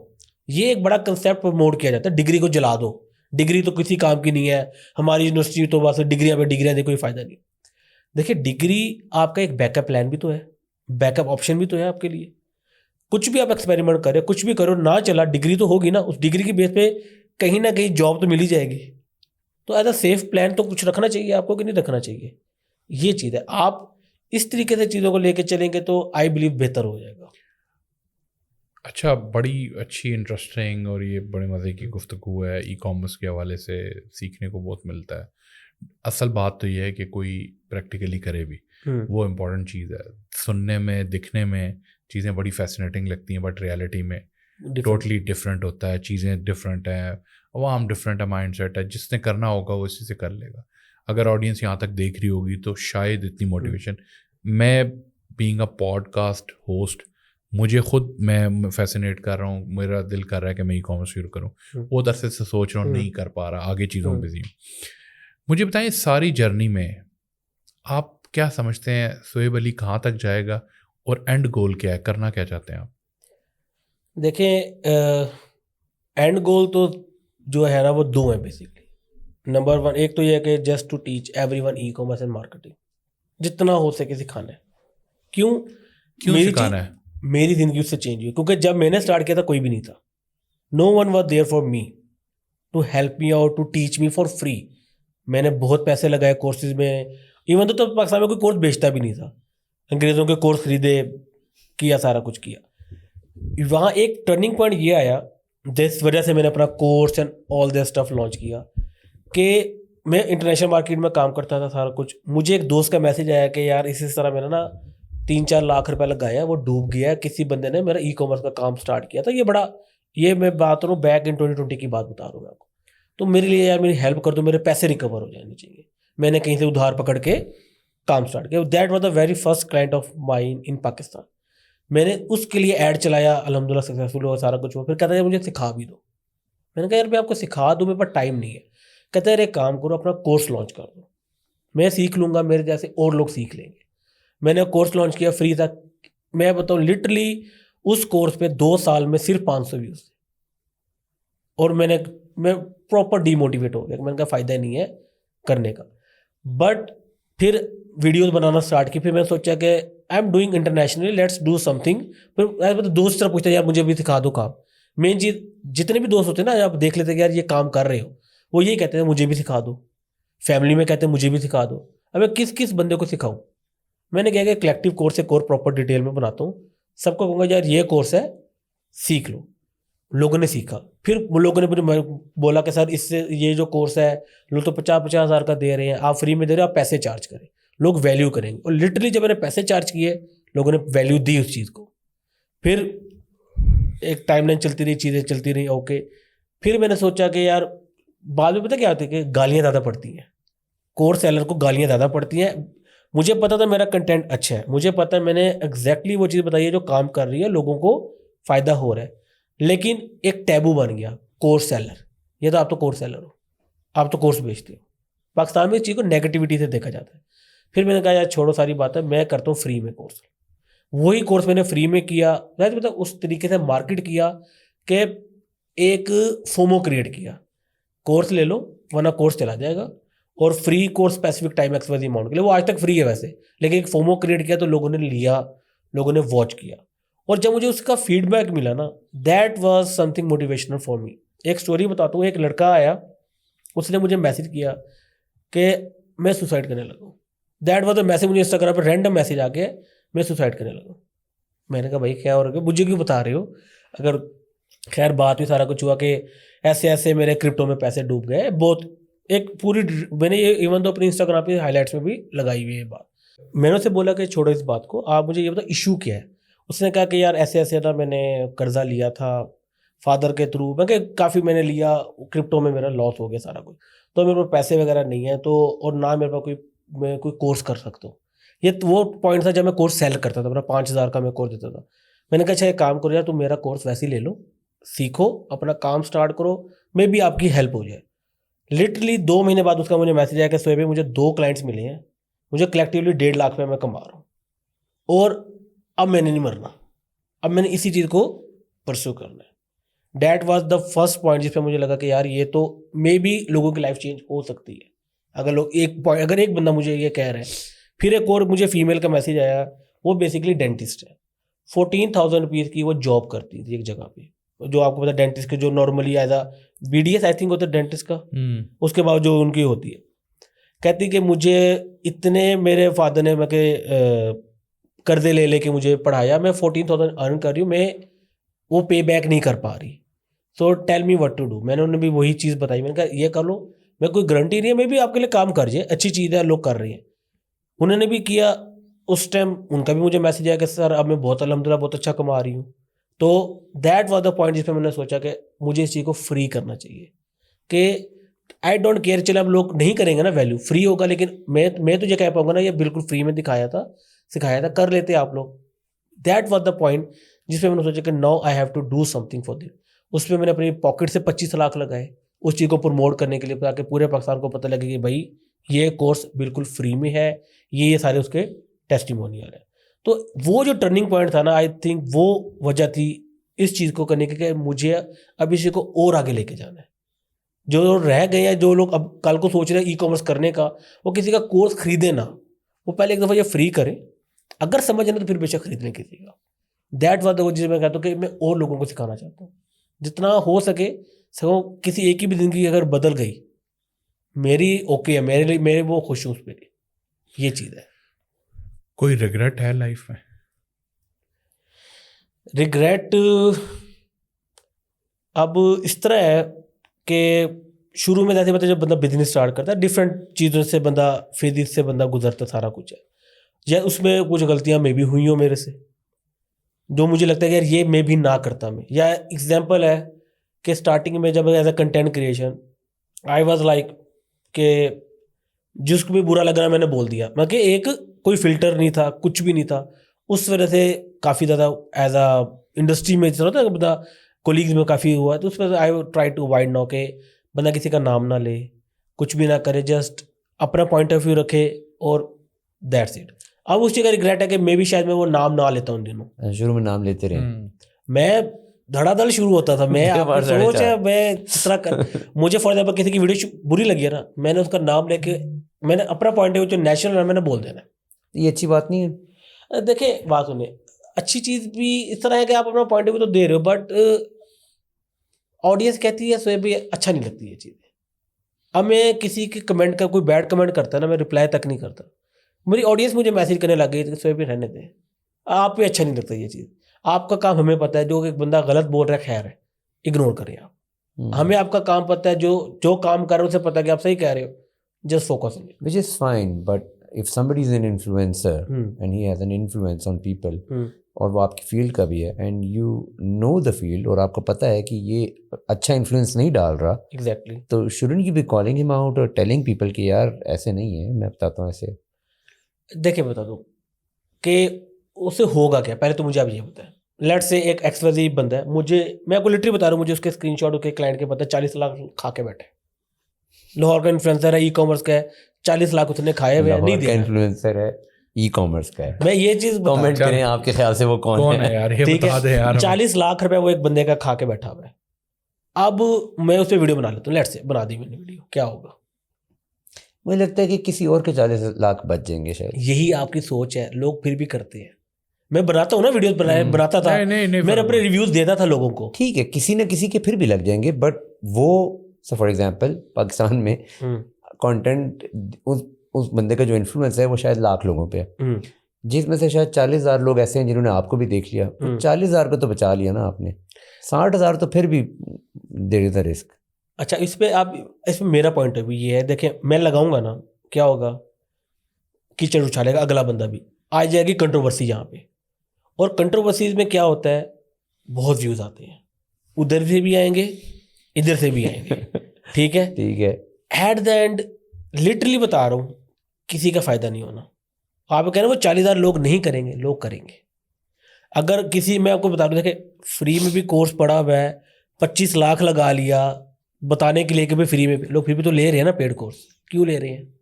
ये एक बड़ा कंसेप्ट प्रमोट किया जाता है, डिग्री को जला दो, डिग्री तो किसी काम की नहीं है, हमारी यूनिवर्सिटी तो बस डिग्रियां पे डिग्रियां दे, कोई फायदा नहीं। देखिए, डिग्री आपका एक बैकअप प्लान भी तो है, बैकअप ऑप्शन भी तो है आपके लिए। कुछ भी आप एक्सपेरिमेंट करें, कुछ भी करो, ना चला, डिग्री तो होगी ना, उस डिग्री की बेस पे कहीं ना कहीं जॉब तो मिल ही जाएगी। तो एज अ सेफ प्लान तो कुछ रखना चाहिए आपको कि नहीं रखना चाहिए, ये चीज़ है। आप इस तरीके से चीज़ों को लेके चलेंगे तो आई बिलीव बेहतर हो जाएगा। अच्छा, बड़ी अच्छी इंटरेस्टिंग और ये बड़े मज़े की गुफ्तगू है। ई कॉमर्स के हवाले से सीखने को बहुत मिलता है। असल बात तो ये है कि कोई प्रैक्टिकली करे भी, वो इम्पोर्टेंट चीज़ है। सुनने में, दिखने में चीज़ें बड़ी फैसिनेटिंग लगती हैं, बट रियलिटी में टोटली डिफरेंट होता है। चीज़ें डिफरेंट हैं, अवाम डिफरेंट है, माइंडसेट है। जिसने करना होगा वो इसी से कर लेगा। अगर ऑडियंस यहाँ तक देख रही होगी तो शायद इतनी मोटिवेशन, मैं बीइंग अ पॉडकास्ट होस्ट, मुझे खुद मैं फैसिनेट कर रहा हूँ, मेरा दिल कर रहा है कि मैं ई कॉमर्स शुरू करूँ, वो दरअसल से सोच रहा हूँ, नहीं कर पा रहा, आगे चीज़ों में बिजी हूँ। मुझे बताएं, इस सारी जर्नी में आप क्या समझते हैं सोहेब अली कहाँ तक जाएगा और एंड गोल क्या है, करना क्या चाहते हैं आप? देखें, एंड गोल तो जो है ना वो 2 हैं बेसिकली। नंबर 1 एक तो ये है कि just to teach everyone e-commerce and marketing, जितना हो सके सिखाना है। क्यों सिखाना है? मेरी जिंदगी उससे चेंज हुई, क्योंकि जब मैंने स्टार्ट किया था कोई भी नहीं था। No one was there for me to help me out, to teach me for free. मैंने बहुत पैसे लगाए कोर्सेज में, इवन तो पाकिस्तान में कोई कोर्स बेचता भी नहीं था, अंग्रेज़ों के कोर्स खरीदे, किया, सारा कुछ किया। वहाँ एक टर्निंग पॉइंट ये आया, जिस वजह से मैंने अपना course and all this stuff launch किया, कि मैं इंटरनेशनल मार्केट में काम करता था सारा कुछ। मुझे एक दोस्त का मैसेज आया कि यार इसी तरह मैंने ना 3-4 लाख रुपए लगाया, वो डूब गया, किसी बंदे ने मेरा ई कॉमर्स का काम स्टार्ट किया था। ये मैं बात करूँ बैक इन 2020 की बात बता रहा हूँ मैं आपको। तो मेरे लिए यार मेरी हेल्प कर दो, मेरे पैसे रिकवर हो जाने चाहिए। मैंने कहीं से उधार पकड़ के काम स्टार्ट किया। That was the very first client of mine in Pakistan. मैंने उसके लिए ऐड चलाया, अल्हम्दुलिल्लाह सक्सेसफुल हुआ, सारा कुछ हुआ। फिर कहता है मुझे सिखा भी दो। मैंने कहा यार मैं आपको सिखा दूँ, मेरे पास टाइम नहीं है। कहता है यार एक काम करो, अपना कोर्स लॉन्च कर दो। मैं सीख लूँगा, मेरे जैसे और लोग सीख लेंगे। मैंने कोर्स लॉन्च किया, फ्री था। मैं बताऊँ लिटरली उस कोर्स पे 2 साल में सिर्फ 500 व्यूज़ थे, और मैं प्रॉपर डीमोटिवेट हो गया। मैंने कहा फ़ायदा नहीं है करने का। बट फिर वीडियोस बनाना स्टार्ट की। फिर मैंने सोचा कि I am doing internationally, let's do something. फिर मतलब दोस्त तरह पूछते यार मुझे भी सिखा दो काम। मेन चीज़, जितने भी दोस्त होते हैं ना, आप देख लेते हैं कि यार ये काम कर रहे हो, वो यही कहते हैं मुझे भी सिखा दो। फैमिली में कहते हैं मुझे भी सिखा दो। अब मैं किस किस बंदे को सिखाऊं? मैंने कहा कि कलेक्टिव कोर्स एक और प्रॉपर डिटेल में बनाता हूँ, सबको कहूँगा यार ये कोर्स है, सीख लो। लोगों ने सीखा। फिर लोगों ने मुझे बोला कि सर इससे ये जो कोर्स है, लोग तो 50-50 हज़ार का दे रहे हैं, आप फ्री में दे रहे हो, आप पैसे चार्ज करें, लोग वैल्यू करेंगे। और लिटरली जब मैंने पैसे चार्ज किए, लोगों ने वैल्यू दी उस चीज़ को। फिर एक टाइमलाइन चलती रही, चीज़ें चलती रही, ओके। फिर मैंने सोचा कि यार बाद में पता क्या होता है कि गालियाँ ज़्यादा पड़ती हैं, कोर्स सेलर को गालियाँ ज़्यादा पड़ती हैं। मुझे पता था मेरा कंटेंट अच्छा है, मुझे पता है मैंने एग्जैक्टली वो चीज़ बताई है जो काम कर रही है, लोगों को फ़ायदा हो रहा है। लेकिन एक टैबू बन गया, कोर्स सेलर। ये तो आप तो कोर्स सेलर हो, आप तो कोर्स बेचते हो। पाकिस्तान में इस चीज़ को नेगेटिविटी से देखा जाता है। फिर मैंने कहा यार छोड़ो सारी बात है, मैं करता हूँ फ्री में कोर्स। वही कोर्स मैंने फ्री में किया। मैं मतलब उस तरीके से मार्केट किया कि एक फोमो क्रिएट किया, कोर्स ले लो वरना कोर्स चला जाएगा, और फ्री कोर्स स्पेसिफिक टाइम एक्सवाइज अमाउंट के लिए। वो आज तक फ्री है वैसे, लेकिन एक फोमो क्रिएट किया तो लोगों ने लिया, लोगों ने वॉच किया। और जब मुझे उसका फीडबैक मिला ना, that was something motivational for me. एक स्टोरी बताता हूँ। एक लड़का आया, उसने मुझे मैसेज किया कि मैं सुसाइड करने लगा। That was the message. मुझे इंस्टाग्राम पर रैंडम मैसेज आ गया, मैं सुसाइड करने लगा। मैंने कहा भाई क्या हो रहा है, मुझे क्यों बता रहे हो? अगर खैर बात भी सारा कुछ हुआ कि ऐसे ऐसे मेरे क्रिप्टो में पैसे डूब गए। बहुत एक पूरी मैंने ये इवन तो अपने इंस्टाग्राम पे हाईलाइट्स में भी लगाई हुई है बात। मैंने उससे बोला कि छोड़ो इस बात को, आप मुझे ये बताओ इशू क्या है। उसने कहा कि यार ऐसे ऐसे ना मैंने कर्जा लिया था फादर के थ्रू, मैं काफ़ी मैंने लिया, क्रिप्टो में मेरा लॉस हो गया सारा कुछ, तो मेरे पास पैसे वगैरह नहीं है, तो और ना मेरे पास मैं कोई कोर्स कर सकता हूँ। ये तो वो पॉइंट था जब मैं कोर्स सेल करता था, मेरा 5,000 का मैं कोर्स देता था। मैंने कहा अच्छा एक काम करो यार, तुम मेरा कोर्स वैसे ही ले लो, सीखो, अपना काम स्टार्ट करो, मे भी आपकी हेल्प हो जाए। लिटरली 2 महीने बाद उसका मुझे मैसेज आया कि सोए भाई मुझे 2 क्लाइंट्स मिले हैं, मुझे कलेक्टिवली 1.5 लाख रुपये मैं कमा रहा हूँ, और अब मैंने नहीं मरना, अब मैंने इसी चीज़ को परस्यू करना है। That was the first point जिस पर मुझे लगा कि यार ये तो मे बी लोगों की लाइफ चेंज हो सकती है अगर लोग अगर एक बंदा मुझे ये कह रहा है। फिर एक और मुझे फीमेल का मैसेज आया, वो बेसिकली डेंटिस्ट है, 14,000 रुपीज़ की वो जॉब करती थी एक जगह पे, जो आपको पता डेंटिस्ट के जो normally as a BDS I think होता है डेंटिस्ट का, उसके बाद जो उनकी होती है। कहती कि मुझे इतने मेरे फादर ने कर्जे ले लेके मुझे पढ़ाया, मैं 14,000 अर्न कर रही हूँ, मैं वो पे बैक नहीं कर पा रही, so tell me what to do. मैंने उन्हें भी वही चीज़ बताई, मैंने कहा ये कर लो, मैं कोई गारंटी नहीं है, मैं भी आपके लिए काम कर जाए, अच्छी चीज़ है, लोग कर रहे हैं। उन्होंने भी किया। उस टाइम उनका भी मुझे मैसेज आया कि सर अब मैं बहुत अल्हम्दुलिल्लाह बहुत अच्छा कमा रही हूँ। तो दैट वाज द पॉइंट जिस पर मैंने सोचा कि मुझे इस चीज़ को फ्री करना चाहिए, कि आई डोंट केयर, चले अब लोग नहीं करेंगे ना, वैल्यू फ्री होगा, लेकिन मैं तो ये कह पाऊंगा ना ये बिल्कुल फ्री में सिखाया था, कर लेते आप लोग। दैट वाज द पॉइंट जिस पर मैंने सोचा कि now I have to do something for this. उस पर मैंने अपनी पॉकेट से 25 लाख लगाए उस चीज़ को प्रमोट करने के लिए, ताकि पूरे पाकिस्तान को पता लगे कि भाई ये कोर्स बिल्कुल फ्री में है, ये सारे उसके टेस्टिमोनियल है। तो वो जो टर्निंग पॉइंट था ना, आई थिंक वो वजह थी इस चीज़ को करने की कि मुझे अब इसी को और आगे लेके जाना है। जो रह गए हैं, जो लोग अब कल को सोच रहे हैं ई-कॉमर्स करने का, वो किसी का कोर्स खरीदे ना, वो पहले एक दफ़ा ये फ्री करें, अगर समझ ना तो फिर बेशक खरीद लें किसी का। दैट वाज द, जिसे मैं कहता हूँ कि मैं और लोगों को सिखाना चाहता हूँ जितना हो सके। सो किसी एक की भी ज़िंदगी अगर बदल गई, मेरी ओके है, मेरे लिए, मेरे वो खुश हूँ उस पर, ये चीज़ है। कोई रिग्रेट है लाइफ में? रिग्रेट अब इस तरह है कि शुरू में जैसे जब बंदा बिजनेस स्टार्ट करता है, डिफरेंट चीज़ों से बंदा फेजेस से बंदा गुजरता, सारा कुछ है, या उसमें कुछ गलतियां मे भी हुई हो मेरे से, जो मुझे लगता है कि यार ये मैं भी ना करता मैं। या एग्जांपल है कि स्टार्टिंग में जब as a content creation I was like कि जिसको भी बुरा लग रहा मैंने बोल दिया, मतलब कि एक कोई फिल्टर नहीं था, कुछ भी नहीं था। उस वजह से काफ़ी ज़्यादा एज अ इंडस्ट्री में चल रहा था, बंदा कोलीग्स में काफ़ी हुआ, तो उस वजह से I try to avoid now के बंदा किसी का नाम ना ले, कुछ भी ना करे, जस्ट अपना पॉइंट ऑफ व्यू रखे और दैट्स इट। अब उस चीज़ का रिग्रेट है कि मैं भी शायद मैं वो नाम ना लेता हूँ उन दिनों। शुरू में नाम लेते रहे। मैं धड़ाधड़ शुरू होता था, मैं आपको सोच है मैं इस तरह कर मुझे फॉर एग्जाम्पल किसी की वीडियो बुरी लगी है ना, मैंने उसका नाम लेके मैंने अपना पॉइंट ऑफ व्यू जो नेचुरल है मैंने बोल देना। ये अच्छी बात नहीं है। देखिए बात सुनिए, अच्छी चीज़ भी इस तरह है कि आप अपना पॉइंट ऑफ व्यू तो दे रहे हो, बट ऑडियंस कहती है सोएब भी अच्छा नहीं लगती ये चीज़। अब मैं किसी के कमेंट का कोई बैड कमेंट करता है ना, मैं रिप्लाई तक नहीं करता। मेरी ऑडियंस मुझे मैसेज करने लग गई सोएब भी रहने दें, आप भी अच्छा नहीं लगता ये चीज़। आपका काम हमें पता है, जो एक बंदा गलत बोल रहा है खैर है, इग्नोर करें आप। हमें आपका काम पता है, जो काम कर रहे हो उसे पता है कि आप सही कह रहे हो, just focus on it, which is fine. But if somebody is an influencer and he has an influence on people, और वो आपकी फील्ड का भी है and you know the field, और आपको पता है कि ये अच्छा इन्फ्लुएंस नहीं डाल रहा, एग्जैक्टली, तो shouldn't you be calling him out और टेलिंग पीपल कि यार ऐसे नहीं है, मैं बताता हूँ ऐसे। देखिए बता दो कि उससे होगा क्या, पहले तो मुझे आप ये बताएं। लेट से एक एक्सवाइज़ी बंदा है, मैं आपको लिटरली बता रहा हूँ, मुझे उसके स्क्रीनशॉट उसके क्लाइंट के पता है, 40 लाख खा के बैठे। लाहौर का इन्फ्लुएंसर है, ई कॉमर्स का है, 40 लाख उसने खाए हुए, नहीं दिया। इन्फ्लुएंसर है, ई कॉमर्स का है। मैं ये चीज़ कमेंट करें आपके ख्याल से वो कौन है यार, ये ठीक बता दे यार। 40 लाख रुपए वो एक बंदे का खा के बैठा हुआ है। अब मैं उस पर वीडियो बना लेता हूँ, लेट से बना दी मैंने वीडियो, क्या होगा? मुझे लगता है कि किसी और के 40 लाख बच जाएंगे शायद। यही आपकी सोच है, लोग फिर भी करते हैं। मैं बनाता हूँ ना वीडियोस, बनाता था, नहीं, मैंने अपने रिव्यूज देता था लोगों को। ठीक है, किसी न किसी के फिर भी लग जाएंगे, बट वो फॉर एग्जांपल पाकिस्तान में कंटेंट उस बंदे का जो इन्फ्लुएंस है वो शायद लाख लोगों पे है, जिसमें से शायद 40,000 लोग ऐसे हैं जिन्होंने आपको भी देख लिया। 40,000 को तो बचा लिया ना आपने, 60,000 तो फिर भी देयर इज द रिस्क। अच्छा, इसमें मेरा पॉइंट ऑफ व्यू ये है, देखिए मैं लगाऊंगा ना, क्या होगा, कीचड़ उछालेगा अगला बंदा भी, आ जाएगी कंट्रोवर्सी यहाँ पे। और कंट्रोवर्सीज में क्या होता है, बहुत व्यूज आते हैं, उधर से भी आएंगे इधर से भी आएंगे। ठीक है, एट द एंड लिटरली बता रहा हूँ, किसी का फायदा नहीं होना। आप कह रहे हैं वो 40,000 लोग नहीं करेंगे, लोग करेंगे। अगर किसी, मैं आपको बता दूं, देखिए फ्री में भी कोर्स पड़ा हुआ है, 25 लाख लगा लिया बताने के लिए कि भाई फ्री में, लोग फिर भी तो ले रहे हैं ना पेड कोर्स। क्यों ले रहे हैं?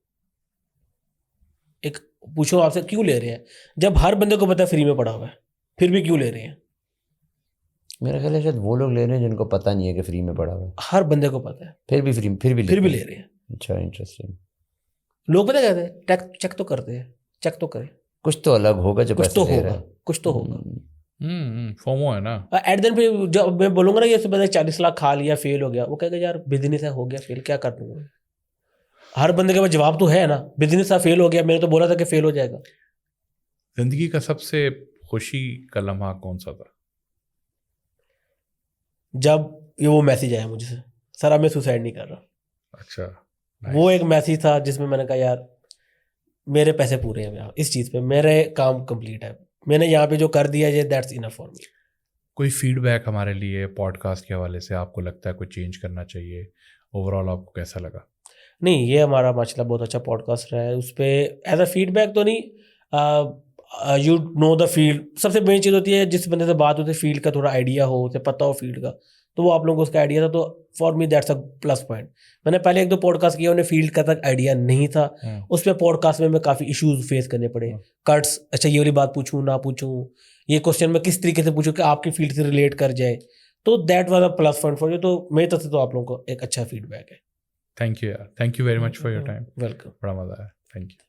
एक पूछो आपसे, क्यों ले रहे हैं जब हर बंदे को पता है फ्री में पड़ा हुआ है, फिर भी क्यों ले रहे हैं? मेरा ख्याल है शायद वो लोग ले रहे हैं जिनको पता नहीं है कि फ्री में पड़ा हुआ है। हर बंदे को पता है, फिर भी ले रहे हैं। अच्छा, इंटरेस्टिंग। लोग पता कहते हैं, टैक्स चेक तो करते हैं, चेक तो करें, कुछ तो अलग होगा जो कुछ तो पैसे दे होगा, रहा है। कुछ तो होगा। फोमो है ना। एट देन फिर जब मैं बोलूंगा ना ये सब 40 लाख खा लिया, फेल हो गया, वो कहेगा यार बिजनेस है, हो गया फेल, क्या कर दूंगा। हर बंदे के पास जवाब तो है ना, बिजनेस था फेल हो गया, मैंने तो बोला था कि फेल हो जाएगा। जिंदगी का सबसे खुशी का लम्हा कौन सा था? जब ये वो मैसेज आया मुझे, सर अब मैं सुसाइड नहीं कर रहा। अच्छा, वो एक मैसेज था जिसमें मैंने कहा यार मेरे पैसे पूरे हैं यहाँ इस चीज़ पे, मेरे काम कंप्लीट है, मैंने यहाँ पे जो कर दिया है दैट्स इनफ फॉर मी। कोई फीडबैक हमारे लिए पॉडकास्ट के हवाले से आपको लगता है कोई चेंज करना चाहिए? ओवरऑल आपको कैसा लगा? नहीं, ये हमारा माशाल्लाह बहुत अच्छा पॉडकास्ट रहा है। उस पर एज अ फीडबैक तो नहीं, यू नो द फील्ड, सबसे मेन चीज़ होती है जिस बंदे से बात होती है फील्ड का थोड़ा आइडिया हो, उसे पता हो फील्ड का, तो वो आप लोगों को उसका आइडिया था, तो for me that's a plus point. मैंने पहले 1-2 पॉडकास्ट किया, उन्हें फील्ड का तक आइडिया नहीं था, उस पर पॉडकास्ट में मैं काफ़ी इश्यूज फेस करने पड़े, कट्स, अच्छा ये वाली बात पूछूँ ना पूछूँ, ये क्वेश्चन मैं किस तरीके से पूछूँ कि आपकी फील्ड से रिलेट कर जाए, तो that was a plus point for you. तो मेरी तरफ से तो आप लोगों को एक अच्छा फीडबैक है। थैंक यू यार, thank you very much for your time. Welcome, बड़ा मज़ा आया, थैंक यू।